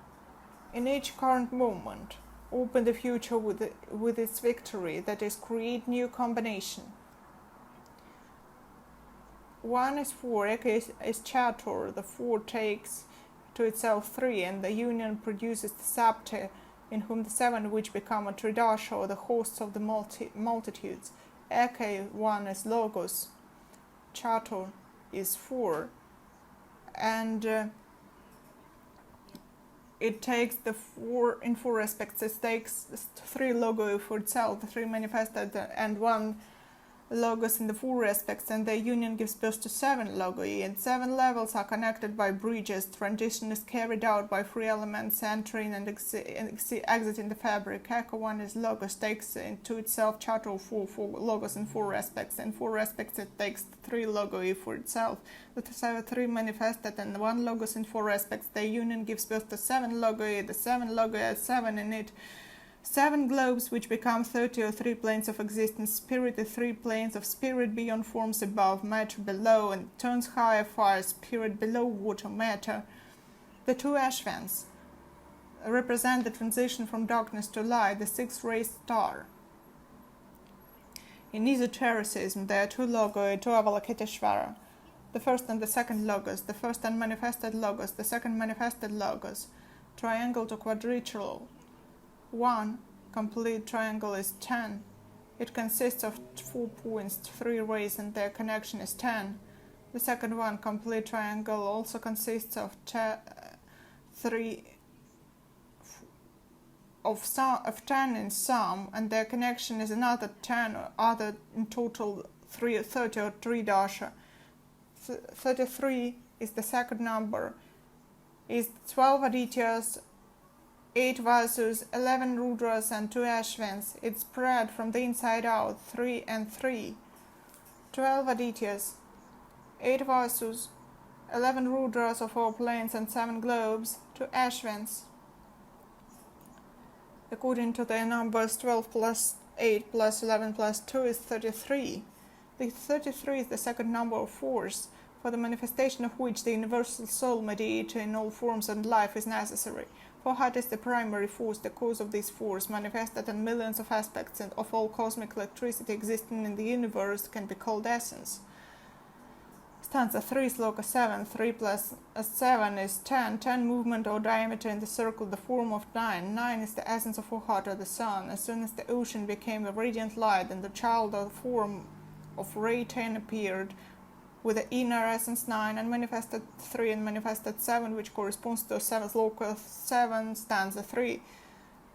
In each current moment, open the future with its victory, that is, create new combination. 1 is 4, Ek is Chatur, the 4 takes to itself 3, and the union produces the Sapta, in whom the 7 which become a Tridasha, or the hosts of the multitudes. Ek 1 is Logos, Chatur is 4, and it takes the 4 in 4 aspects. It takes 3 logoi for itself, the 3 manifested, and 1 logos in the 4 aspects, and their union gives birth to 7 logoi, and 7 levels are connected by bridges. Transition is carried out by 3 elements entering and exiting the fabric. Eka 1 is logos, takes into itself Chatur 4 logos in 4 aspects. In 4 aspects it takes 3 logoi for itself. The 3 manifested and 1 logos in 4 aspects. Their union gives birth to 7 logoi. The 7 logoi has 7 in it. 7 globes which become 30 or 3 planes of existence. Spirit is 3 planes of spirit beyond forms above, matter below, and turns higher fire, spirit below water, matter. The 2 Ashvans represent the transition from darkness to light, the 6-rays star. In esotericism there are 2 logoi, 2 Avalokiteshvara, the first and the second logos, the first unmanifested logos, the second manifested logos, triangle to quadrilateral. 1 complete triangle is 10. It consists of 4 points, 3 rays, and their connection is 10. The second one, complete triangle, also consists of 10 in sum, and their connection is another 10, or other in total 30 or 3 dasha. 33 is the second number, is 12 adityas, 8 Vasus, 11 Rudras, and 2 Ashvins. It's spread from the inside out, 3 and 3. 12 Adityas, 8 Vasus, 11 Rudras of 4 planes and 7 globes, 2 Ashvins. According to their numbers, 12 plus 8 plus 11 plus 2 is 33. The 33 is the second number of force, for the manifestation of which the universal soul mediator in all forms and life is necessary. For heart is the primary force, the cause of this force, manifested in millions of aspects, and of all cosmic electricity existing in the universe, can be called essence. Stanza 3, Sloka 7, 3 plus 7 is 10, 10 movement or diameter in the circle, the form of 9. 9 is the essence of heart or the sun. As soon as the ocean became a radiant light, and the child or form of ray 10 appeared, with the inner essence 9 and manifested 3 and manifested 7, which corresponds to 7th Sloka 7, stanza 3.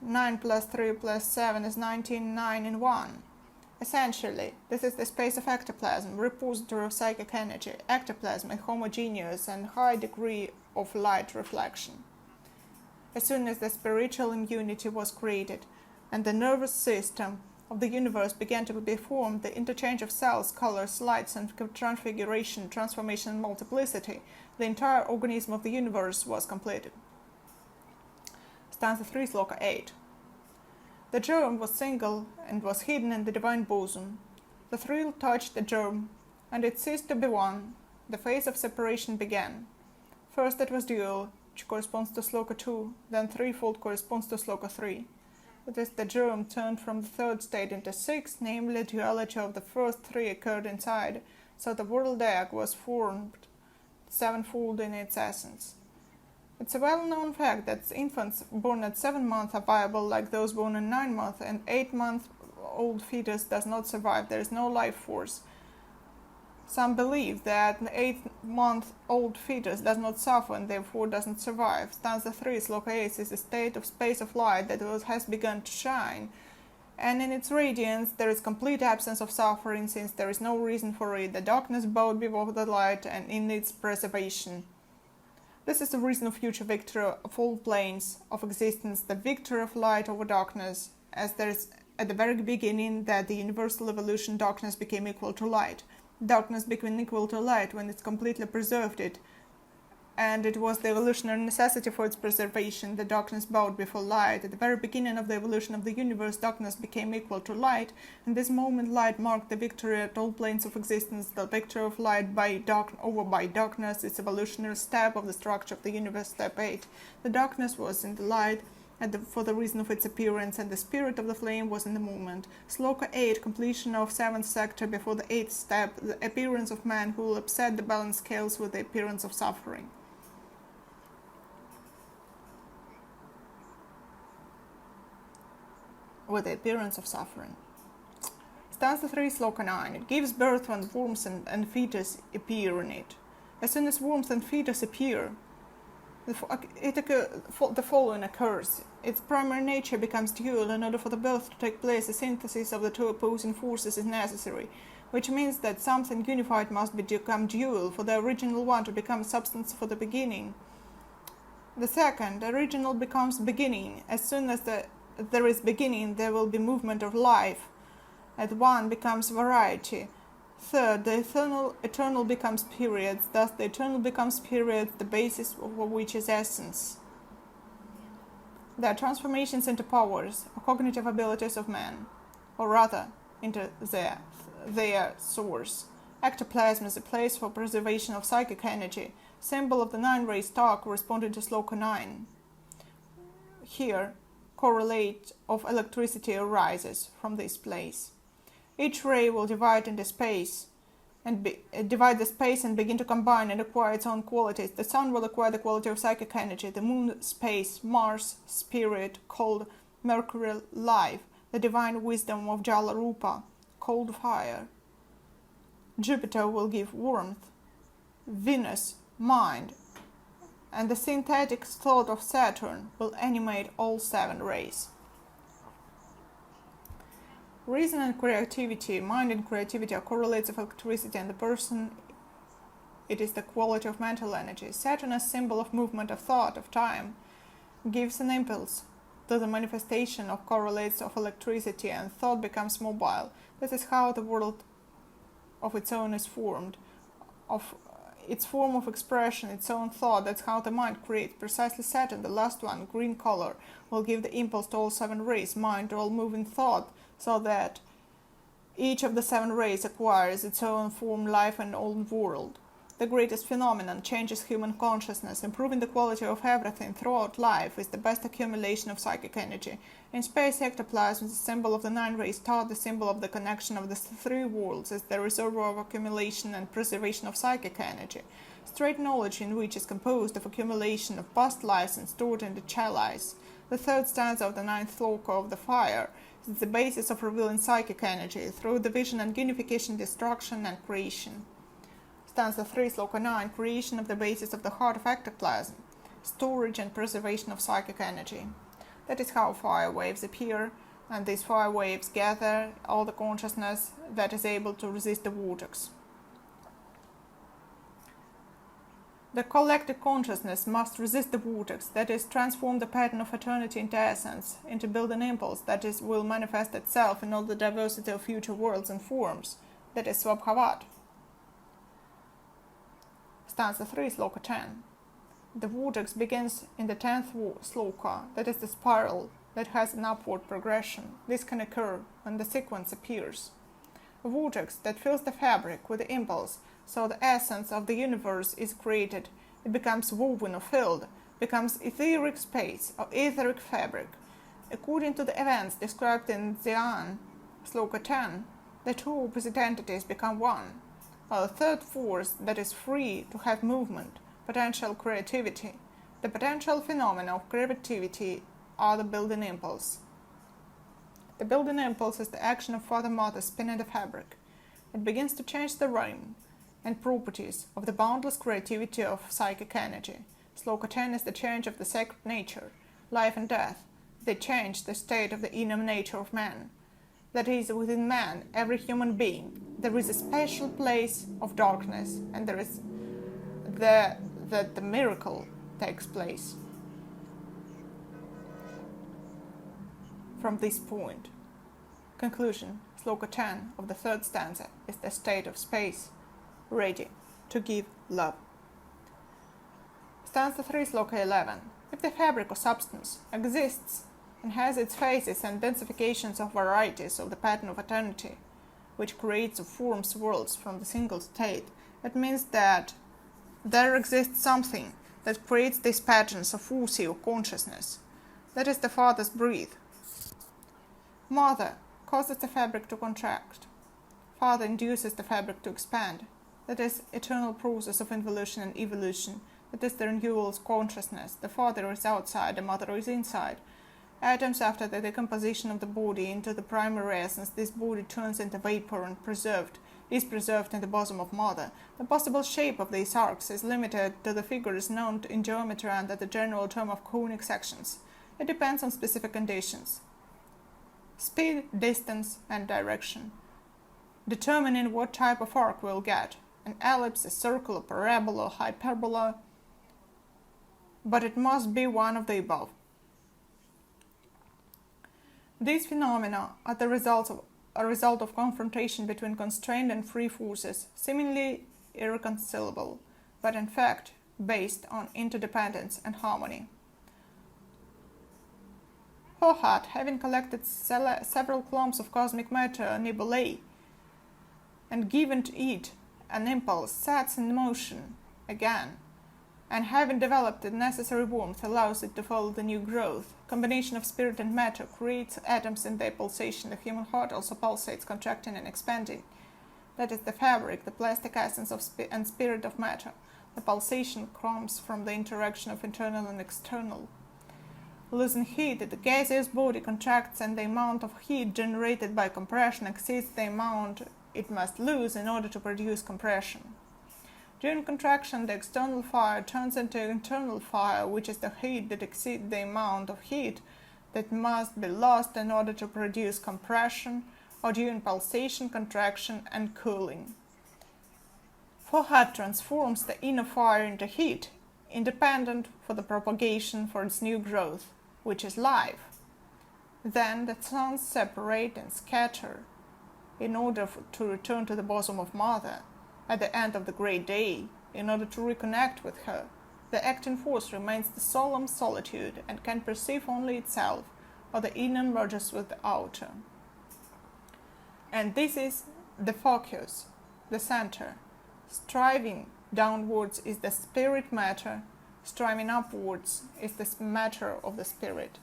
9 plus 3 plus 7 is 19, 9 in 1. Essentially, this is the space of ectoplasm, repository of psychic energy. Ectoplasm is homogeneous and high degree of light reflection. As soon as the spiritual immunity was created, and the nervous system of the universe began to be formed, the interchange of cells, colors, lights, and transfiguration, transformation, and multiplicity, the entire organism of the universe was completed. Stanza 3, Sloka 8. The germ was single and was hidden in the divine bosom. The thrill touched the germ, and it ceased to be one. The phase of separation began. First it was dual, which corresponds to Sloka 2, then threefold corresponds to Sloka 3. That is, the germ turned from the third state into 6, namely duality of the first 3 occurred inside, so the world egg was formed sevenfold in its essence. It's a well-known fact that infants born at 7 months are viable like those born in 9 months, and 8-month-old fetus does not survive. There is no life force. Some believe that an 8-month-old fetus does not suffer and therefore doesn't survive. Stanza 3, Sloka 8 is a state of space of light that has begun to shine, and in its radiance there is complete absence of suffering, since there is no reason for it. The darkness bowed before the light and in its preservation. This is the reason of future victory of all planes of existence, the victory of light over darkness, as there is at the very beginning that the universal evolution darkness became equal to light. Darkness became equal to light when it completely preserved it, and it was the evolutionary necessity for its preservation. The darkness bowed before light. At the very beginning of the evolution of the universe, darkness became equal to light. In this moment, light marked the victory at all planes of existence. The victory of light over darkness, its evolutionary step of the structure of the universe, step 8. The darkness was in the light for the reason of its appearance, and the spirit of the flame was in the moment. Sloka 8, completion of 7th sector before the 8th step, the appearance of man who will upset the balance scales with the appearance of suffering. Stanza 3, Sloka 9. It gives birth when worms and fetus appear in it. As soon as worms and fetus appear, the following occurs. Its primary nature becomes dual. In order for the birth to take place, a synthesis of the two opposing forces is necessary, which means that something unified must become dual for the original one to become substance for the beginning. The second, original becomes beginning. As soon as there is beginning, there will be movement of life. At one becomes variety. Third, the eternal becomes periods. Thus, the eternal becomes periods, the basis of which is essence. There are transformations into powers, or cognitive abilities of man, or rather, into their source. Ectoplasm is a place for preservation of psychic energy, symbol of the 9-ray star corresponding to Sloka 9. Here, correlate of electricity arises from this place. Each ray will divide the space and begin to combine and acquire its own qualities. The sun will acquire the quality of psychic energy, the moon space, Mars spirit, called Mercury life, the divine wisdom of Jala Rupa, called fire. Jupiter will give warmth, Venus mind, and the synthetic thought of Saturn will animate all 7 rays. Reason and creativity, mind and creativity are correlates of electricity, and the person, it is the quality of mental energy. Saturn, as symbol of movement, of thought, of time, gives an impulse to the manifestation of correlates of electricity, and thought becomes mobile. This is how the world of its own is formed, of its form of expression, its own thought. That's how the mind creates. Precisely Saturn, the last one, green color, will give the impulse to all 7 rays, mind to all moving thought, so that each of the 7 rays acquires its own form, life, and own world. The greatest phenomenon changes human consciousness, improving the quality of everything throughout life is the best accumulation of psychic energy. In space, ectoplasm is the symbol of the 9-ray star, the symbol of the connection of the 3 worlds, is the reservoir of accumulation and preservation of psychic energy. Straight knowledge, in which is composed of accumulation of past lives and stored in the chalice. The 3rd stanza of the 9th sloka of the fire is the basis of revealing psychic energy through division and unification, destruction and creation. Stanza 3, Sloka 9, creation of the basis of the heart of ectoplasm, storage and preservation of psychic energy. That is how fire waves appear, and these fire waves gather all the consciousness that is able to resist the vortex. The collective consciousness must resist the vortex, that is, transform the pattern of eternity into essence, into building impulse, that is, will manifest itself in all the diversity of future worlds and forms, that is, Swabhavat. Stanza 3, Sloka 10. The vortex begins in the 10th sloka, that is the spiral, that has an upward progression. This can occur when the sequence appears. A vortex that fills the fabric with the impulse, so the essence of the universe is created. It becomes woven or filled, becomes etheric space or etheric fabric. According to the events described in Dzyan, Sloka 10, the two opposite entities become one. A third force that is free to have movement, potential creativity. The potential phenomena of creativity are the building impulse. The building impulse is the action of Father-Mother spinning the fabric. It begins to change the rhythm and properties of the boundless creativity of psychic energy. Sloka 10 is the change of the sacred nature, life and death. They change the state of the inner nature of man. That is, within man, every human being, there is a special place of darkness, and there is that the miracle takes place. From this point. Conclusion. Sloka 10 of the third stanza is the state of space, ready to give love. Stanza 3, Sloka 11. If the fabric or substance exists and has its phases and densifications of varieties of the pattern of eternity, which creates or forms worlds from the single state, it means that there exists something that creates these patterns of Usi or consciousness. That is the Father's breath. Mother causes the fabric to contract. Father induces the fabric to expand. That is eternal process of involution and evolution. That is the renewal of consciousness. The Father is outside, the Mother is inside. Atoms after the decomposition of the body into the primary essence, this body turns into vapor and is preserved in the bosom of Mother. The possible shape of these arcs is limited to the figures known in geometry under the general term of conic sections. It depends on specific conditions. Speed, distance, and direction, determining what type of arc we'll get, an ellipse, a circle, a parabola, hyperbola, but it must be one of the above. These phenomena are the result of confrontation between constrained and free forces, seemingly irreconcilable, but in fact based on interdependence and harmony. Hohat, having collected several clumps of cosmic matter, nebulae, and given to it an impulse, sets in motion again, and having developed the necessary warmth, allows it to follow the new growth. Combination of spirit and matter creates atoms in their pulsation. The human heart also pulsates, contracting and expanding. That is the fabric, the plastic essence of and spirit of matter. The pulsation comes from the interaction of internal and external. Losing heat, the gaseous body contracts, and the amount of heat generated by compression exceeds the amount it must lose in order to produce compression. During contraction, the external fire turns into internal fire, which is the heat that exceeds the amount of heat that must be lost in order to produce compression, or during pulsation, contraction, and cooling. Fohat transforms the inner fire into heat, independent for the propagation for its new growth, which is life. Then the suns separate and scatter in order to return to the bosom of Mother at the end of the great day, in order to reconnect with her. The acting force remains the solemn solitude and can perceive only itself, or the inner merges with the outer. And this is the focus, the center. Striving downwards is the spirit matter, striving upwards is the matter of the spirit.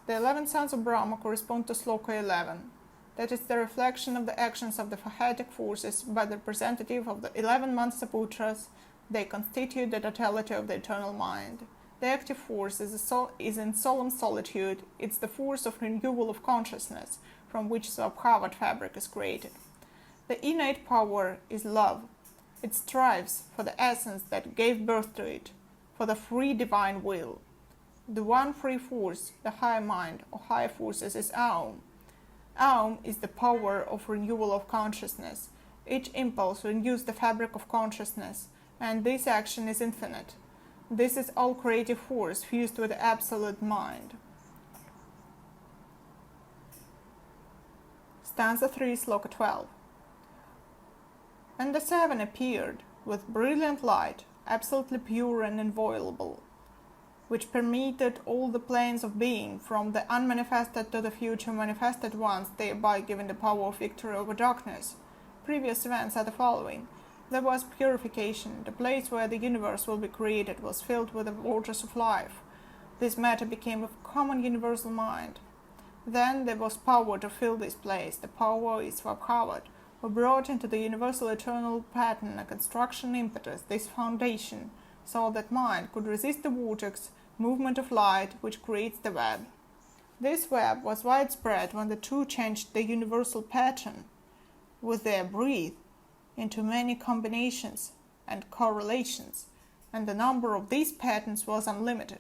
The 11 sons of Brahma correspond to Sloka 11. That is the reflection of the actions of the Fahatic forces by the representative of the 11 Mansaputras. They constitute the totality of the eternal mind. The active force is in solemn solitude. It's the force of renewal of consciousness, from which the Abhavat fabric is created. The innate power is love. It strives for the essence that gave birth to it, for the free divine will. The one free force, the higher mind or higher forces, is Aum. Aum is the power of renewal of consciousness. Each impulse renews the fabric of consciousness. and this action is infinite. This is all creative force fused with the absolute mind. Stanza 3, Sloka 12. And the seven appeared with brilliant light, absolutely pure and inviolable, which permeated all the planes of being, from the unmanifested to the future manifested ones, thereby giving the power of victory over darkness. Previous events are the following. There was purification. The place where the universe will be created was filled with the waters of life. This matter became a common universal mind. Then there was power to fill this place. The power is Svabhavat, who brought into the universal eternal pattern a construction impetus, this foundation, so that mind could resist the vortex movement of light which creates the web. This web was widespread when the two changed the universal pattern with their breath into many combinations and correlations, and the number of these patterns was unlimited.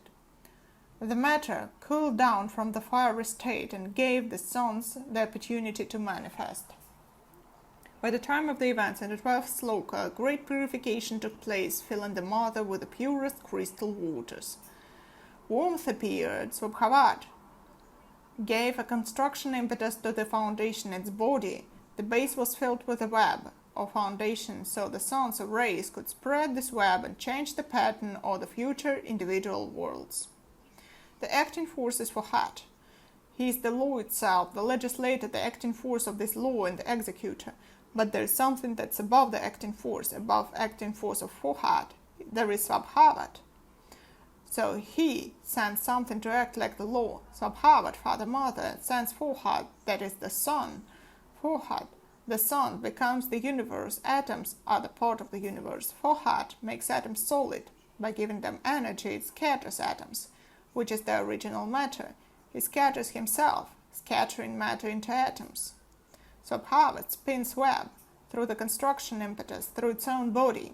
The matter cooled down from the fiery state and gave the sons the opportunity to manifest. By the time of the events in the 12th sloka, a great purification took place, filling the mother with the purest crystal waters. Warmth appeared, Svabhavat gave a construction impetus to the foundation, its body. The base was filled with a web or foundation, so the sons of rays could spread this web and change the pattern of the future individual worlds. The acting force is Fohat. He is the law itself, the legislator, the acting force of this law, and the executor. But there is something that's above the acting force of Fohat. There is Svabhavat. So he sends something to act like the law. Svabhavat, father, mother, sends Fohat, that is the sun. Fohat, the sun, becomes the universe. Atoms are the part of the universe. Fohat makes atoms solid. By giving them energy, it scatters atoms, which is the original matter. He scatters himself, scattering matter into atoms. Svabhavat spins web through the construction impetus, through its own body.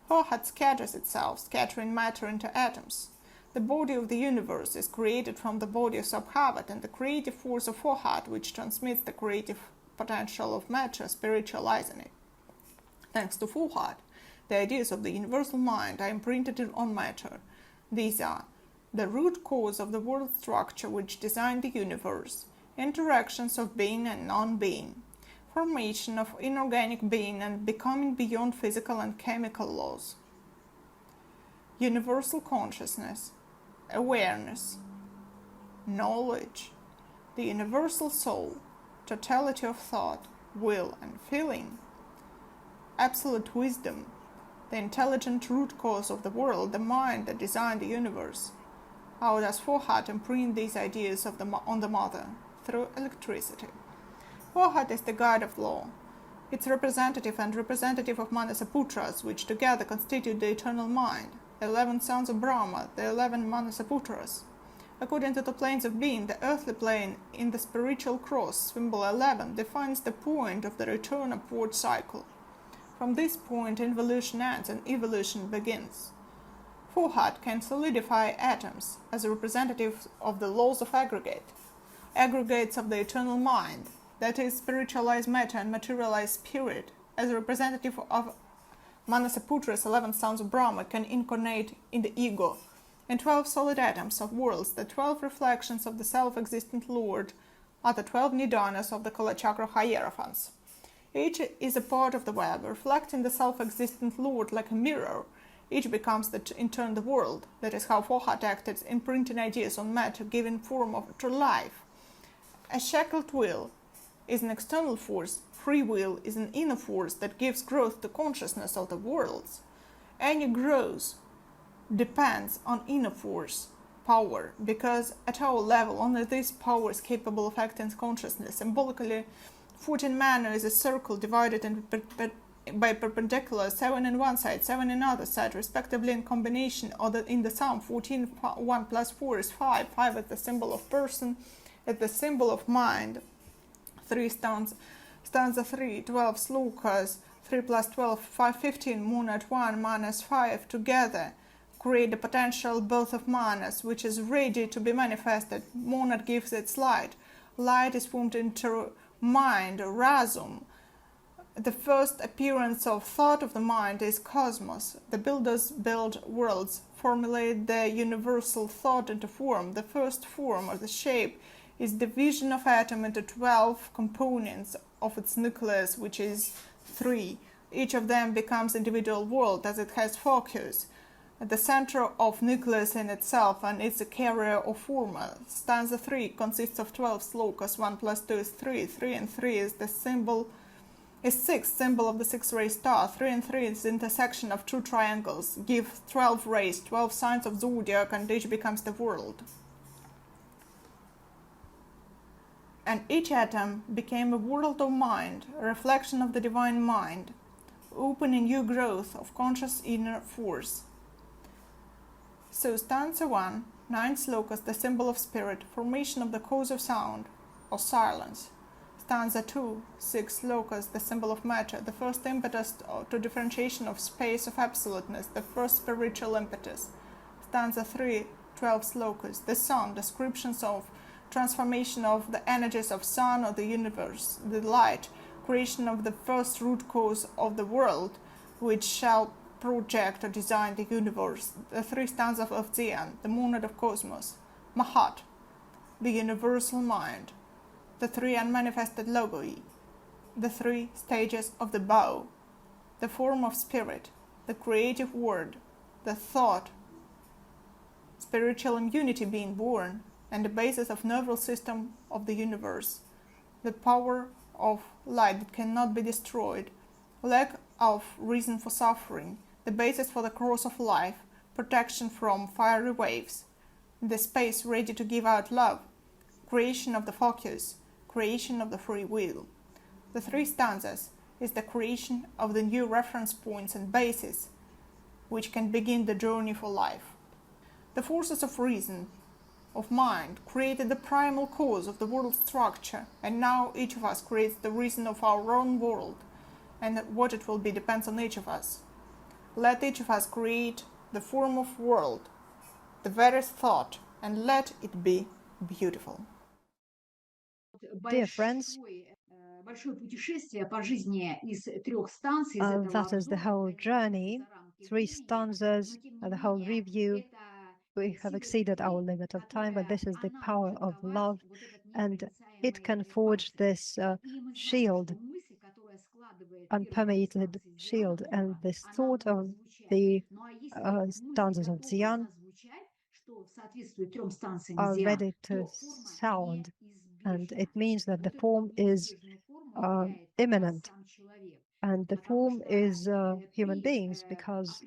Fohat scatters itself, scattering matter into atoms. The body of the universe is created from the body of Svabhavat and the creative force of Fohat, which transmits the creative potential of matter, spiritualizing it. Thanks to Fohat, the ideas of the universal mind are imprinted on matter. These are the root cause of the world structure which designed the universe, interactions of being and non-being, formation of inorganic being and becoming beyond physical and chemical laws, universal consciousness, awareness, knowledge, the universal soul, totality of thought, will and feeling, absolute wisdom, the intelligent root cause of the world, the mind that designed the universe. How does Fohat imprint these ideas on the mother? Through electricity. Fohat is the guide of law. Its representative and representative of Manasaputras, which together constitute the eternal mind, 11 sons of Brahma, the 11 Manasaputras. According to the planes of being, the earthly plane in the spiritual cross, symbol 11, defines the point of the return upward cycle. From this point, involution ends and evolution begins. Fohat can solidify atoms as a representative of the laws of aggregates of the eternal mind, that is, spiritualized matter and materialized spirit, as a representative of Manasaputras, 11 sons of Brahma, can incarnate in the ego. In 12 solid atoms of worlds, the 12 reflections of the self-existent Lord are the 12 nidanas of the Kalachakra hierophants. Each is a part of the web, reflecting the self-existent Lord like a mirror. Each becomes in turn the world. That is how Fohat acted, imprinting ideas on matter, giving form to life. A shackled will is an external force. Free will is an inner force that gives growth to consciousness of the worlds. Any growth depends on inner force, power, because at our level only this power is capable of acting consciousness. Symbolically, 14 mana is a circle divided by perpendicular, 7 in one side, 7 in other side, respectively in combination, or in the sum. 14, 1 plus 4 is 5. 5 is the symbol of person, is the symbol of mind. 3 stanza 3, 12 slokas, 3 plus 12, 5, 15, monad 1 minus 5 together create the potential both of manas, which is ready to be manifested. Monad gives its light. Light is formed into mind, razum, The first appearance of thought of the mind is cosmos. The builders build worlds, formulate the universal thought into form. The first form or the shape is division of atom into 12 components of its nucleus, which is 3. Each of them becomes individual world as it has focus. At the center of nucleus in itself, and it's a carrier of forma. Stanza 3 consists of 12 slokas. 1 plus 2 is 3. 3 and 3 is the symbol is 6, symbol of the 6-ray star. 3 and 3 is the intersection of two triangles. Give 12 rays, 12 signs of zodiac, and each becomes the world. And each atom became a world of mind, a reflection of the divine mind, opening new growth of conscious inner force. So stanza 1, 9 slokas, the symbol of spirit, formation of the cause of sound, or silence. Stanza 2, 6 slokas, the symbol of matter, the first impetus to differentiation of space of absoluteness, the first spiritual impetus. Stanza 3, 12 slokas, the sun, descriptions of transformation of the energies of sun or the universe, the light, creation of the first root cause of the world, which shall project or design the universe. The 3 stanzas of Dzyan, the monad of cosmos. Mahat, the universal mind. The 3 unmanifested logoi, the 3 stages of the bow, the form of spirit, the creative word, the thought, spiritual immunity being born, and the basis of nervous system of the universe, the power of light that cannot be destroyed, lack of reason for suffering, the basis for the cross of life, protection from fiery waves, the space ready to give out love, creation of the focus, creation of the free will. The 3 stanzas is the creation of the new reference points and bases, which can begin the journey for life. The forces of reason, of mind, created the primal cause of the world structure, and now each of us creates the reason of our own world, and what it will be depends on each of us. Let each of us create the form of world, the very thought, and let it be beautiful. Dear friends, that is the whole journey, 3 stanzas, and the whole review. We have exceeded our limit of time, but this is the power of love, and it can forge this shield, unpermeated shield, and this thought of the stanzas of Dzyan are ready to sound, and it means that the form is imminent, and the form is human beings, because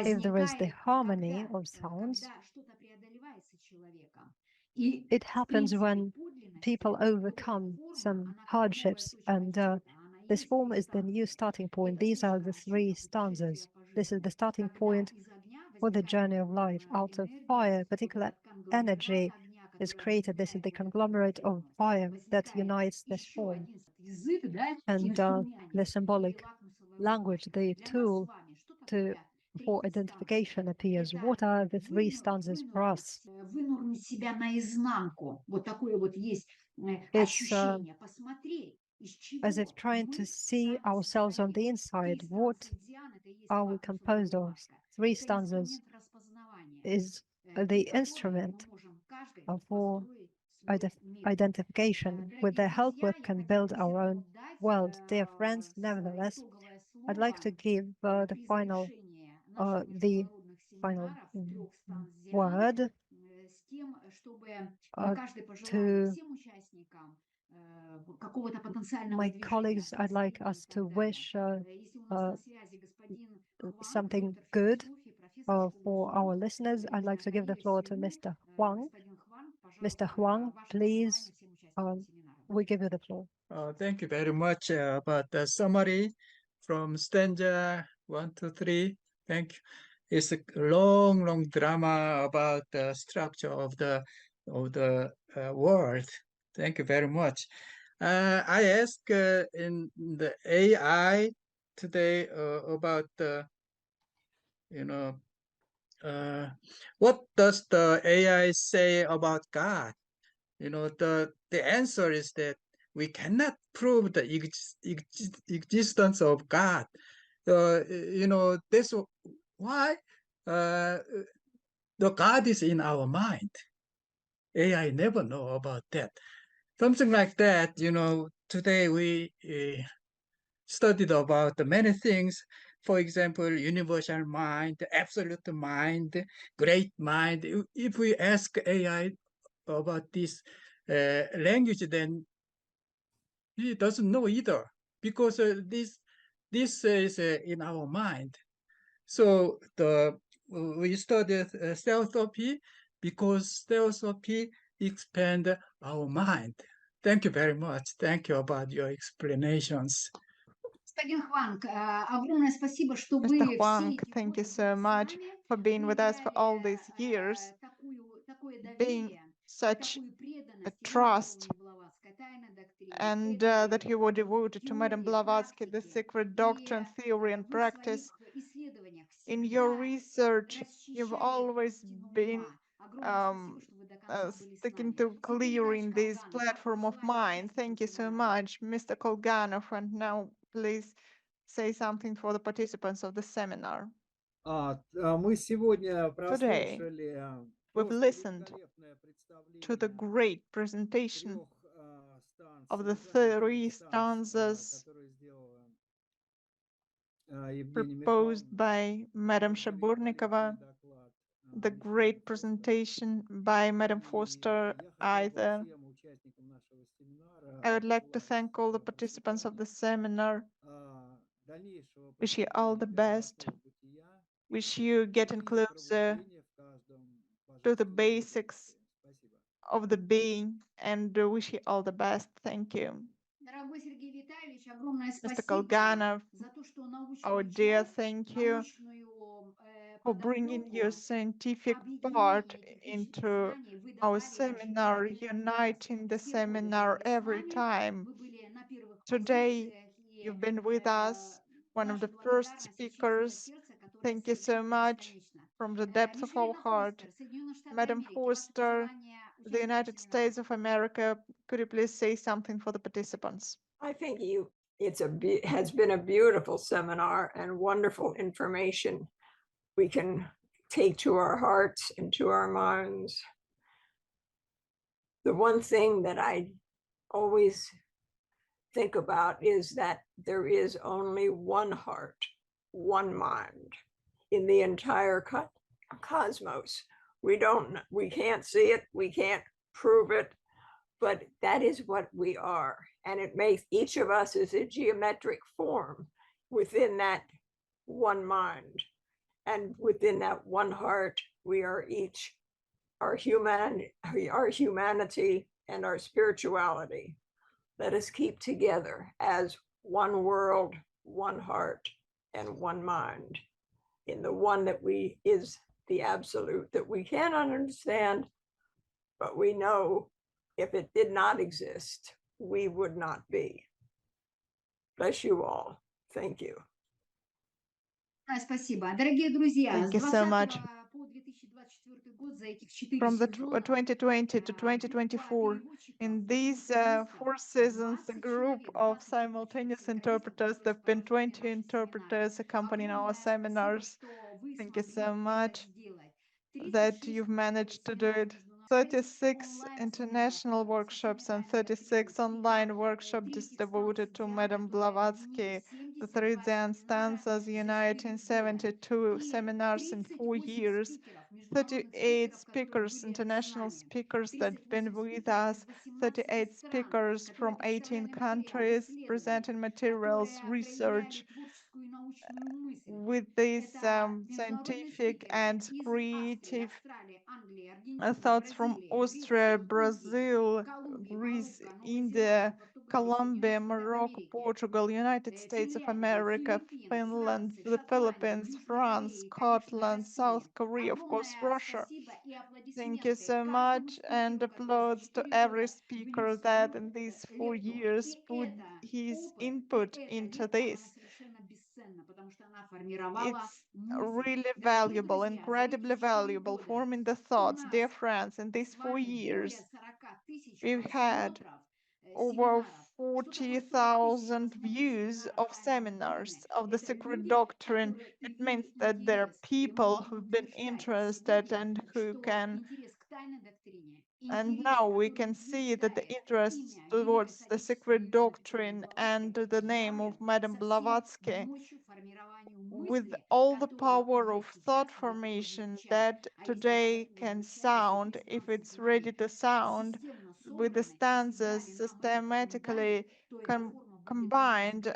if there is the harmony of sounds, it happens when people overcome some hardships, and this form is the new starting point. These are the 3 stanzas. This is the starting point for the journey of life. Out of fire, particular energy is created. This is the conglomerate of fire that unites this form. And the symbolic language, the tool for identification appears. What are the 3 stanzas for us? It's as if trying to see ourselves on the inside. What are we composed of? 3 stanzas is the instrument for identification. With their help, we can build our own world. Dear friends, nevertheless, I'd like to give the final word to my colleagues. I'd like us to wish something good for our listeners. I'd like to give the floor to Mr. Huang. Mr. Huang, please, we give you the floor. Thank you very much about the summary from stanza 1 to 3. Thank you. It's a long drama about the structure of the word. Thank you very much. I asked in the AI today about the, what does the AI say about God? The answer is that we cannot prove the existence of God. That's why the God is in our mind. AI never know about that. Something like that, today we studied about many things. For example, universal mind, absolute mind, great mind. If we ask AI about this language, then he doesn't know either, because this is in our mind. So we studied Theosophy because Theosophy expand our mind. Thank you very much. Thank you about your explanations. Господин Хванг, огромное спасибо, что Mr. вы Huang, все эти thank you годы so были с much нами for being и with us for all уделяли these years, такое being доверие и such такую a преданность и trust, монаховне Блаватской тайной доктрине, and that этой you were devoted to Madame теории, Blavatsky, the практике. secret И doctrine, theory, and вы в practice. своих исследованиях In your всегда research, you've расчищали always истину been ума. Огромное спасибо, что вы до конца были с sticking нами. to Теперь Тач clearing this Колганов, platform of желаете mine. Thank участвовать you в so семинаре? much, Mr. Kolganov. And now, please say something for the participants of the seminar. Мы сегодня Today, прослушали we've просто listened великолепное to the представление great presentation трех станц, of the содержание трех three станц, stanzas которые сделала Евгения proposed Михайловна. by Madame Тоже великолепный Shaburnikova, доклад the Михаила great Фостера. presentation by Madame И Foster я хотел бы either. всем участникам нашего семинара I would like to пожелать thank all the participants of the seminar, дальнейшего wish you all the просветления best, первооснов бытия wish you getting и closer пробуждения в каждом to the божественной basics мудрости. Спасибо. of the being, and wish you all the best. Thank you. Дорогой Сергей Витальевич, огромное Mr. спасибо Kolganov, за то, что научную our dear, часть, thank you научную for bringing your подоплеку scientific part объединения этих into знаний вы our давали очень seminar, наглядно и ясно. uniting the Все годы вы seminar были с every нами, time. вы были на первых Today, позициях, и you've been with us, one of ваша the first благодарность из чистого speakers. сердца, которая Thank you so совершенно much бесконечна. from the depths of our Мишелина heart. Фостер, Соединенные Штаты Madam Америки, ваши Foster, пожелания the участникам United семинара. States of America, could you please say something for the participants? I think has been a beautiful seminar and wonderful information we can take to our hearts and to our minds. The one thing that I always think about is that there is only one heart, one mind in the entire cosmos. We can't see it, we can't prove it, but that is what we are. And it makes each of us is a geometric form within that one mind. And within that one heart, we are each our humanity and our spirituality. Let us keep together as one world, one heart, and one mind in the one that is the absolute that we cannot understand, but we know if it did not exist, we would not be. Bless you all. Thank you. Спасибо. Дорогие друзья, Thank с you so 20 much. по 2024 год за этих 4 From the сезона 2020 to 2024, in these 4 seasons, a group of simultaneous interpreters, there have been 20 interpreters accompanying our seminars. Thank you so much that you've managed to do it. 36 international workshops and 36 online workshops devoted to Madame Blavatsky, the three Dzyan stanzas uniting 72 seminars in 4 years, 38 speakers, international speakers that have been with us, 38 speakers from 18 countries presenting materials, research, with these scientific and creative thoughts from Austria, Brazil, Greece, India, Colombia, Morocco, Portugal, United States of America, Finland, the Philippines, France, Scotland, South Korea, of course, Russia. Thank you so much, and applause to every speaker that in these 4 years put his input into this. It's really valuable, incredibly valuable, forming the thoughts. Dear friends, in these 4 years, we've had over 40,000 views of seminars of the secret doctrine. It means that there are people who've been interested and who can. And now we can see that the interest towards the secret doctrine and the name of Madame Blavatsky, with all the power of thought formation that today can sound, if it's ready to sound, with the stanzas systematically combined,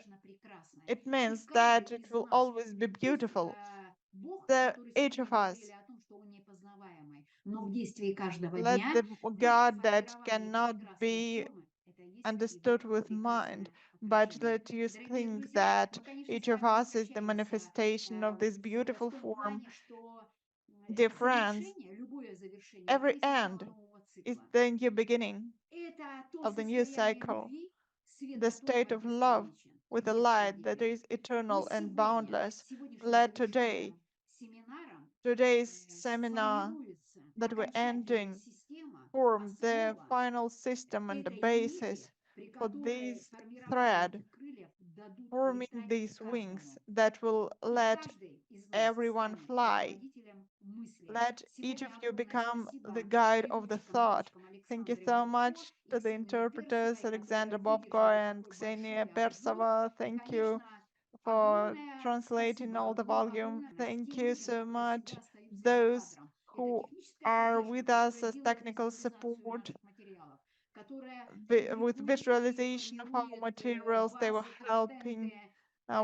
it means that it will always be beautiful. Each of us, let the God that cannot be understood with mind, but let you think that each of us is the manifestation of this beautiful form. Dear friends, every end is the new beginning of the new cycle, the state of love with a light that is eternal and boundless. Let today's seminar that we're ending form the final system and the basis for this thread, forming these wings that will let everyone fly. Let each of you become the guide of the thought. Thank you so much to the interpreters, Alexander Bobko and Ksenia Persova. Thank you for translating all the volume. Thank you so much. Those who are with us as technical support with visualization of our materials, they were helping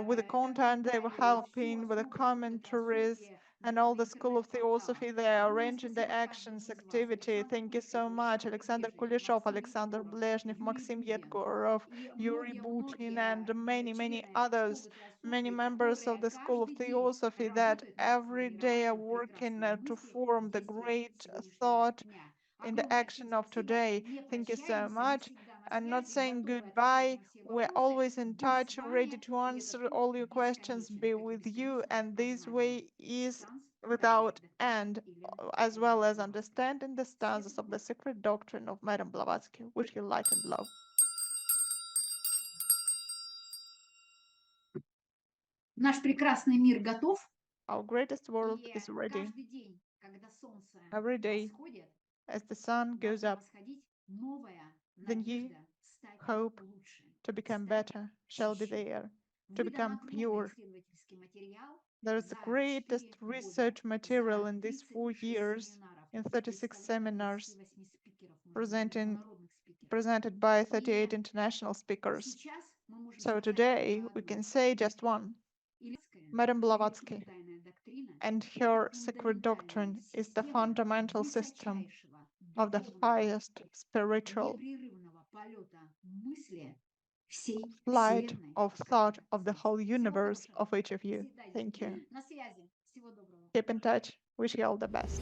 with the content, they were helping with the commentaries and all the School of Theosophy. They are arranging the actions, activity. Thank you so much. Alexander Kuleshov, Alexander Blezhnev, Maxim Yedgorov, Yuri Butin, and many, many others, many members of the School of Theosophy that every day are working to form the great thought in the action of today. Thank you so much. I'm not saying goodbye. We're always in touch, ready to answer all your questions, be with you, and this way is without end, as well as understanding the stanzas of the secret doctrine of Madame Blavatsky, which you light and love. Наш прекрасный мир готов. Our greatest world is ready. Every day, as the sun goes up, the new hope to become better shall be there, to become pure. There is the greatest research material in these 4 years in 36 seminars presented by 38 international speakers. So today we can say just one. Madame Blavatsky and her secret doctrine is the fundamental system of the highest spiritual flight of thought of the whole universe of each of you. Thank you. Keep in touch. Wish you all the best.